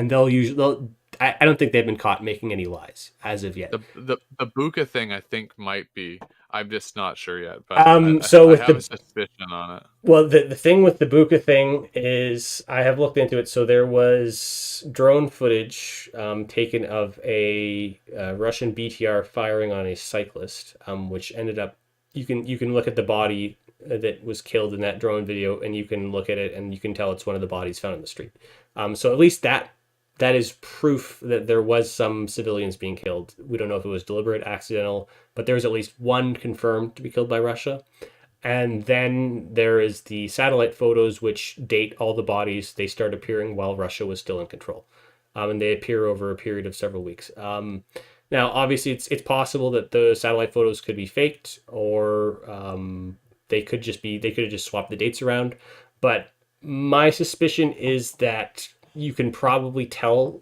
I don't think they've been caught making any lies as of yet. The Buka thing I think might be. I'm just not sure yet, but So I with have a the suspicion on it. Well, the thing with the Buka thing is I have looked into it. So there was drone footage taken of a Russian BTR firing on a cyclist, which ended up you can look at the body that was killed in that drone video, and you can look at it and you can tell it's one of the bodies found in the street. So at least that is proof that there was some civilians being killed. We don't know if it was deliberate, accidental, but there's at least one confirmed to be killed by Russia. And then there is the satellite photos, which date all the bodies. They start appearing while Russia was still in control, and they appear over a period of several weeks. Now, obviously, it's possible that the satellite photos could be faked, or they could have just swapped the dates around. But my suspicion is that you can probably tell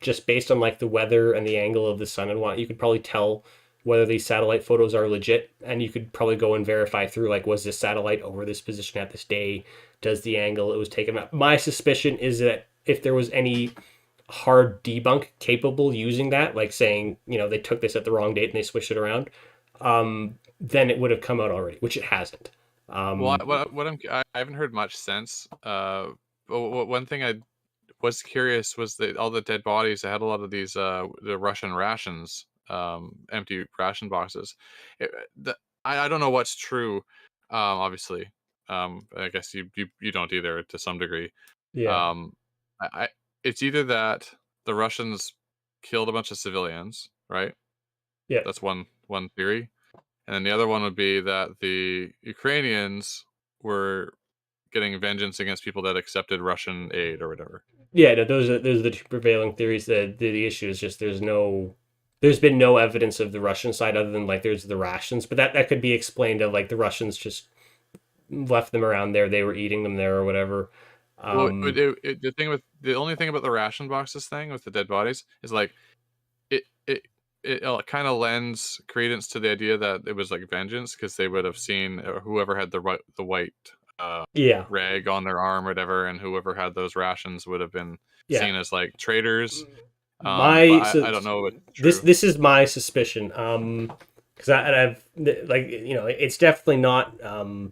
just based on like the weather and the angle of the sun and what you could probably tell whether these satellite photos are legit, and you could probably go and verify through like, was this satellite over this position at this day? Does the angle it was taken up? My suspicion is that if there was any hard debunk capable using that, like saying they took this at the wrong date and they switched it around, then it would have come out already, which it hasn't. Well, um I haven't heard much since. One thing I was curious was that all the dead bodies. They had a lot of these the Russian rations, empty ration boxes. It, the, I don't know what's true. Obviously, I guess you don't either to some degree. yeah, Um, I it's either that the Russians killed a bunch of civilians, right? yeah, That's one theory. and then the other one would be that the Ukrainians were getting vengeance against people that accepted Russian aid or whatever. Yeah, no, those are the two prevailing theories. The issue is just there's been no evidence of the Russian side other than like there's the rations, but that could be explained of like the Russians just left them around there, they were eating them there or whatever. Well, Um, the only thing about the ration boxes thing with the dead bodies is like it it it kind of lends credence to the idea that it was like vengeance because they would have seen whoever had the white uh, yeah, rag on their arm or whatever, and whoever had those rations would have been yeah. seen as like traitors. But My I so don't know if it's this true. this is my suspicion. Because I've like it's definitely not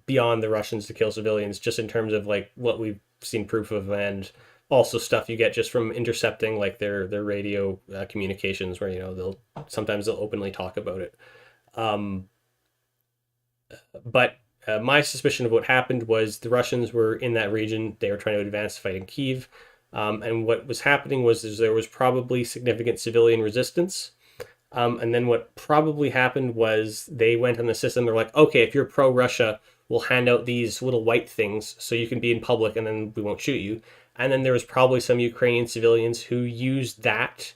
beyond the Russians to kill civilians, just in terms of like what we've seen proof of, and also stuff you get just from intercepting like their radio communications, where they'll openly talk about it. Um, but my suspicion of what happened was the Russians were in that region. They were trying to advance the fight in Kiev. And what was happening was there was probably significant civilian resistance. And then what probably happened was they went on the system. They're like, okay, if you're pro Russia, we'll hand out these little white things so you can be in public and then we won't shoot you. And then there was probably some Ukrainian civilians who used that,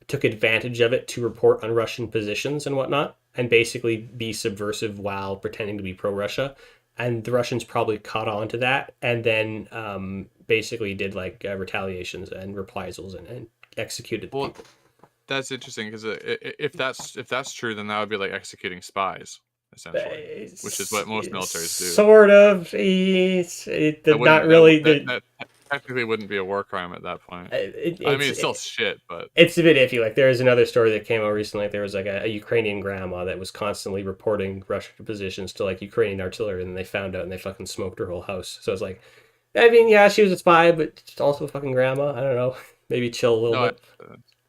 took advantage of it to report on Russian positions and whatnot, and basically be subversive while pretending to be pro Russia. And the Russians probably caught on to that and then basically did like retaliations and reprisals and executed the Well, people. that's interesting because if that's true, then that would be like executing spies essentially, which is what most It's militaries do. sort of. It That did not wouldn't that really. that technically wouldn't be a war crime at that point. I mean, it's still shit, but It's a bit iffy. Like there is another story that came out recently. Like, there was like a Ukrainian grandma that was constantly reporting Russian positions to like Ukrainian artillery, and they found out and they fucking smoked her whole house. So it's like, I mean, yeah, she was a spy, but she's also a fucking grandma. I don't know. Maybe chill a little no, bit.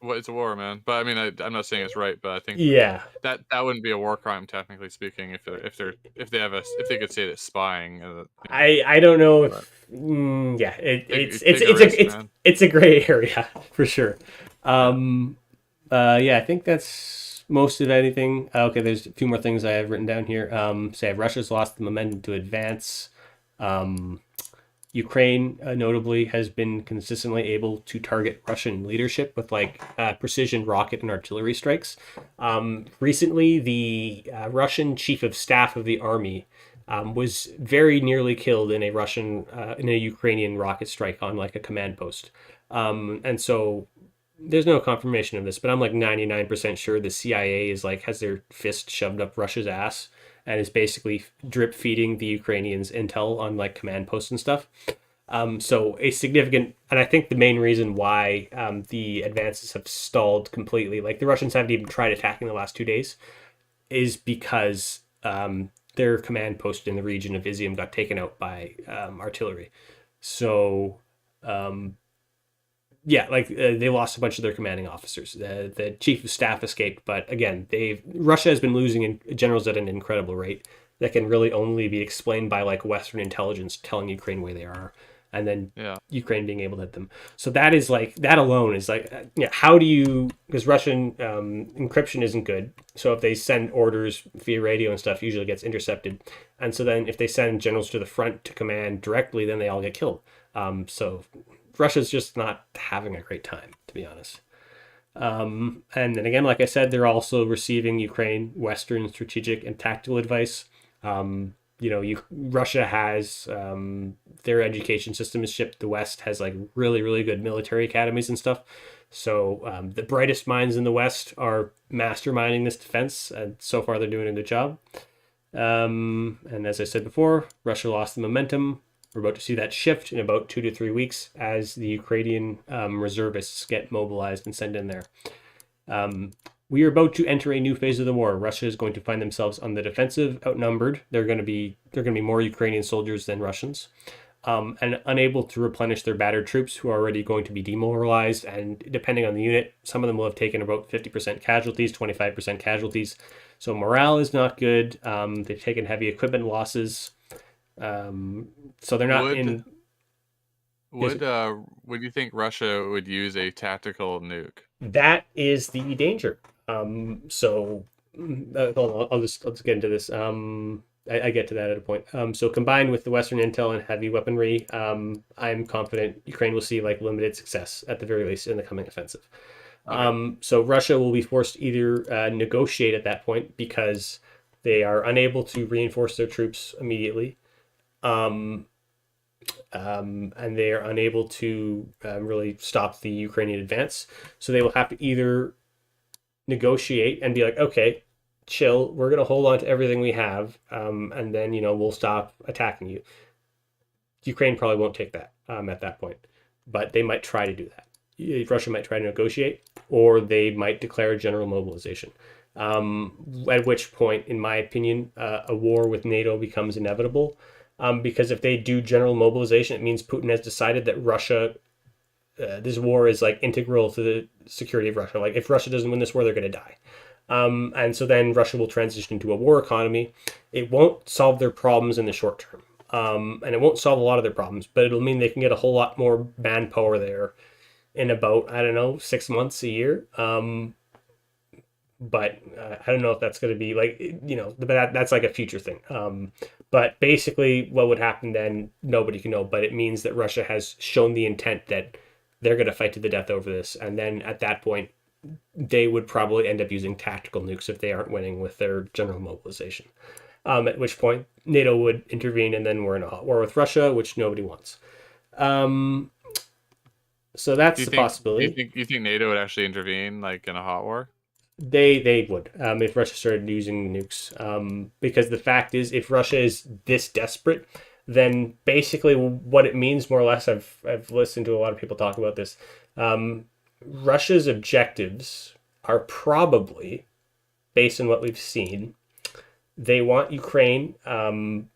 well, it's a war, man. But I mean, I'm not saying it's right, but I think Yeah, that wouldn't be a war crime technically speaking if they could say that spying, I don't know But if yeah take a risk, man. it's a gray area for sure. Yeah. Um, yeah, I think that's most of anything. Okay, there's a few more things I have written down here. Say Russia's lost the momentum to advance. Um, Ukraine, notably, has been consistently able to target Russian leadership with like precision rocket and artillery strikes. Recently, the Russian chief of staff of the army was very nearly killed in a Ukrainian rocket strike on like a command post. And so there's no confirmation of this, but I'm like 99% sure the CIA is like has their fist shoved up Russia's ass and is basically drip feeding the Ukrainians intel on like command posts and stuff. So a significant, and I think the main reason why the advances have stalled completely, like the Russians haven't even tried attacking the last 2 days, is because their command post in the region of Izium got taken out by artillery. So um, yeah, like they lost a bunch of their commanding officers. The chief of staff escaped, but again, Russia has been losing generals at an incredible rate that can really only be explained by like Western intelligence telling Ukraine where they are, and then Yeah. Ukraine being able to hit them. So that is like that alone is like how do you, because Russian encryption isn't good. So if they send orders via radio and stuff, usually gets intercepted, and so then if they send generals to the front to command directly, then they all get killed. So Russia's just not having a great time, to be honest. And then again, like I said, they're also receiving Ukraine Western strategic and tactical advice. Russia has their education system is shipped. The West has like really, really good military academies and stuff. So the brightest minds in the West are masterminding this defense, and so far they're doing a good job. And as I said before, Russia lost the momentum. We're about to see that shift in about 2 to 3 weeks as the Ukrainian reservists get mobilized and sent in there. We are about to enter a new phase of the war. Russia is going to find themselves on the defensive, outnumbered. They're going to be more Ukrainian soldiers than Russians, and unable to replenish their battered troops, who are already going to be demoralized. And depending on the unit, some of them will have taken about 50% casualties, 25% casualties. So morale is not good. They've taken heavy equipment losses. So they're not Would in. Yes, would you think Russia would use a tactical nuke? that is the danger. So hold on, I'll just get into this. I get to that at a point. So combined with the Western intel and heavy weaponry, I'm confident Ukraine will see like limited success at the very least in the coming offensive. Okay. So Russia will be forced to either negotiate at that point because they are unable to reinforce their troops immediately, um, and they are unable to really stop the Ukrainian advance. So they will have to either negotiate and be like, okay, chill, we're going to hold on to everything we have, and then, we'll stop attacking you. Ukraine probably won't take that at that point, but they might try to do that. Russia might try to negotiate, or they might declare general mobilization. At which point, in my opinion, a war with NATO becomes inevitable. Because if they do general mobilization, it means Putin has decided that Russia, this war is like integral to the security of Russia. Like if Russia doesn't win this war, they're going to die. And so then Russia will transition into a war economy. It won't solve their problems in the short term. And it won't solve a lot of their problems, but it'll mean they can get a whole lot more manpower there in about, I don't know, 6 months, a year. But I don't know if that's going to be like, but that's like a future thing. But basically, what would happen then, nobody can know. But it means that Russia has shown the intent that they're going to fight to the death over this. And then at that point, they would probably end up using tactical nukes if they aren't winning with their general mobilization. At which point, NATO would intervene, and then we're in a hot war with Russia, which nobody wants. So that's the possibility. You think NATO would actually intervene like in a hot war? They would if Russia started using nukes. Because the fact is, if Russia is this desperate, then basically what it means, more or less, I've listened to a lot of people talk about this. Russia's objectives are probably, based on what we've seen, they want Ukraine, and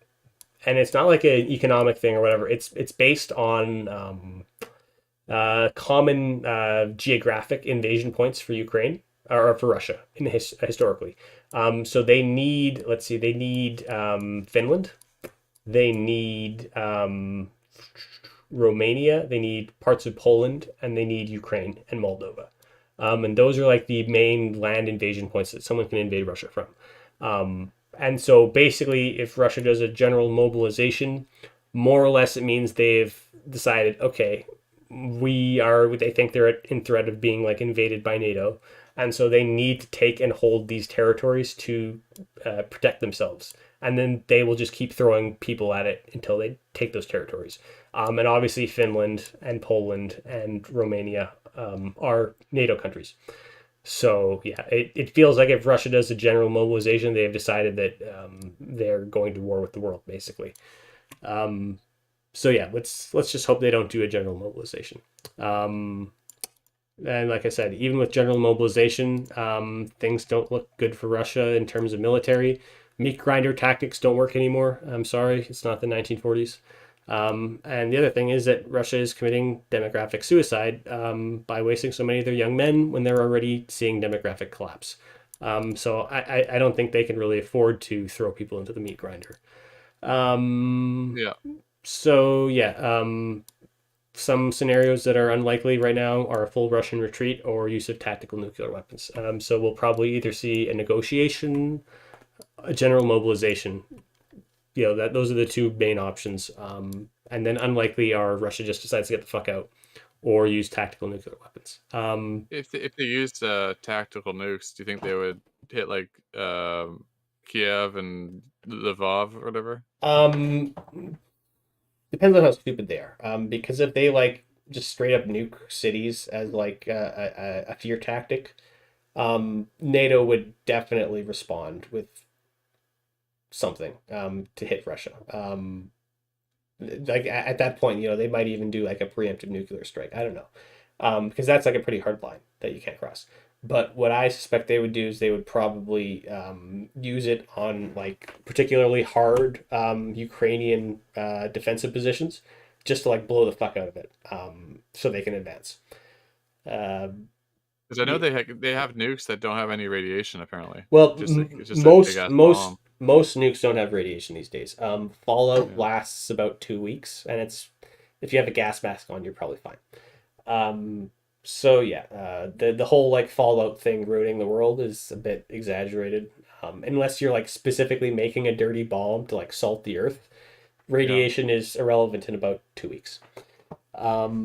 it's not like an economic thing or whatever. It's based on common geographic invasion points for Ukraine or for Russia historically. So they need, let's see, they need Finland, they need Romania, they need parts of Poland, and they need Ukraine and Moldova. And those are like the main land invasion points that someone can invade Russia from. And so basically, if Russia does a general mobilization, more or less it means they've decided, okay, they think they're in threat of being like invaded by NATO. And so they need to take and hold these territories to protect themselves. And then they will just keep throwing people at it until they take those territories. And obviously Finland and Poland and Romania are NATO countries. So yeah, it feels like if Russia does a general mobilization, they've decided that they're going to war with the world, basically. So yeah, let's just hope they don't do a general mobilization. And like I said, even with general mobilization, things don't look good for Russia in terms of military. Meat grinder tactics don't work anymore. I'm sorry, it's not the 1940s. And the other thing is that Russia is committing demographic suicide by wasting so many of their young men when they're already seeing demographic collapse. So I don't think they can really afford to throw people into the meat grinder. Yeah. So yeah, some scenarios that are unlikely right now are a full Russian retreat or use of tactical nuclear weapons. So we'll probably either see a negotiation, a general mobilization. Those are the two main options. And then unlikely are Russia just decides to get the fuck out or use tactical nuclear weapons. If they used tactical nukes, do you think they would hit like Kiev and Lvov or whatever? Depends on how stupid they are. Because if they like just straight up nuke cities as like a fear tactic, NATO would definitely respond with something to hit Russia. Like at that point, they might even do like a preemptive nuclear strike. I don't know, because that's like a pretty hard line that you can't cross. But what I suspect they would do is they would probably use it on like particularly hard Ukrainian defensive positions, just to like blow the fuck out of it, so they can advance. Because I know they have nukes that don't have any radiation apparently. Well, It's just a big ass bomb. most nukes don't have radiation these days. Fallout Yeah. lasts about 2 weeks, and if you have a gas mask on, you're probably fine. So yeah, the whole like Fallout thing ruining the world is a bit exaggerated. Unless you're like specifically making a dirty bomb to like salt the earth, Yeah. radiation is irrelevant in about 2 weeks.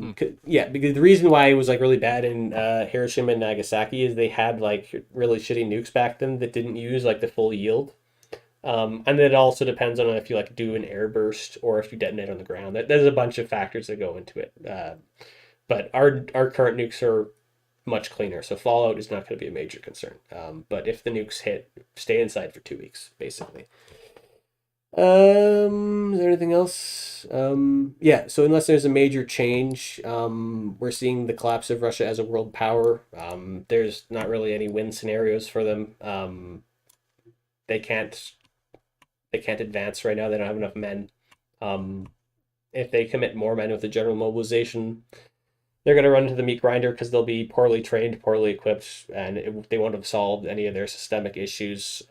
Hmm. Yeah, because the reason why it was like really bad in Hiroshima and Nagasaki is they had like really shitty nukes back then that didn't use like the full yield. And then it also depends on if you like do an air burst or if you detonate on the ground. There's a bunch of factors that go into it. But our current nukes are much cleaner, so fallout is not going to be a major concern. But if the nukes hit, stay inside for 2 weeks, basically. Is there anything else? Yeah, so unless there's a major change, we're seeing the collapse of Russia as a world power. There's not really any win scenarios for them. They can't they can't advance right now. They don't have enough men. Um, if they commit more men with the general mobilization, they're going to run into the meat grinder because they'll be poorly trained, poorly equipped, and they won't have solved any of their systemic issues.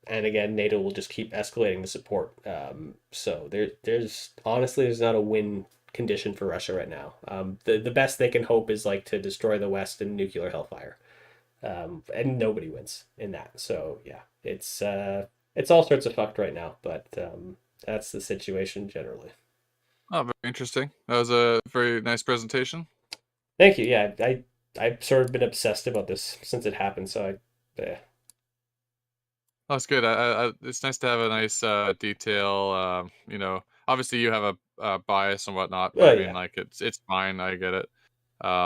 And again, NATO will just keep escalating the support. So there's honestly, there's not a win condition for Russia right now. The best they can hope is like to destroy the West in nuclear hellfire. And nobody wins in that. So yeah, it's all sorts of fucked right now. But that's the situation generally. Oh, very interesting. That was a very nice presentation. Thank you. Yeah, I've sort of been obsessed about this since it happened. So That's good. It's nice to have a nice detail. Obviously you have a bias and whatnot, but I mean, yeah. like it's fine. I get it.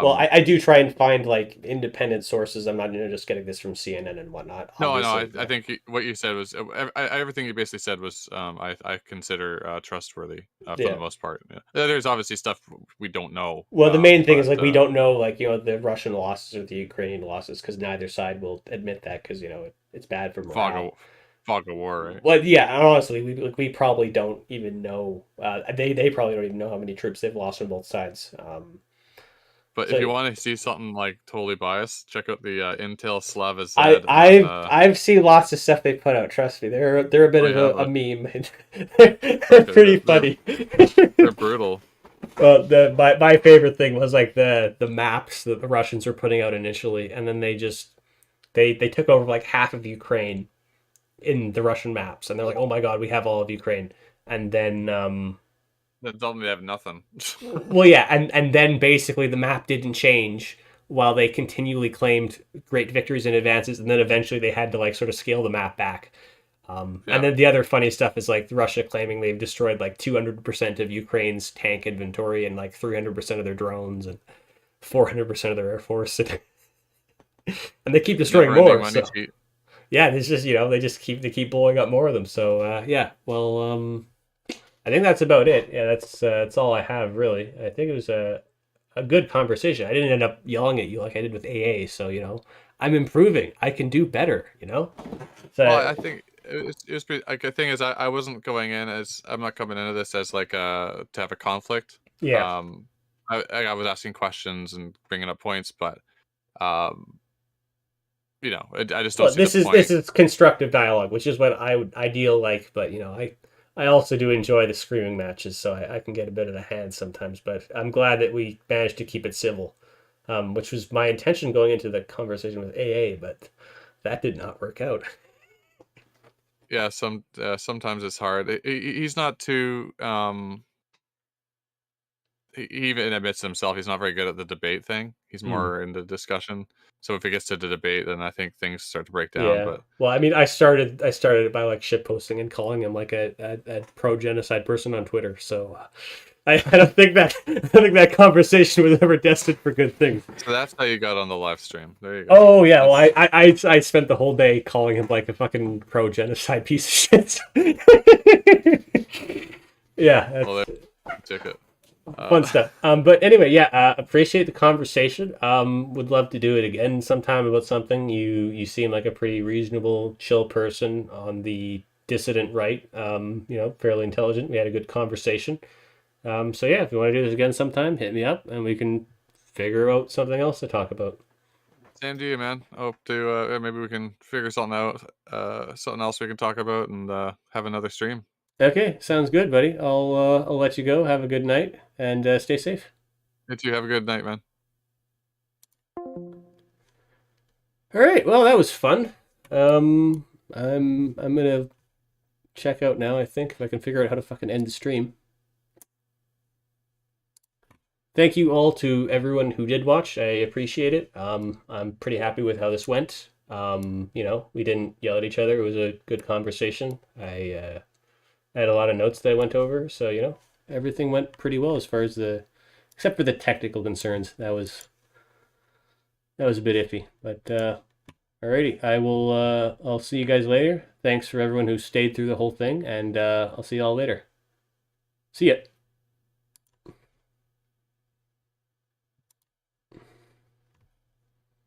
Well, Um, I do try and find like independent sources. I'm not just getting this from CNN and whatnot. no, I know. Obviously, I yeah, think what you said was everything you basically said was I consider trustworthy for the yeah. most part. Yeah. There's obviously stuff we don't know, Well, the main thing is but like we don't know like the Russian losses or the Ukrainian losses because neither side will admit that because it's bad for fog morale. of fog of war, right? Well, yeah, honestly, we probably don't even know. They probably don't even know how many troops they've lost on both sides. But if So you want to see something like totally biased, check out the Intel Slava Z I on. I've seen lots of stuff they put out. Trust me, they're a bit Oh of yeah, a but meme. They're okay, pretty funny. they're brutal. Well, my favorite thing was like the maps that the Russians were putting out initially, and then they took over like half of Ukraine in the Russian maps, and they're like, oh my god, we have all of Ukraine, and then They tell them they have nothing. well, yeah, and then basically the map didn't change while they continually claimed great victories and advances, and then eventually they had to like sort of scale the map back. And Yeah, then the other funny stuff is like Russia claiming they've destroyed like 200% of Ukraine's tank inventory and like 300% of their drones and 400% of their air force, and they keep destroying never-ending more. money So cheat. yeah, it's just they keep blowing up more of them. So yeah, well, I think that's about it. Yeah, that's all I have really. I think it was a good conversation. I didn't end up yelling at you like I did with AA. So I'm improving. I can do better. Well, So I think it was like the thing is I wasn't going in as I'm not coming into this as like to have a conflict. yeah. Um, I was asking questions and bringing up points, but um, I just don't Well, see the this point. is constructive dialogue, which is what I would ideal like. But I also do enjoy the screaming matches, so I can get a bit of a hand sometimes. But I'm glad that we managed to keep it civil, which was my intention going into the conversation with AA, but that did not work out. Yeah, sometimes it's hard. He's not too he even admits himself he's not very good at the debate thing. He's Hmm. more in the discussion. So if it gets to the debate, then I think things start to break down. Yeah. But Well, I mean, I started it by like shit posting and calling him like a pro genocide person on Twitter. So I don't think that conversation was ever destined for good things. so that's how you got on the live stream. There you go. Oh yeah, well That's I spent the whole day calling him like a fucking pro genocide piece of shit. Yeah, well, that's there ticket. fun stuff. But anyway, yeah, appreciate the conversation. Would love to do it again sometime about something. You seem like a pretty reasonable, chill person on the dissident right. Fairly intelligent. We had a good conversation. So yeah, if you want to do this again sometime, hit me up and we can figure out something else to talk about. Same to you, man. I hope to maybe we can figure something out, something else we can talk about and have another stream. Okay, sounds good, buddy. I'll let you go. Have a good night and stay safe. You two have a good night, man. All right. Well, that was fun. I'm gonna check out now. I think if I can figure out how to fucking end the stream. Thank you all to everyone who did watch. I appreciate it. I'm pretty happy with how this went. We didn't yell at each other. It was a good conversation. I had a lot of notes that I went over, so everything went pretty well as far as except for the technical concerns. That was a bit iffy, but alrighty. I'll see you guys later. Thanks for everyone who stayed through the whole thing, and I'll see y'all later. See ya.